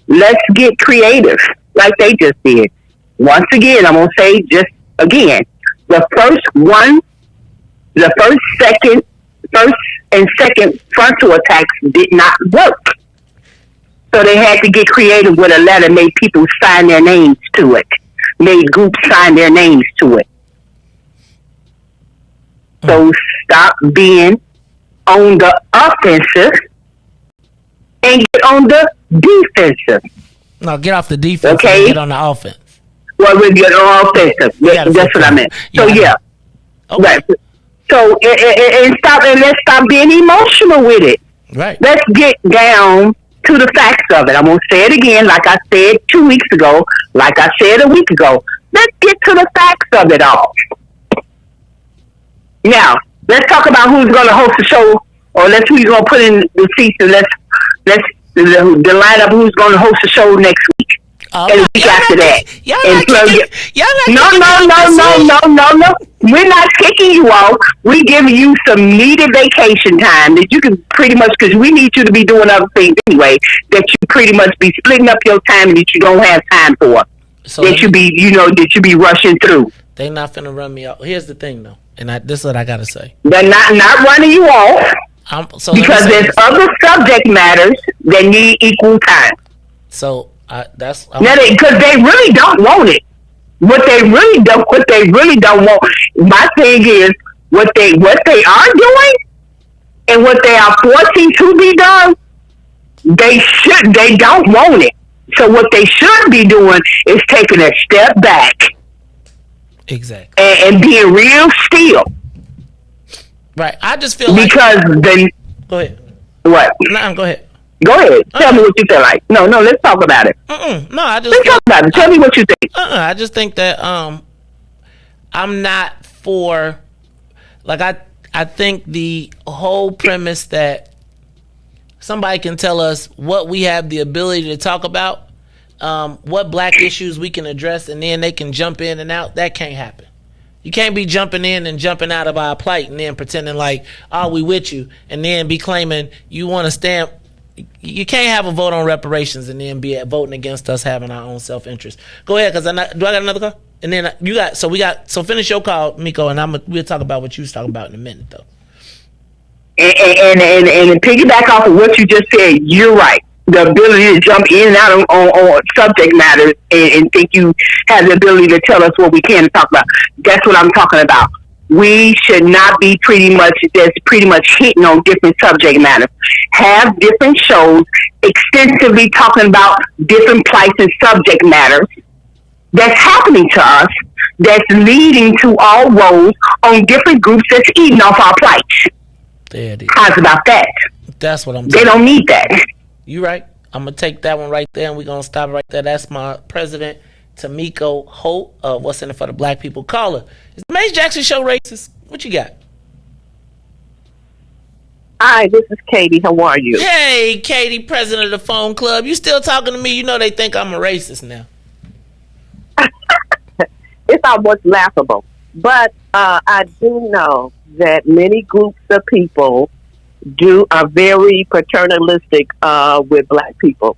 Let's get creative, like they just did. Once again, I'm going to say just again, the first and second frontal attacks did not work. So they had to get creative with a letter, made people sign their names to it, made groups sign their names to it. So stop being on the offensive and get on the defensive. No, get off the defense okay? and get on the offense. Well, we get on offensive. That's what I meant. So, yeah. Okay. Right. So, and let's stop being emotional with it. Right. Let's get down to the facts of it. I'm going to say it again, like I said 2 weeks ago, like I said a week ago. Let's get to the facts of it all. Now, let's talk about who's going to host the show, or who's going to put in the seats, and let's the lineup who's going to host the show next week. And the week after that. No. We're not kicking you off. We're giving you some needed vacation time that you can pretty much, because we need you to be doing other things anyway, that you pretty much be splitting up your time that you don't have time for. So that you be rushing through. They not finna run me off. Here's the thing though, and this is what I gotta say. They're not running you off. Because there's other subject matters that need equal time. So because they really don't want it. What they really don't want. My thing is what they are doing and what they are forcing to be done. They don't want it. So what they should be doing is taking a step back. Exactly. And being real still. Right. I just feel because Go ahead. What? No, go ahead. Go ahead. Tell me what you feel like. No, let's talk about it. No, I just let's talk about it. Tell me what you think. I just think that I'm not for I think the whole premise that somebody can tell us what we have the ability to talk about, what black issues we can address, and then they can jump in and out. That can't happen. You can't be jumping in and jumping out of our plight and then pretending like, oh, we with you, and then be claiming you want to stand. You can't have a vote on reparations and then be voting against us having our own self-interest. Go ahead, because do I got another call? And then so finish your call, Miko, and we'll talk about what you was talking about in a minute, though. And piggyback off of what you just said, you're right. The ability to jump in and out on subject matters and think you have the ability to tell us what we can talk about. That's what I'm talking about. We should not be pretty much hitting on different subject matters. Have different shows extensively talking about different plights and subject matters that's happening to us, that's leading to all woes on different groups that's eating off our plights. There it is. How's about that? That's what I'm saying. They don't need that. You right. I'm going to take that one right there, and we're going to stop right there. That's my president, Tamiko Holt, of What's in It for the Black People. Caller, is the Mace Jackson Show racist? What you got? Hi, this is Katie. How are you? Hey, Katie, president of the phone club. You still talking to me? You know they think I'm a racist now. It's almost laughable. But I do know that many groups of people are very paternalistic with black people.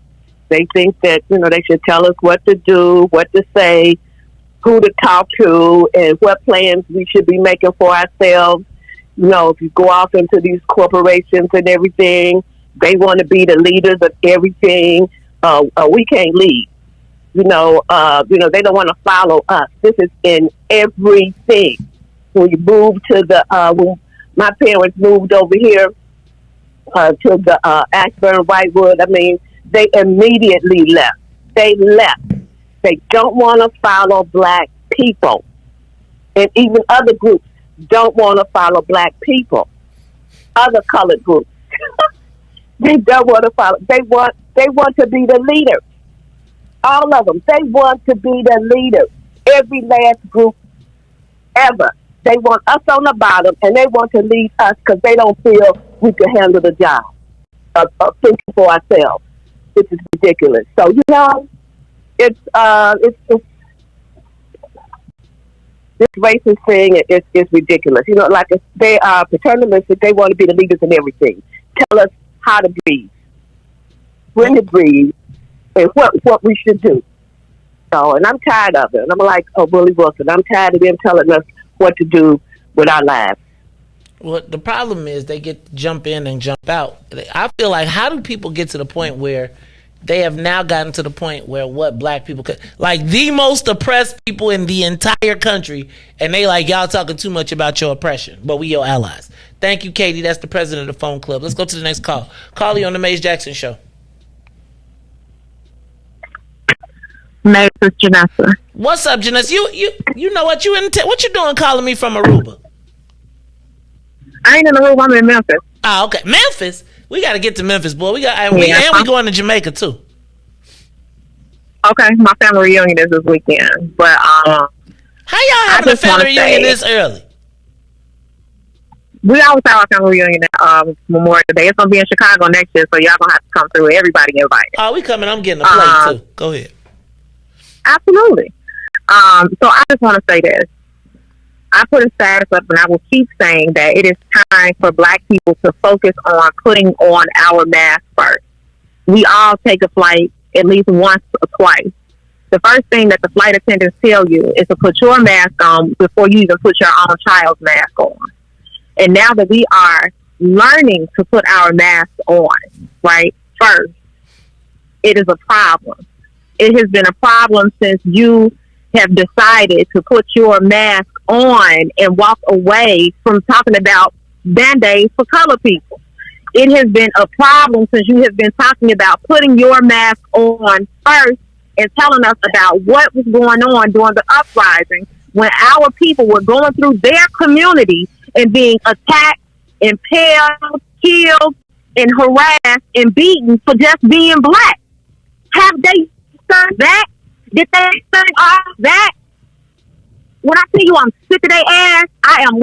They think that, they should tell us what to do, what to say, who to talk to, and what plans we should be making for ourselves. If you go off into these corporations and everything, they want to be the leaders of everything. We can't lead. They don't want to follow us. This is in everything. When you move to when my parents moved over here to the Ashburn, Whitewood, they immediately left. They left. They don't want to follow black people. And even other groups don't want to follow black people. Other colored groups. They don't want to follow. They want to be the leaders. All of them. They want to be the leaders. Every last group ever. They want us on the bottom, and they want to lead us because they don't feel we can handle the job of thinking for ourselves, which is ridiculous. So it's this racist thing is ridiculous. You know, like if they are paternalistic, they want to be the leaders in everything. Tell us how to breathe, when to breathe, and what we should do. So, and I'm tired of it. And I'm like, Willie Wilson, I'm tired of them telling us what to do with our lives. Well, the problem is they get to jump in and jump out. I feel like, how do people get to the point where they have now gotten to the point where what black people could, like the most oppressed people in the entire country, and they like, y'all talking too much about your oppression, but we your allies. Thank you, Katie. That's the president of the phone club. Let's go to the next call. Carly on the Maze Jackson Show. Maze, it's Janessa. What's up, Janessa? You know what what you doing calling me from Aruba? I ain't in Aruba. I'm in Memphis. Oh, okay. Memphis. We got to get to Memphis, boy. We going to Jamaica too. Okay, my family reunion is this weekend, but how y'all having a family reunion this early? We always have our family reunion at Memorial Day. It's gonna be in Chicago next year, so y'all gonna have to come through. Everybody invited. Oh, we coming. I'm getting a plate too. Go ahead. Absolutely. So I just want to say this. I put a status up, and I will keep saying that it is time for Black people to focus on putting on our mask first. We all take a flight at least once or twice. The first thing that the flight attendants tell you is to put your mask on before you even put your own child's mask on. And now that we are learning to put our masks on, right, first, it is a problem. It has been a problem since you have decided to put your mask on and walk away from talking about Band-Aids for color people. It has been a problem since you have been talking about putting your mask on first and telling us about what was going on during the uprising when our people were going through their community and being attacked, impaled, killed, and harassed and beaten for just being Black. Have they done that? Did they turn off that? When I tell you I'm sick of their ass, I am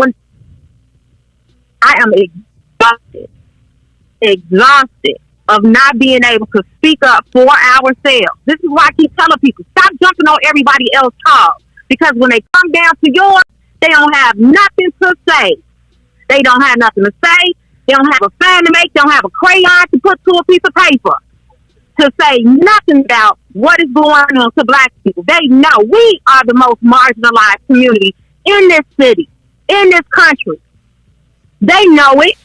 exhausted of not being able to speak up for ourselves. This is why I keep telling people, stop jumping on everybody else's cause. Because when they come down to yours, they don't have nothing to say. They don't have nothing to say. They don't have a fan to make. They don't have a crayon to put to a piece of paper to say nothing about what is going on to Black people. They know we are the most marginalized community in this city, in this country. They know it.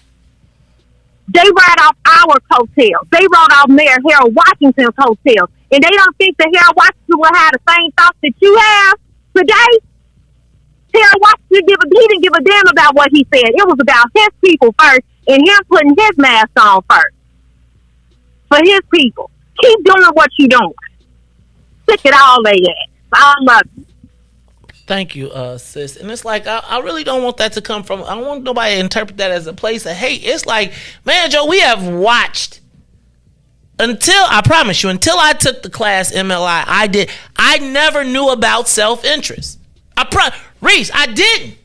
They ride off our coattails. They rode off Mayor Harold Washington's coattails. And they don't think that Harold Washington will have the same thoughts that you have today. Harold Washington didn't give a damn about what he said. It was about his people first and him putting his mask on first. For his people. Keep doing what you're doing. Stick it all they at. I love you. Thank you, sis. And it's like, I really don't want that to come from, I don't want nobody to interpret that as a place of hate. It's like, man, Joe, we have watched I promise you, until I took the class MLI, I never knew about self-interest. Reese, I didn't.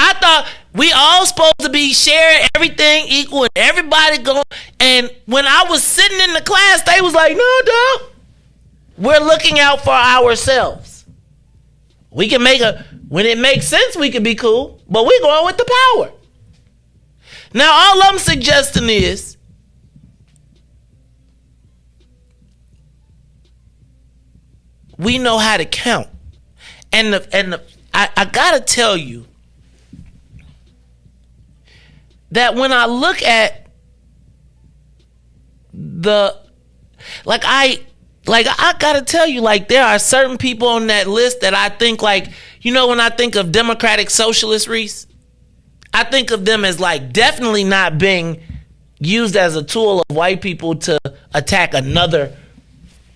I thought we all supposed to be sharing everything equal and everybody going. And when I was sitting in the class, they was like, no, dog. We're looking out for ourselves. We can when it makes sense, we can be cool, but we're going with the power. Now, all I'm suggesting is we know how to count. And I got to tell you, that when I look at I gotta tell you, like, there are certain people on that list that I think, like, you know, when I think of democratic socialists, Reese, I think of them as like definitely not being used as a tool of white people to attack another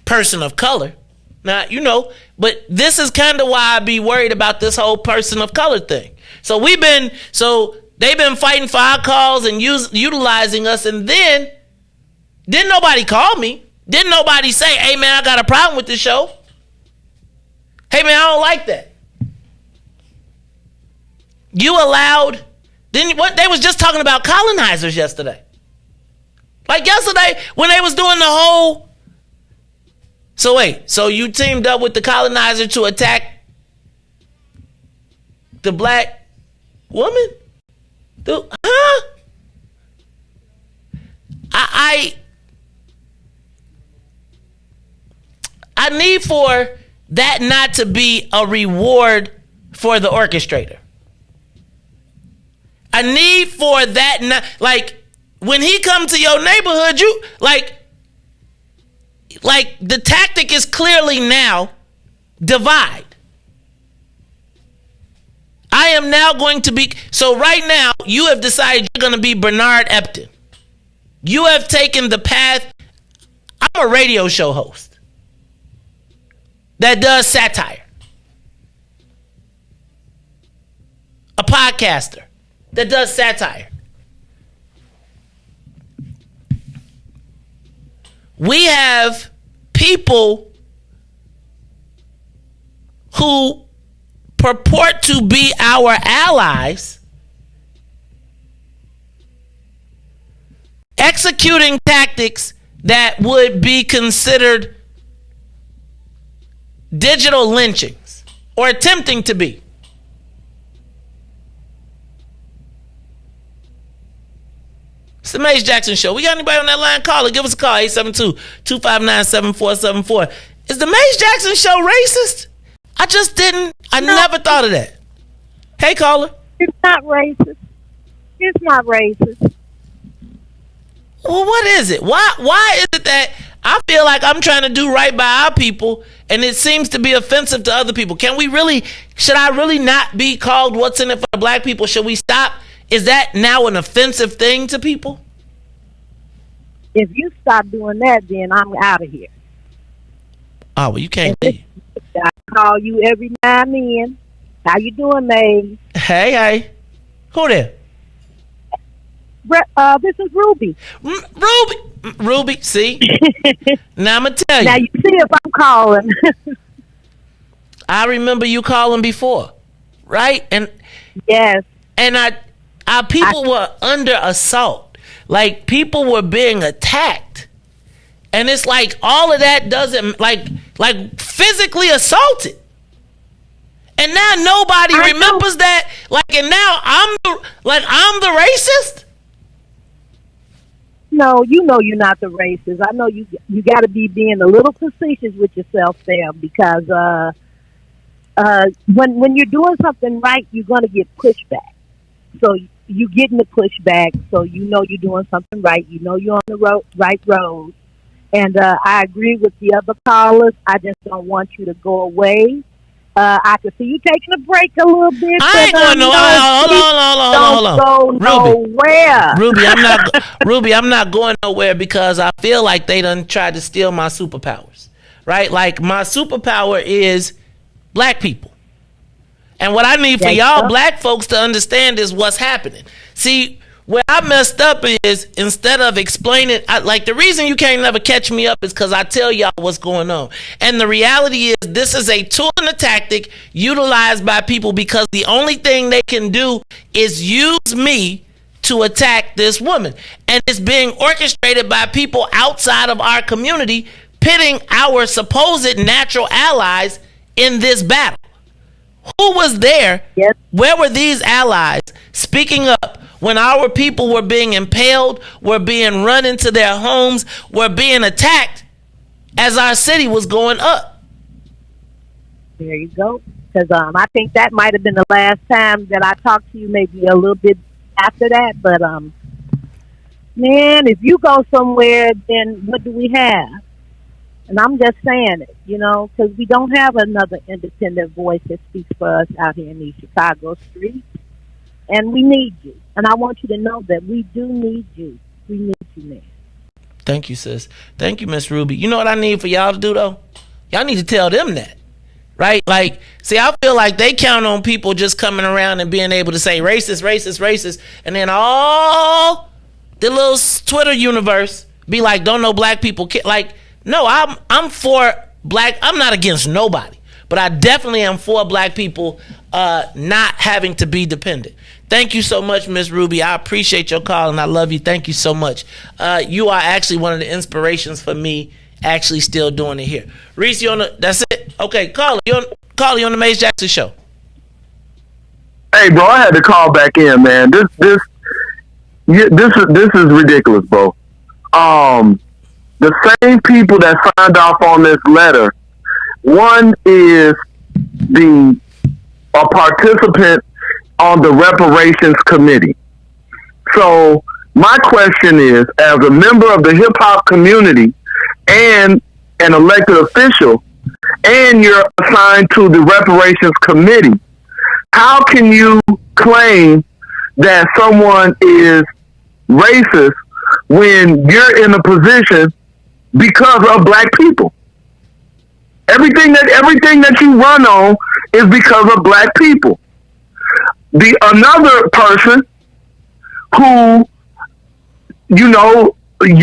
person of color. Now, you know, but this is kind of why I be worried about this whole person of color thing. So they've been fighting for our cause and utilizing us, and then didn't nobody call me. Didn't nobody say, hey, man, I got a problem with this show. Hey, man, I don't like that. You allowed, what they was just talking about colonizers yesterday. Like yesterday when they was doing the whole, so you teamed up with the colonizer to attack the black woman? I need for that not to be a reward for the orchestrator. I need for that not, like, when he come to your neighborhood, you like the tactic is clearly now divide. I am now going to be, so right now you have decided you're going to be Bernard Epton. You have taken the path. I'm a radio show host that does satire. A podcaster that does satire. We have people who purport to be our allies executing tactics that would be considered digital lynchings or attempting to be. It's the Mace Jackson Show. We got anybody on that line? Call it. Give us a call. 872-259-7474. Is the Mace Jackson Show racist? I never thought of that. Hey, caller. It's not racist. It's not racist. Well, what is it? Why is it that I feel like I'm trying to do right by our people and it seems to be offensive to other people? Should I really not be called what's in it for the black people? Should we stop? Is that now an offensive thing to people? If you stop doing that, then I'm out of here. Oh, well, you can't be. I call you every now and then. How you doing, May? Hey. Who there? This is Ruby. Ruby, see? Now I'm going to tell you. Now you see if I'm calling. I remember you calling before, right? And yes. And our people were under assault. Like, people were being attacked. And it's like all of that doesn't, like physically assaulted. And now nobody remembers that. Like, and now I'm the racist? No, you know you're not the racist. I know you got to be being a little facetious with yourself there, because when you're doing something right, you're going to get pushback. So you're getting the pushback, so you know you're doing something right. You know you're on the right road. And I agree with the other callers. I just don't want you to go away. I can see you taking a break a little bit. I ain't going nowhere. Hold on. Don't go nowhere. Ruby, I'm not going nowhere because I feel like they done tried to steal my superpowers. Right? Like, my superpower is black people. And what I need for y'all black folks to understand is what's happening. See, where I messed up is, instead of explaining, the reason you can't never catch me up is because I tell y'all what's going on. And the reality is, this is a tool and a tactic utilized by people because the only thing they can do is use me to attack this woman. And it's being orchestrated by people outside of our community, pitting our supposed natural allies in this battle. Who was there? Yes. Where were these allies speaking up when our people were being impaled, were being run into their homes, were being attacked as our city was going up? There you go. Because I think that might have been the last time that I talked to you, maybe a little bit after that. But, man, if you go somewhere, then what do we have? And I'm just saying it, because we don't have another independent voice that speaks for us out here in these Chicago streets. And we need you. And I want you to know that we do need you. We need you, man. Thank you, sis. Thank you, Miss Ruby. You know what I need for y'all to do, though? Y'all need to tell them that. Right? Like, see, I feel like they count on people just coming around and being able to say racist, racist, racist. And then all the little Twitter universe be like, don't know black people. Like, no, I'm for black. I'm not against nobody, but I definitely am for black people not having to be dependent. Thank you so much, Miss Ruby. I appreciate your call and I love you. Thank you so much. You are actually one of the inspirations for me actually still doing it here. Reese, that's it? Okay, call you on the Mace Jackson Show. Hey, bro, I had to call back in, man. This is ridiculous, bro. The same people that signed off on this letter, one is a participant on the reparations committee. So my question is, as a member of the hip hop community and an elected official, and you're assigned to the reparations committee, how can you claim that someone is racist when you're in a position because of black people? Everything that you run on is because of black people. Another person who, you know,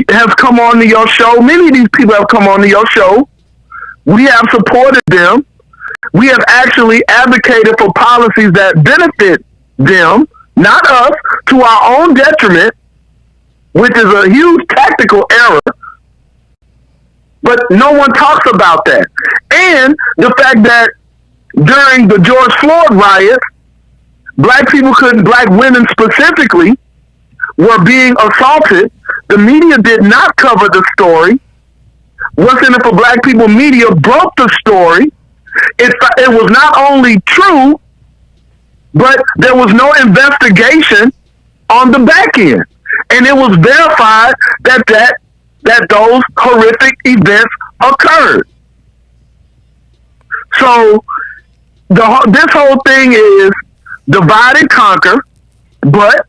has come on to your show, many of these people have come on to your show. We have supported them. We have actually advocated for policies that benefit them, not us, to our own detriment, which is a huge tactical error. But no one talks about that. And the fact that during the George Floyd riots, black women specifically, were being assaulted. The media did not cover the story. What's in it for Black People media broke the story. It was not only true, but there was no investigation on the back end. And it was verified that those horrific events occurred. So this whole thing is divide and conquer, but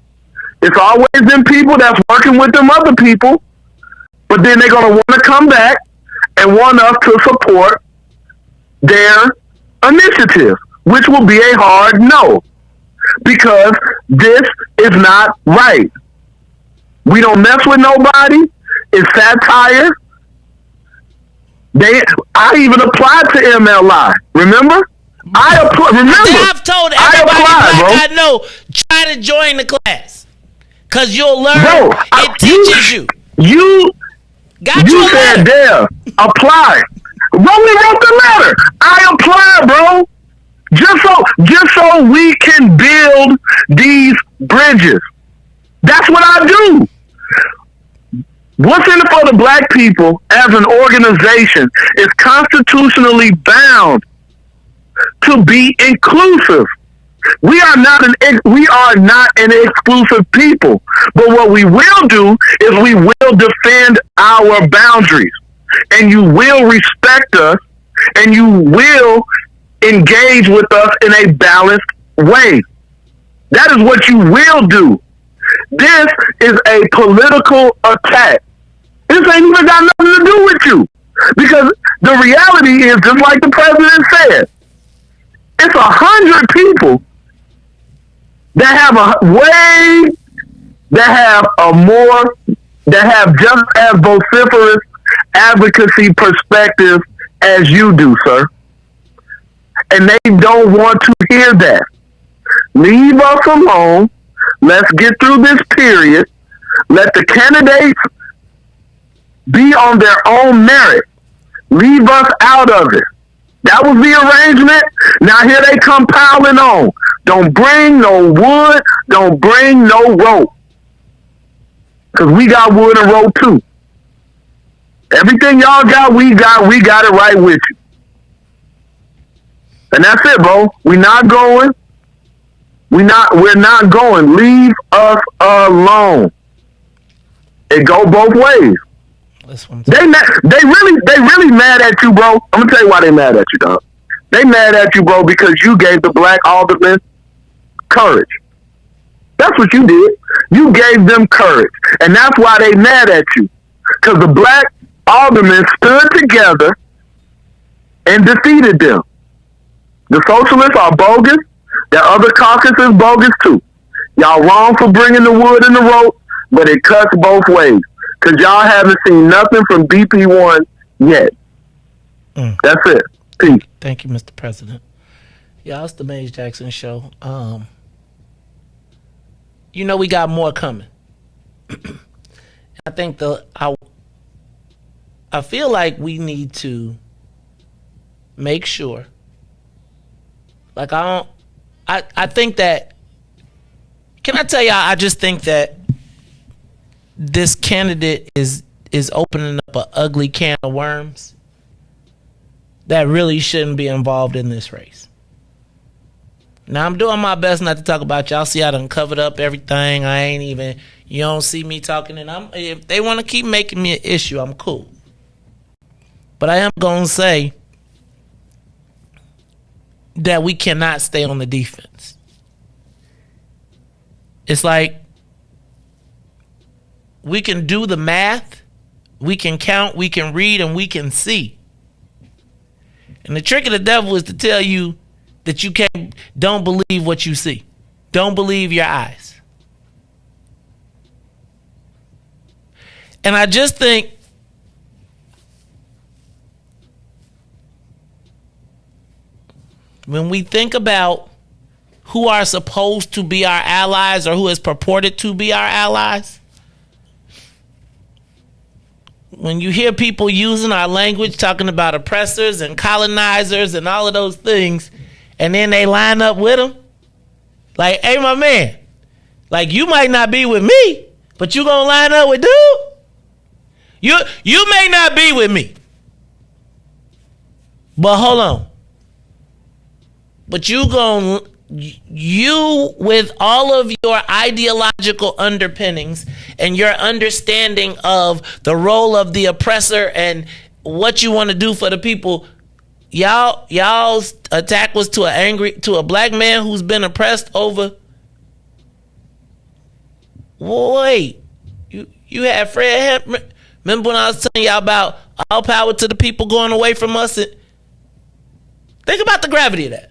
it's always them people that's working with them other people, but then they're going to want to come back and want us to support their initiative, which will be a hard no, because this is not right. We don't mess with nobody. It's satire. I even applied to MLI. Remember? I've told everybody I know, try to join the class, cause you'll learn. Bro, it teaches you. You said there, apply. Rolly wrote the letter. I applied, bro. Just so we can build these bridges. That's what I do. What's in it for the Black people as an organization is constitutionally bound to be inclusive. We are not an exclusive people. But what we will do is we will defend our boundaries. And you will respect us, and you will engage with us in a balanced way. That is what you will do. This is a political attack. This ain't even got nothing to do with you. Because the reality is, just like the president said, it's 100 people that have just as vociferous advocacy perspective as you do, sir. And they don't want to hear that. Leave us alone. Let's get through this period. Let the candidates be on their own merit. Leave us out of it. That was the arrangement. Now here they come piling on. Don't bring no wood. Don't bring no rope. Because we got wood and rope too. Everything y'all got, we got it right with you. And that's it, bro. We're not going. Leave us alone. It go both ways. They really mad at you, bro. I'm gonna tell you why they mad at you, dog. They mad at you, bro, because you gave the black aldermen courage. That's what you did. You gave them courage, and that's why they mad at you. Because the black aldermen stood together and defeated them. The socialists are bogus. The other caucus is bogus too. Y'all wrong for bringing the wood and the rope, but it cuts both ways. Because y'all haven't seen nothing from BP1 yet. That's it. Peace. Thank you, Mr. President. Yeah, it's the Maze Jackson Show. You know we got more coming. I think I feel like we need to make sure. Like I I think that, can I tell y'all, I just think that this candidate is opening up an ugly can of worms that really shouldn't be involved in this race. Now, I'm doing my best not to talk about y'all. See, I done covered up everything. I ain't even, you don't see me talking. And if they want to keep making me an issue, I'm cool. But I am going to say that we cannot stay on the defense. It's like we can do the math, we can count, we can read, and we can see. And the trick of the devil is to tell you that you don't believe what you see. Don't believe your eyes. And I just think when we think about who are supposed to be our allies or who is purported to be our allies, when you hear people using our language, talking about oppressors and colonizers and all of those things, and then they line up with them, like, hey, my man, like, you might not be with me, but you gonna line up with dude? You may not be with me, but hold on. But you with all of your ideological underpinnings and your understanding of the role of the oppressor and what you want to do for the people, y'all's attack was to a black man who's been oppressed over. Wait, you had Fred Hampton. Remember when I was telling y'all about all power to the people going away from us? Think about the gravity of that.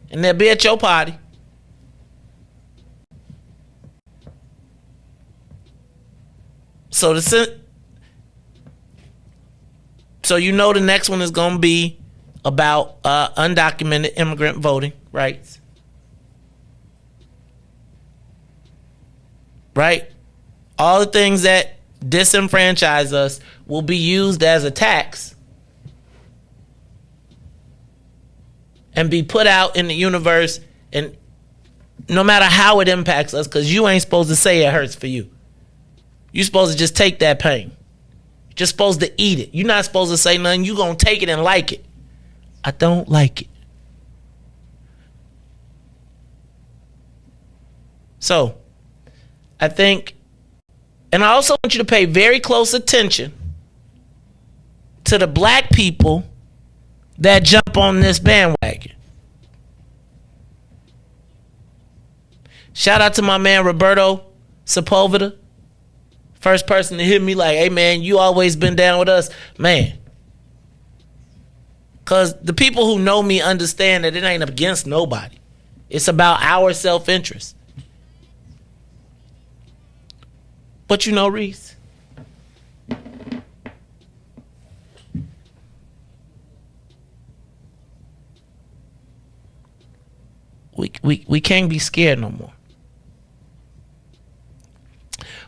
And they'll be at your party. So you know the next one is going to be about undocumented immigrant voting rights. Right? All the things that disenfranchise us will be used as a tax and be put out in the universe, and no matter how it impacts us, because you ain't supposed to say it hurts for you. You're supposed to just take that pain. You're just supposed to eat it. You're not supposed to say nothing. You're going to take it and like it. I don't like it. So, I think, and I also want you to pay very close attention to the black people that jump on this bandwagon. Shout out to my man Roberto Sepulveda. First person to hit me like, hey man, you always been down with us. Man. Because the people who know me understand that it ain't against nobody. It's about our self-interest. But you know, Reese, we can't be scared no more.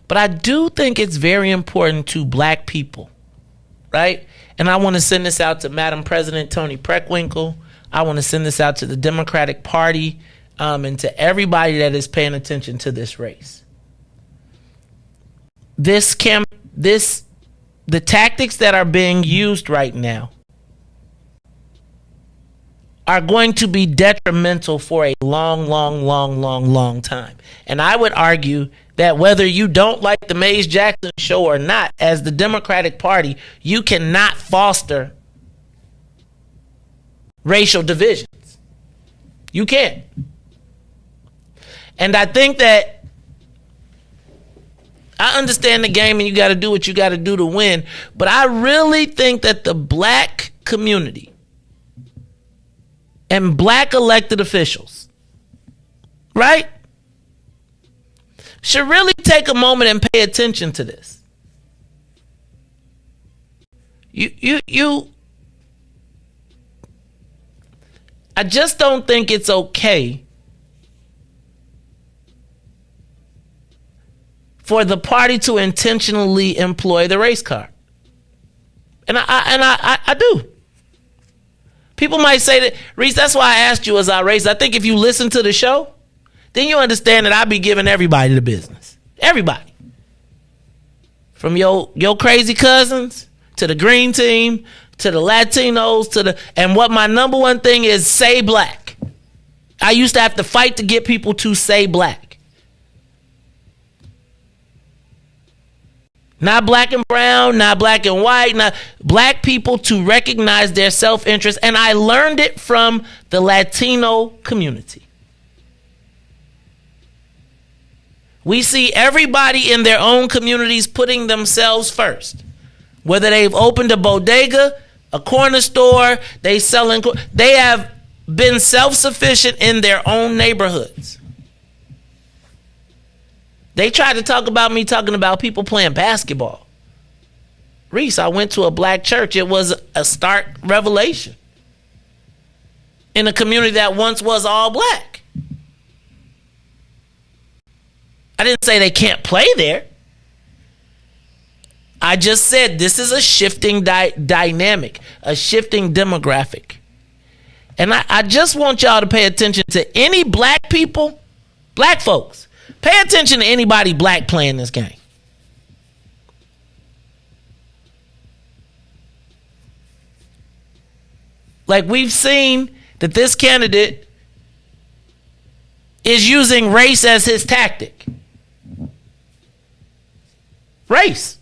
But I do think it's very important to black people, right? And I want to send this out to Madam President Toni Preckwinkle. I want to send this out to the Democratic Party and to everybody that is paying attention to this race. The tactics that are being used right now are going to be detrimental for a long time. And I would argue that whether you don't like the Mays Jackson show or not, as the Democratic Party, you cannot foster racial divisions. You can't. And I think that I understand the game and you got to do what you got to do to win, but I really think that the black community and black elected officials, right, should really take a moment and pay attention to this. I just don't think it's okay for the party to intentionally employ the race card. And I do. People might say that, Reese, that's why I asked you, was I racist? I think if you listen to the show, then you understand that I be giving everybody the business. Everybody. From your crazy cousins to the green team to the Latinos and what my number one thing is, say black. I used to have to fight to get people to say black. Not black and brown, not black and white, not black people to recognize their self-interest. And I learned it from the Latino community. We see everybody in their own communities putting themselves first. Whether they've opened a bodega, a corner store, they have been self-sufficient in their own neighborhoods. They tried to talk about me talking about people playing basketball. Reese, I went to a black church. It was a stark revelation in a community that once was all black. I didn't say they can't play there. I just said this is a shifting dynamic, a shifting demographic. And I just want y'all to pay attention to any black people, black folks. Pay attention to anybody black playing this game. Like, we've seen that this candidate is using race as his tactic. Race.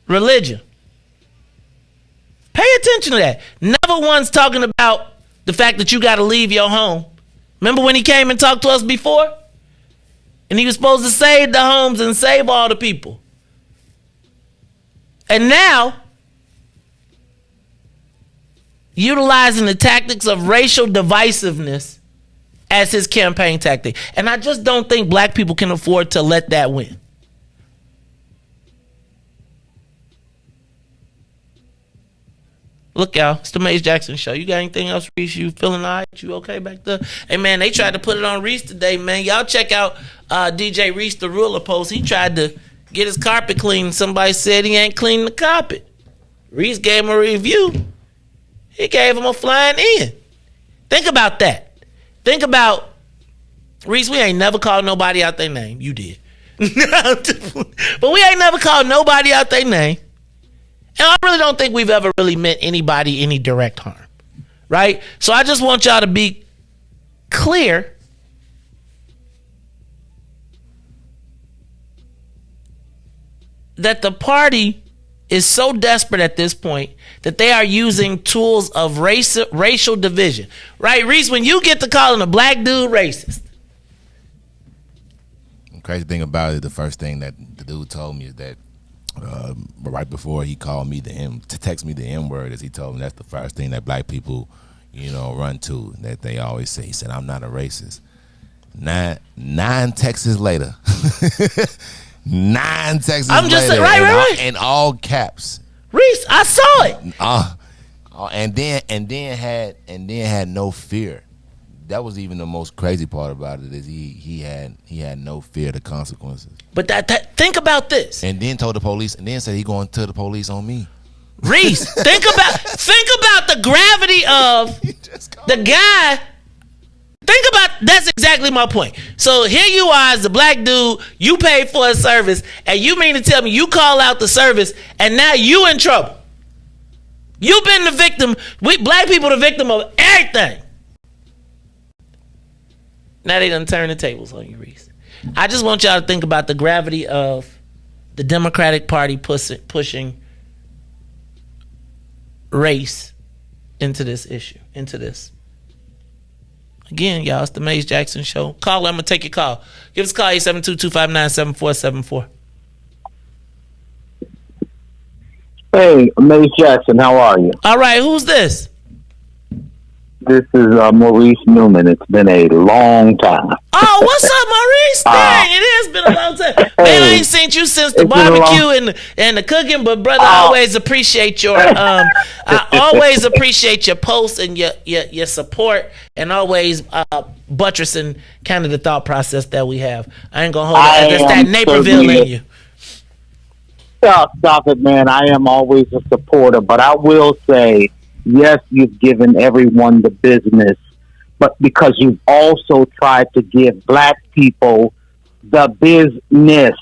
Religion. Pay attention to that. Never once talking about the fact that you got to leave your home. Remember when he came and talked to us before? And he was supposed to save the homes and save all the people. And now, utilizing the tactics of racial divisiveness as his campaign tactic. And I just don't think black people can afford to let that win. Look, y'all, it's the Mace Jackson Show. You got anything else, Reese? You feeling all right? You okay back there? Hey, man, they tried to put it on Reese today, man. Y'all check out DJ Reese, the Ruler post. He tried to get his carpet clean. Somebody said he ain't cleaning the carpet. Reese gave him a review. He gave him a flying in. Think about that. Think about, Reese, we ain't never called nobody out their name. You did. But we ain't never called nobody out their name. And I really don't think we've ever really meant anybody any direct harm, right? So I just want y'all to be clear that the party is so desperate at this point that they are using tools of racial division, right? Reese, when you get to calling a black dude racist. The crazy thing about it, the first thing that the dude told me is that right before he called me to text me the N-word, as he told me that's the first thing that black people, run to, that they always say. He said, I'm not a racist. Nine texts later. 9 texts I'm just later. Right. In all caps. Reese, I saw it. And then had no fear. That was even the most crazy part about it, is he had no fear of the consequences. But think about this. And then told the police, and then said he going to the police on me. Reese, think about the gravity of the guy. Think about, that's exactly my point. So here you are as the black dude, you paid for a service, and you mean to tell me you call out the service, and now you in trouble. You've been the victim. We black people the victim of everything. Now they done turn the tables on you, Reese. I just want y'all to think about the gravity of the Democratic Party pushing race into this issue, into this. Again, y'all, it's the Mace Jackson Show. Call, I'm going to take your call. Give us a call, 872-259-7474. Hey, Mace Jackson, how are you? All right, who's this? This is Maurice Newman. It's been a long time. Oh, what's up, Maurice? Dang, it has been a long time. Man, I ain't seen you since the barbecue and the cooking, but brother, I always appreciate your posts and your support, and always buttressing kind of the thought process that we have. I ain't gonna hold it. That's that Naperville in you. Stop it, man. I am always a supporter, but I will say Yes, you've given everyone the business, but because you've also tried to give black people the business,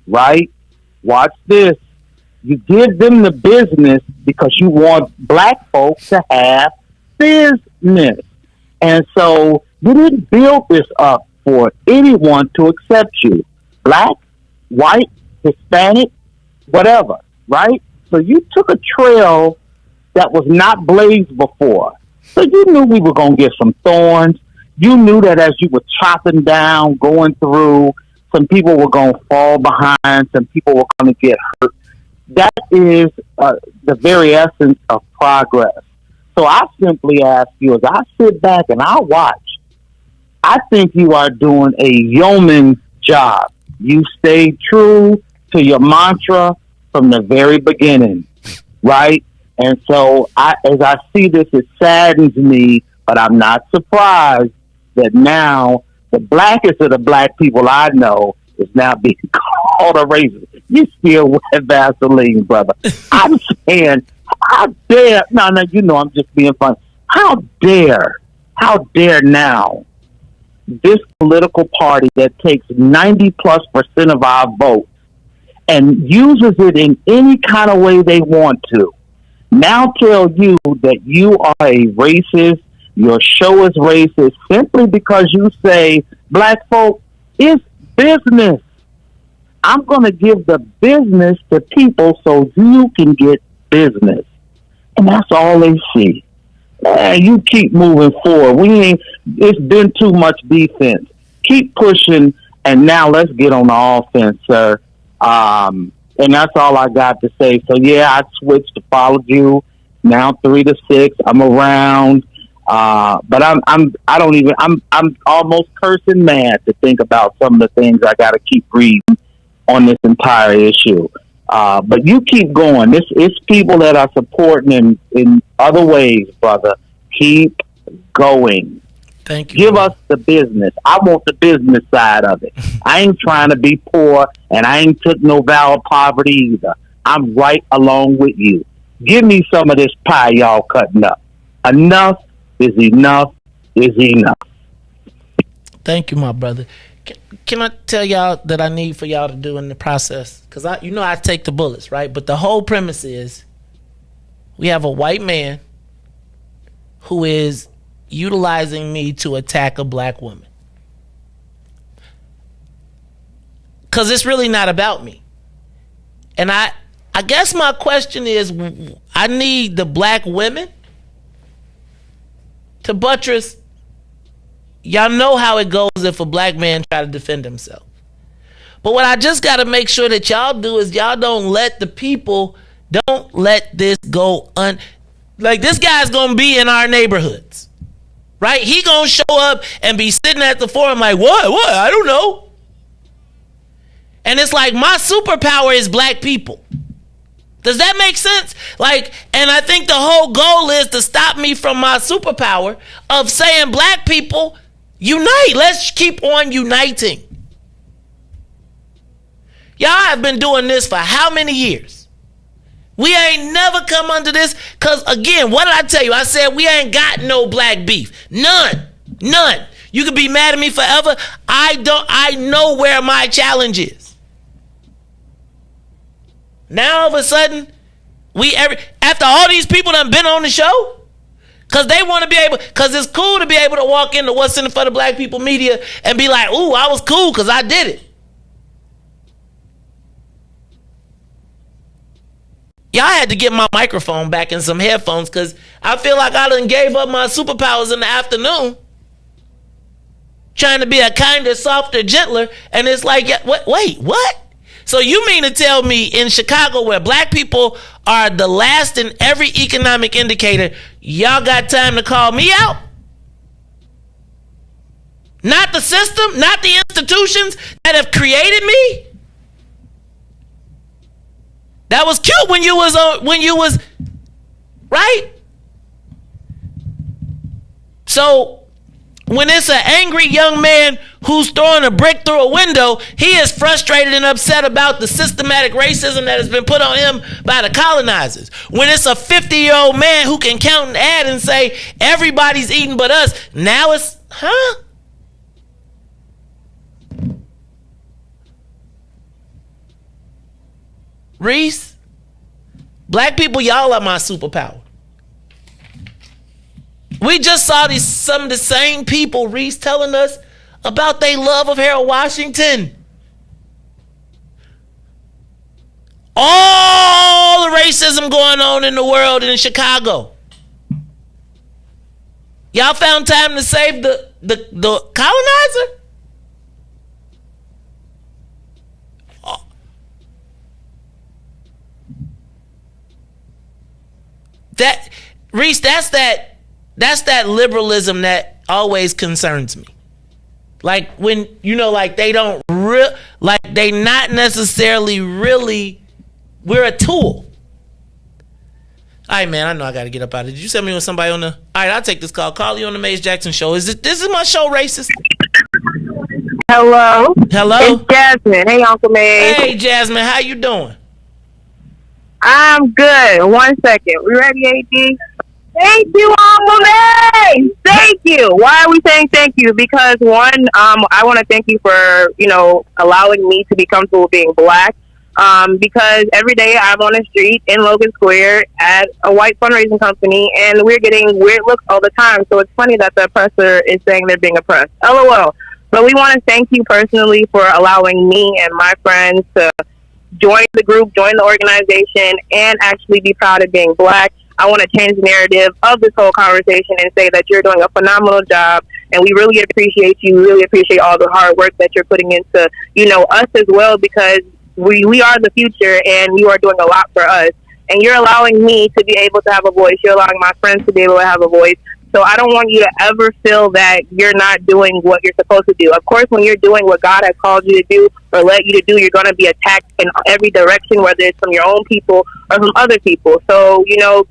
right? Watch this. You give them the business because you want black folks to have business. And so you didn't build this up for anyone to accept you. Black, white, Hispanic, whatever, right? So you took a trail that was not blazed before. So you knew we were going to get some thorns. You knew that as you were chopping down, going through, some people were going to fall behind, some people were going to get hurt. That is the very essence of progress. So I simply ask you, as I sit back and I watch, I think you are doing a yeoman job. You stayed true to your mantra from the very beginning, right? And so as I see this, it saddens me, but I'm not surprised that now the blackest of the black people I know is now being called a racist. You still wear Vaseline, brother. I'm saying, how dare, no, you know I'm just being funny. How dare now this political party that takes 90+% of our votes and uses it in any kind of way they want to, now tell you that you are a racist, your show is racist, simply because you say, black folk, it's business. I'm going to give the business to people so you can get business. And that's all they see. Man, you keep moving forward. It's been too much defense. Keep pushing, and now let's get on the offense, sir. And that's all I got to say. So yeah, I switched to follow you. Now 3 to 6. I'm around. But I'm almost cursing mad to think about some of the things I got to keep reading on this entire issue. But you keep going. It's people that are supporting in other ways, brother. Keep going. Thank you. Give us the business. I want the business side of it. I ain't trying to be poor, and I ain't took no vow of poverty either. I'm right along with you. Give me some of this pie y'all cutting up. Enough is enough is enough. Thank you, my brother. Can I tell y'all that I need for y'all to do in the process? Because I take the bullets, right? But the whole premise is we have a white man who is utilizing me to attack a black woman. Because it's really not about me. And I guess my question is, I need the black women to buttress. Y'all know how it goes if a black man try to defend himself. But what I just got to make sure that y'all do is y'all don't let this go like, this guy's going to be in our neighborhoods, right? He going to show up and be sitting at the forum like, what? I don't know. And it's like, my superpower is black people. Does that make sense? Like, and I think the whole goal is to stop me from my superpower of saying, black people, unite. Let's keep on uniting. Y'all have been doing this for how many years? We ain't never come under this. Because, again, what did I tell you? I said we ain't got no black beef. None. You can be mad at me forever. I know where my challenge is. Now, all of a sudden, after all these people done been on the show, because they want to be able, because it's cool to be able to walk into What's in it for the Black People Media and be like, ooh, I was cool because I did it. Y'all had to get my microphone back and some headphones because I feel like I done gave up my superpowers in the afternoon trying to be a kinder, softer, gentler, and it's like, wait, what? So you mean to tell me in Chicago, where black people are the last in every economic indicator, y'all got time to call me out? Not the system, not the institutions that have created me? That was cute when you was right? So When it's an angry young man who's throwing a brick through a window, he is frustrated and upset about the systematic racism that has been put on him by the colonizers. When it's a 50-year-old man who can count and add and say, everybody's eating but us, now it's, Reese, black people, y'all are my superpower. We just saw some of the same people, Reese, telling us about their love of Harold Washington. All the racism going on in the world and in Chicago. Y'all found time to save the colonizer? That, Reese, that's that liberalism that always concerns me. Like when, like they don't like they not necessarily really, we're a tool. All right, man, I know I got to get up out of it. Did you send me with somebody on the, all right, I'll take this call. Call you on the Maze Jackson show. This is my show, racist? Hello. It's Jasmine. Hey, Uncle Maze. Hey, Jasmine, how you doing? I'm good. 1 second. We ready, AD? Thank you, Uncle Maze. Thank you. Why are we saying thank you? Because one, I want to thank you for, allowing me to be comfortable being black. Because every day I'm on the street in Logan Square at a white fundraising company, and we're getting weird looks all the time. So it's funny that the oppressor is saying they're being oppressed. LOL. But we want to thank you personally for allowing me and my friends to join the group, join the organization, and actually be proud of being black. I want to change the narrative of this whole conversation and say that you're doing a phenomenal job, and we really appreciate you. We really appreciate all the hard work that you're putting into, us as well, because we are the future, and you are doing a lot for us. And you're allowing me to be able to have a voice. You're allowing my friends to be able to have a voice. So I don't want you to ever feel that you're not doing what you're supposed to do. Of course, when you're doing what God has called you to do or let you to do, you're going to be attacked in every direction, whether it's from your own people or from other people. So,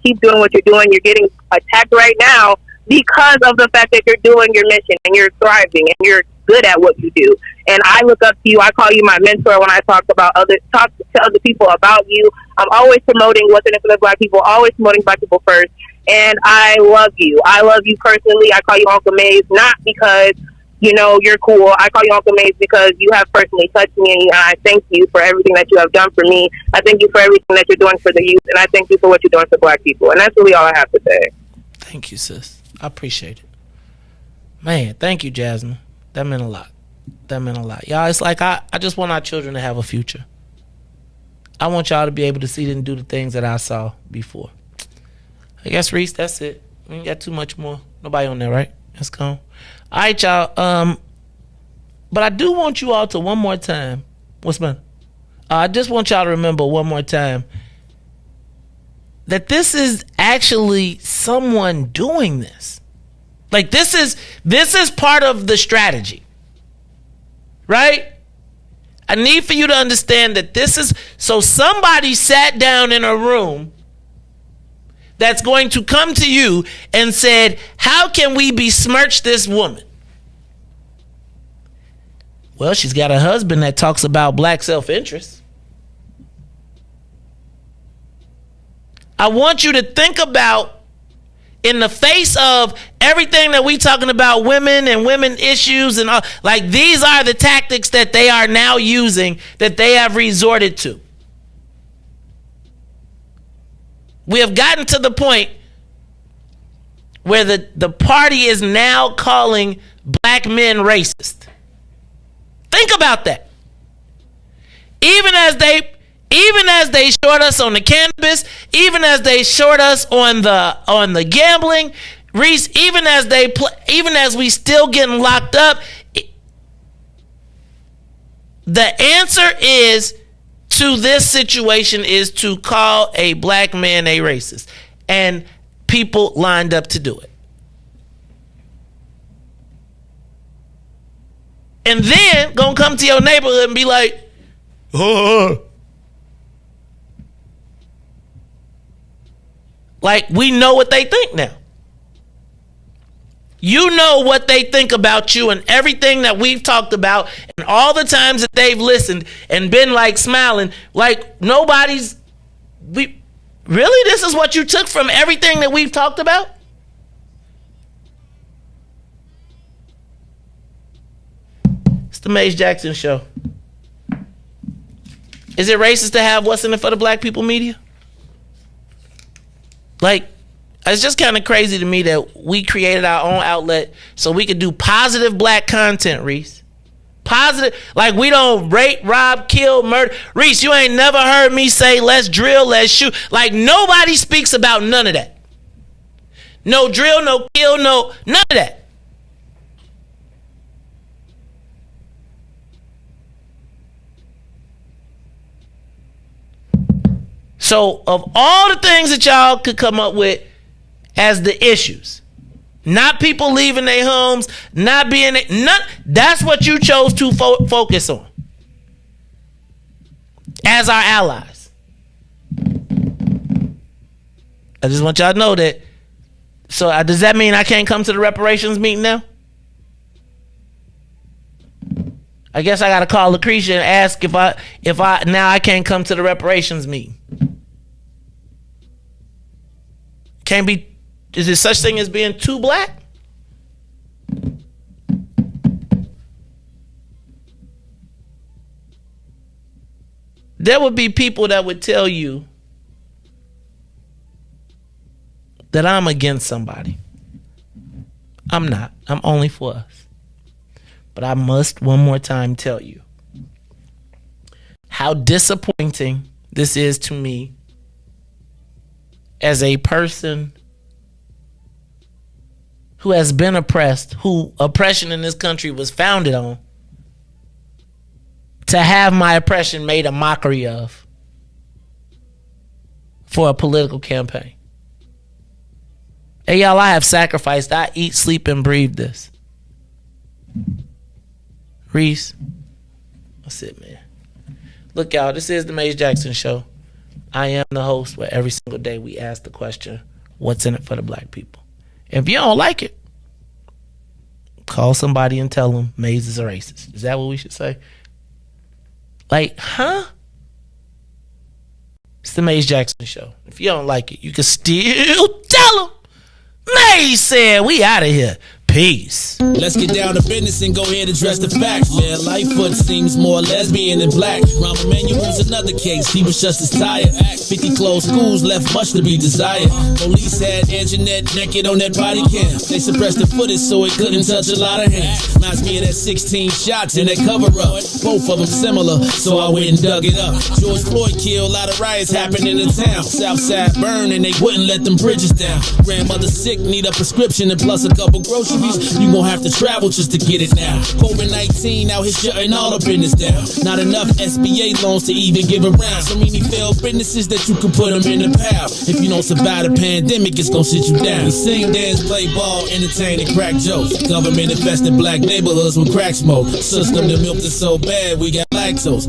keep doing what you're doing. You're getting attacked right now because of the fact that you're doing your mission and you're thriving and you're good at what you do. And I look up to you. I call you my mentor when I talk to other people about you. I'm always promoting what's in it for the black people, always promoting black people first. And I love you. I love you personally. I call you Uncle Maze, not because, you're cool. I call you Uncle Maze because you have personally touched me, and I thank you for everything that you have done for me. I thank you for everything that you're doing for the youth, and I thank you for what you're doing for black people. And that's really all I have to say. Thank you, sis. I appreciate it. Man, thank you, Jasmine. That meant a lot. Y'all, it's like I just want our children to have a future. I want y'all to be able to see and do the things that I saw before. I guess, Reese, that's it. We ain't got too much more. Nobody on there, right? Let's go. All right, y'all. But I do want you all to one more time. What's man? I just want y'all to remember one more time that this is actually someone doing this. Like this is part of the strategy. Right? I need for you to understand that this is, so somebody sat down in a room that's going to come to you and said, how can we besmirch this woman? Well, she's got a husband that talks about black self-interest. I want you to think about, in the face of everything that we talking about, women and women issues and all, like these are the tactics that they are now using, that they have resorted to. We have gotten to the point where the party is now calling black men racist. Think about that. Even as they short us on the cannabis, even as they short us on the gambling, Reese, even as we still getting locked up, the answer is to this situation is to call a black man a racist, and people lined up to do it. And then gonna come to your neighborhood and be like, oh. Like we know what they think now. You know what they think about you and everything that we've talked about and all the times that they've listened and been like smiling. Like really? This is what you took from everything that we've talked about? It's the Maze Jackson Show. Is it racist to have What's in it for the Black People media? Like, it's just kind of crazy to me that we created our own outlet so we could do positive black content, Reese. Positive. Like, we don't rape, rob, kill, murder. Reese, you ain't never heard me say let's drill, let's shoot. Like, nobody speaks about none of that. No drill, no kill, none of that. So, of all the things that y'all could come up with as the issues, not people leaving their homes, not being none, that's what you chose to focus on as our allies. I just want y'all to know that. So, does that mean I can't come to the reparations meeting now? I guess I gotta call Lucretia and ask if I now I can't come to the reparations meeting. Can't be. Is there such thing as being too black? There would be people that would tell you that I'm against somebody. I'm not. I'm only for us. But I must one more time tell you how disappointing this is to me as a person who has been oppressed, who oppression in this country was founded on, to have my oppression made a mockery of for a political campaign. Hey, y'all, I have sacrificed. I eat, sleep, and breathe this. Reese, that's it, man. Look, y'all, this is the Maze Jackson Show. I am the host where every single day we ask the question, what's in it for the black people? If you don't like it, call somebody and tell them Maze is a racist. Is that what we should say? Like, huh? It's the Maze Jackson Show. If you don't like it, you can still tell them Maze said we out of here. Peace. Let's get down to business and go ahead and address the facts, man. Lightfoot seems more lesbian than black. Rahm Emanuel's another case. He was just as tired. Act 50 closed schools left much to be desired. Police had Anjanette naked on that body cam. They suppressed the footage so it couldn't touch a lot of hands. Reminds me of that 16 shots in that cover up. Both of them similar, so I went and dug it up. George Floyd killed, a lot of riots happened in the town. Southside burned and they wouldn't let them bridges down. Grandmother sick, need a prescription and plus a couple groceries. You gon' have to travel just to get it now. COVID-19 out here shutting all the business down. Not enough SBA loans to even give around. So many failed businesses that you could put them in the pile. If you don't survive the pandemic, it's gon' sit you down. We sing, dance, play ball, entertain, and crack jokes. Government infested black neighborhoods with crack smoke. System that milked us so bad, we got lactose.